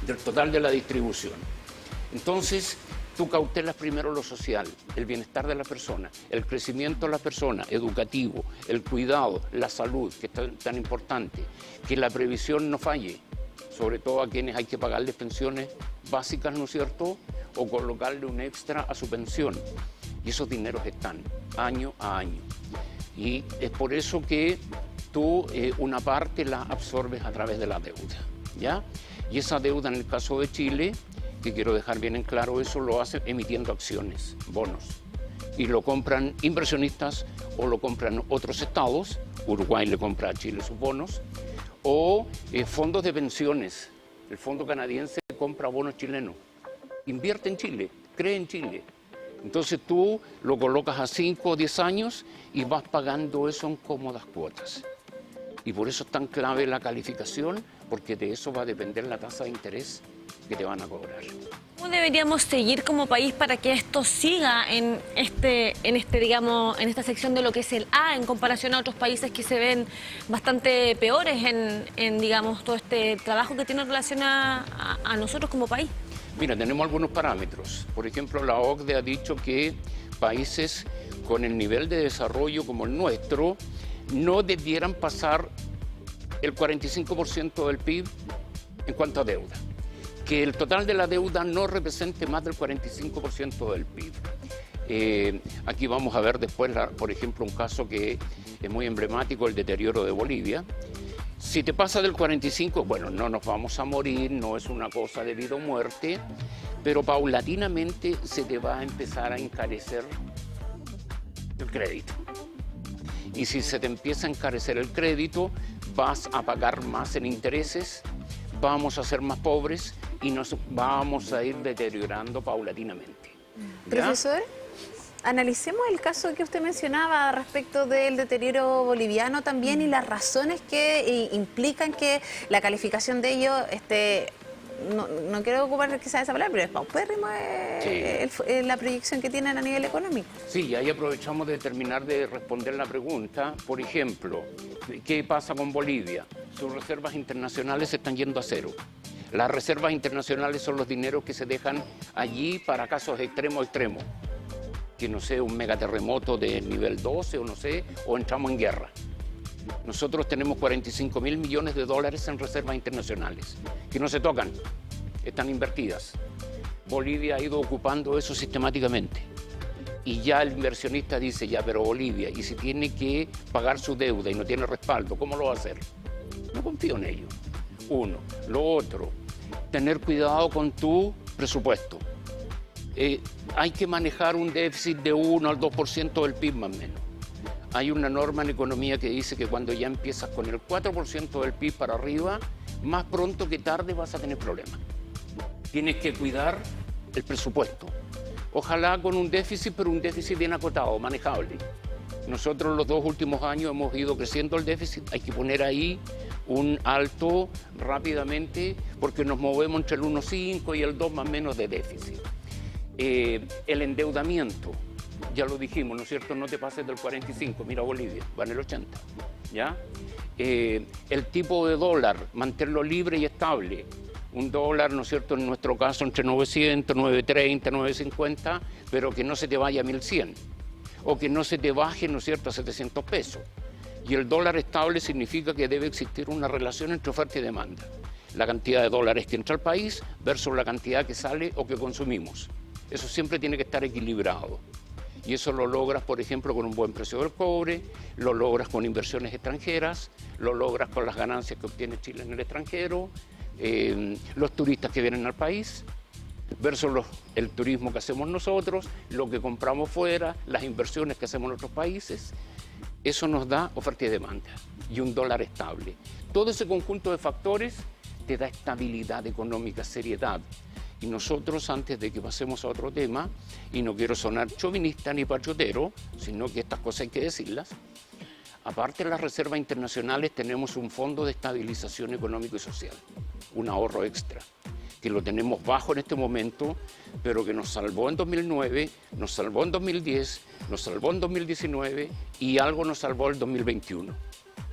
M: del total de la distribución. Entonces, tú cautelas primero lo social, el bienestar de la persona, el crecimiento de la persona, educativo, el cuidado, la salud, que es tan importante, que la previsión no falle, sobre todo a quienes hay que pagarles pensiones básicas, ¿no es cierto?, o colocarle un extra a su pensión. Y esos dineros están año a año. Y es por eso que tú una parte la absorbes a través de la deuda, ¿ya? Y esa deuda en el caso de Chile, que quiero dejar bien en claro eso, lo hace emitiendo acciones, bonos. Y lo compran inversionistas o lo compran otros estados, Uruguay le compra a Chile sus bonos, o fondos de pensiones. El fondo canadiense compra bonos chilenos, invierte en Chile, cree en Chile. Entonces tú lo colocas a 5 o 10 años y vas pagando eso en cómodas cuotas. Y por eso es tan clave la calificación, porque de eso va a depender la tasa de interés que te van a cobrar.
C: ¿Cómo deberíamos seguir como país para que esto siga en esta sección de lo que es el A en comparación a otros países que se ven bastante peores en digamos, todo este trabajo que tiene en relación a nosotros como país?
M: Mira, tenemos algunos parámetros. Por ejemplo, la OCDE ha dicho que países con el nivel de desarrollo como el nuestro no debieran pasar el 45% del PIB en cuanto a deuda. Que el total de la deuda no represente más del 45% del PIB. Aquí vamos a ver después, por ejemplo, un caso que es muy emblemático, el deterioro de Bolivia. Si te pasa del 45, bueno, no nos vamos a morir, no es una cosa de vida o muerte, pero paulatinamente se te va a empezar a encarecer el crédito. Y si se te empieza a encarecer el crédito, vas a pagar más en intereses, vamos a ser más pobres y nos vamos a ir deteriorando paulatinamente.
B: Profesor, analicemos el caso que usted mencionaba respecto del deterioro boliviano también y las razones que implican que la calificación de ello no quiero ocupar quizás esa palabra, pero es paupérrimo la proyección que tienen a nivel económico.
M: Sí, y ahí aprovechamos de terminar de responder la pregunta. Por ejemplo, ¿qué pasa con Bolivia? Sus reservas internacionales se están yendo a cero. Las reservas internacionales son los dineros que se dejan allí para casos extremos, que no sé, un megaterremoto de nivel 12 o no sé, o entramos en guerra. Nosotros tenemos 45.000 millones de dólares en reservas internacionales, que no se tocan, están invertidas. Bolivia ha ido ocupando eso sistemáticamente. Y ya el inversionista dice, ya, pero Bolivia, y si tiene que pagar su deuda y no tiene respaldo, ¿cómo lo va a hacer? No confío en ello. Uno. Lo otro, tener cuidado con tu presupuesto. Hay que manejar un déficit de 1 al 2% del PIB más o menos. Hay una norma en economía que dice que cuando ya empiezas con el 4% del PIB para arriba, más pronto que tarde vas a tener problemas. Tienes que cuidar el presupuesto. Ojalá con un déficit, pero un déficit bien acotado, manejable. Nosotros los 2 últimos años hemos ido creciendo el déficit. Hay que poner ahí un alto rápidamente porque nos movemos entre el 1,5 y el 2 más o menos de déficit. El endeudamiento. Ya lo dijimos, ¿no es cierto? No te pases del 45, mira Bolivia, va en el 80, ¿ya? El tipo de dólar, mantenerlo libre y estable. Un dólar, ¿no es cierto?, en nuestro caso entre 900, 930, 950, pero que no se te vaya a 1100. O que no se te baje, ¿no es cierto?, a 700 pesos. Y el dólar estable significa que debe existir una relación entre oferta y demanda. La cantidad de dólares que entra al país versus la cantidad que sale o que consumimos. Eso siempre tiene que estar equilibrado. Y eso lo logras, por ejemplo, con un buen precio del cobre, lo logras con inversiones extranjeras, lo logras con las ganancias que obtiene Chile en el extranjero, los turistas que vienen al país, versus el turismo que hacemos nosotros, lo que compramos fuera, las inversiones que hacemos en otros países. Eso nos da oferta y demanda y un dólar estable. Todo ese conjunto de factores te da estabilidad económica, seriedad. Y nosotros, antes de que pasemos a otro tema, y no quiero sonar chauvinista ni patriotero, sino que estas cosas hay que decirlas, aparte de las reservas internacionales tenemos un fondo de estabilización económico y social, un ahorro extra, que lo tenemos bajo en este momento, pero que nos salvó en 2009, nos salvó en 2010, nos salvó en 2019 y algo nos salvó en 2021.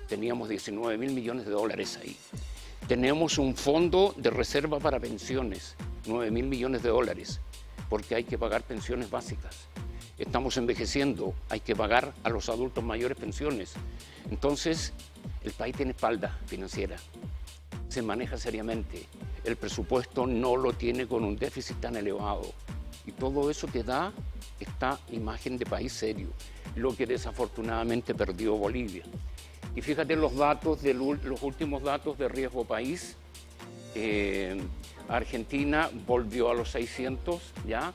M: Teníamos 19.000 millones de dólares ahí. Tenemos un fondo de reserva para pensiones, 9.000 millones de dólares, porque hay que pagar pensiones básicas. Estamos envejeciendo, hay que pagar a los adultos mayores pensiones. Entonces, el país tiene espalda financiera, se maneja seriamente. El presupuesto no lo tiene con un déficit tan elevado. Y todo eso te da esta imagen de país serio, lo que desafortunadamente perdió Bolivia. Y fíjate los datos los últimos datos de riesgo país. Argentina volvió a los 600, ¿ya?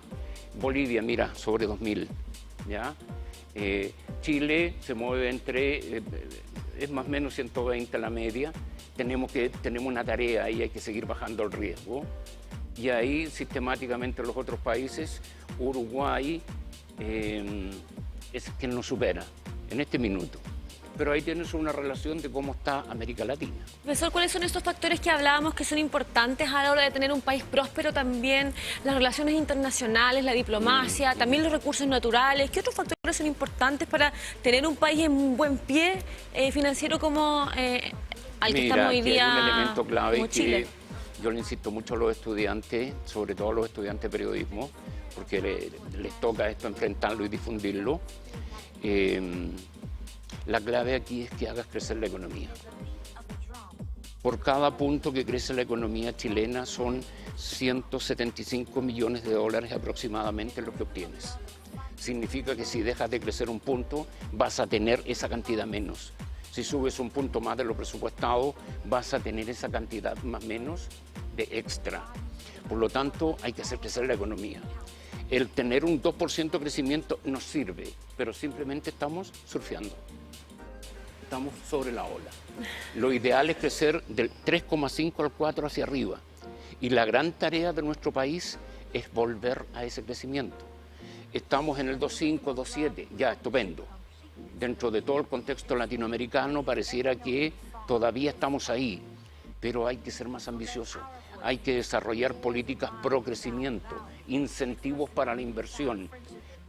M: Bolivia, mira, sobre 2000, ¿ya? Chile se mueve entre, es más o menos 120 la media. Tenemos una tarea ahí, hay que seguir bajando el riesgo. Y ahí sistemáticamente los otros países, Uruguay es quien nos supera en este minuto. Pero ahí tienes una relación de cómo está América Latina.
C: Profesor, ¿cuáles son estos factores que hablábamos que son importantes a la hora de tener un país próspero también? Las relaciones internacionales, la diplomacia, también los recursos naturales. ¿Qué otros factores son importantes para tener un país en un buen pie financiero como al que estamos hoy día?
M: Hay un elemento clave
C: como Chile.
M: Que yo le insisto mucho a los estudiantes, sobre todo a los estudiantes de periodismo, porque les toca esto enfrentarlo y difundirlo. La clave aquí es que hagas crecer la economía. Por cada punto que crece la economía chilena son 175 millones de dólares aproximadamente lo que obtienes. Significa que si dejas de crecer un punto, vas a tener esa cantidad menos. Si subes un punto más de lo presupuestado, vas a tener esa cantidad más menos de extra. Por lo tanto, hay que hacer crecer la economía. El tener un 2% de crecimiento nos sirve, pero simplemente estamos surfeando. Estamos sobre la ola. Lo ideal es crecer del 3,5 al 4 hacia arriba. Y la gran tarea de nuestro país es volver a ese crecimiento. estamos en el 2.5, 2.7, ya, estupendo. Dentro de todo el contexto latinoamericano pareciera que todavía estamos ahí, pero hay que ser más ambicioso. Hay que desarrollar políticas pro crecimiento, incentivos para la inversión,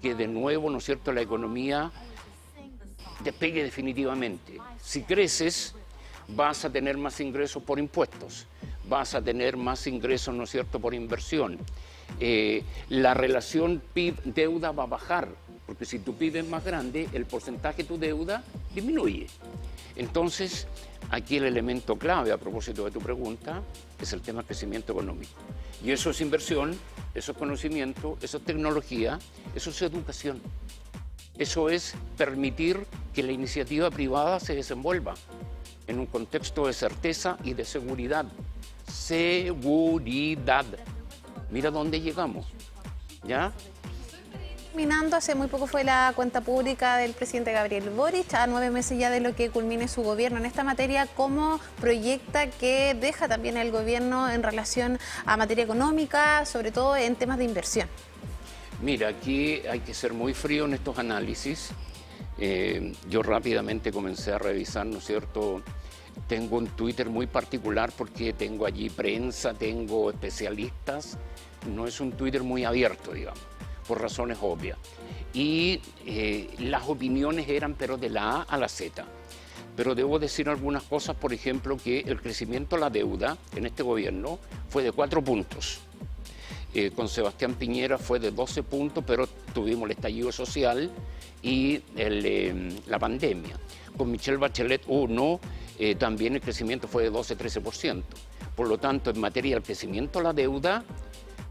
M: que de nuevo, ¿no es cierto?, la economía despegue definitivamente. Si creces, vas a tener más ingresos por impuestos, vas a tener más ingresos, ¿no es cierto?, por inversión. La relación PIB-deuda va a bajar, porque si tu PIB es más grande, el porcentaje de tu deuda disminuye. Entonces, aquí el elemento clave, a propósito de tu pregunta, es el tema del crecimiento económico. Y eso es inversión, eso es conocimiento, eso es tecnología, eso es educación. Eso es permitir que la iniciativa privada se desenvuelva en un contexto de certeza y de seguridad. Seguridad. Mira dónde llegamos, ¿ya?
B: Terminando, hace muy poco fue la cuenta pública del presidente Gabriel Boric, a 9 meses ya de lo que culmine su gobierno. En esta materia, ¿cómo proyecta que deja también el gobierno en relación a materia económica, sobre todo en temas de inversión?
M: Mira, aquí hay que ser muy frío en estos análisis. Yo rápidamente comencé a revisar, ¿no es cierto? Tengo un Twitter muy particular porque tengo allí prensa, tengo especialistas. No es un Twitter muy abierto, digamos, por razones obvias. Y las opiniones eran, pero de la A a la Z. Pero debo decir algunas cosas, por ejemplo, que el crecimiento de la deuda en este gobierno fue de 4 puntos. Con Sebastián Piñera fue de 12 puntos, pero tuvimos el estallido social y la pandemia. Con Michelle Bachelet 1, también el crecimiento fue de 12-13%. Por lo tanto, en materia del crecimiento de la deuda,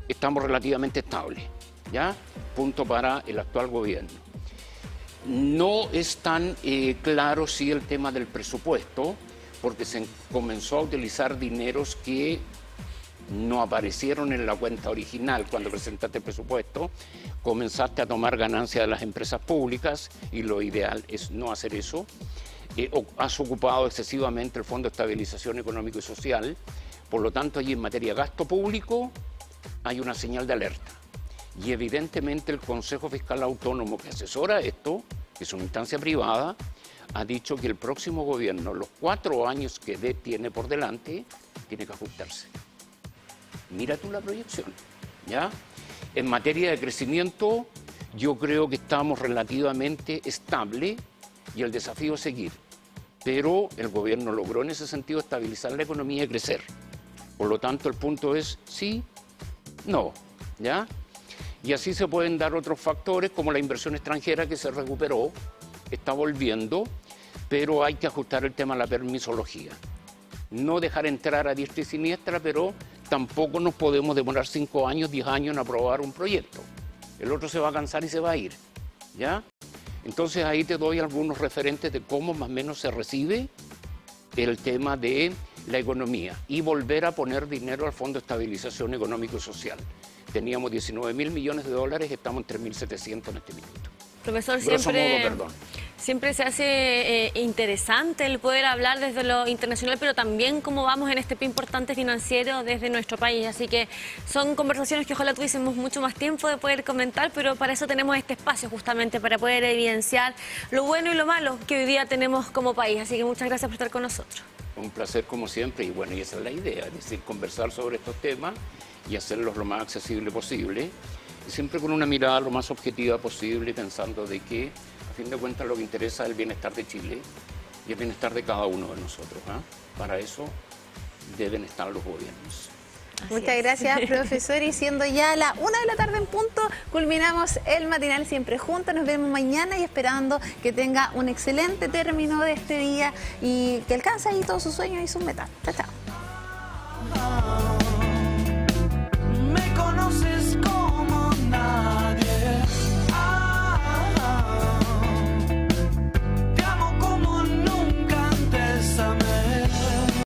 M: estamos relativamente estables, ¿ya? Punto para el actual gobierno. No es tan claro sí el tema del presupuesto, porque se comenzó a utilizar dineros que no aparecieron en la cuenta original cuando presentaste el presupuesto. Comenzaste a tomar ganancias de las empresas públicas y lo ideal es no hacer eso. Has ocupado excesivamente el Fondo de Estabilización Económico y Social. Por lo tanto, allí en materia de gasto público hay una señal de alerta. Y evidentemente el Consejo Fiscal Autónomo que asesora esto, que es una instancia privada, ha dicho que el próximo gobierno, los 4 años que tiene por delante, tiene que ajustarse. Mira tú la proyección, ¿ya? En materia de crecimiento, yo creo que estamos relativamente estables y el desafío es seguir. Pero el gobierno logró en ese sentido estabilizar la economía y crecer. Por lo tanto, el punto es sí, no, ¿ya? Y así se pueden dar otros factores como la inversión extranjera que se recuperó, está volviendo, pero hay que ajustar el tema de la permisología. No dejar entrar a diestra y siniestra, pero tampoco nos podemos demorar 5 años, 10 años en aprobar un proyecto. El otro se va a cansar y se va a ir, ¿ya? Entonces ahí te doy algunos referentes de cómo más o menos se recibe el tema de la economía y volver a poner dinero al Fondo de Estabilización Económico y Social. Teníamos 19.000 millones de dólares, estamos en 3.700 en este minuto.
C: Profesor,
M: Siempre
C: se hace interesante el poder hablar desde lo internacional, pero también cómo vamos en este pie importante financiero desde nuestro país. Así que son conversaciones que ojalá tuviésemos mucho más tiempo de poder comentar, pero para eso tenemos este espacio justamente, para poder evidenciar lo bueno y lo malo que hoy día tenemos como país. Así que muchas gracias por estar con nosotros.
M: Un placer como siempre y bueno, y esa es la idea, es decir, conversar sobre estos temas y hacerlos lo más accesible posible, y siempre con una mirada lo más objetiva posible, pensando de que a fin de cuentas lo que interesa es el bienestar de Chile y el bienestar de cada uno de nosotros, ¿eh? Para eso deben estar los gobiernos.
B: Muchas gracias, profesor. Y siendo ya la 1 de la tarde en punto, culminamos el matinal Siempre Juntos. Nos vemos mañana y esperando que tenga un excelente término de este día y que alcance ahí todos sus sueños y sus metas. Chao, chao.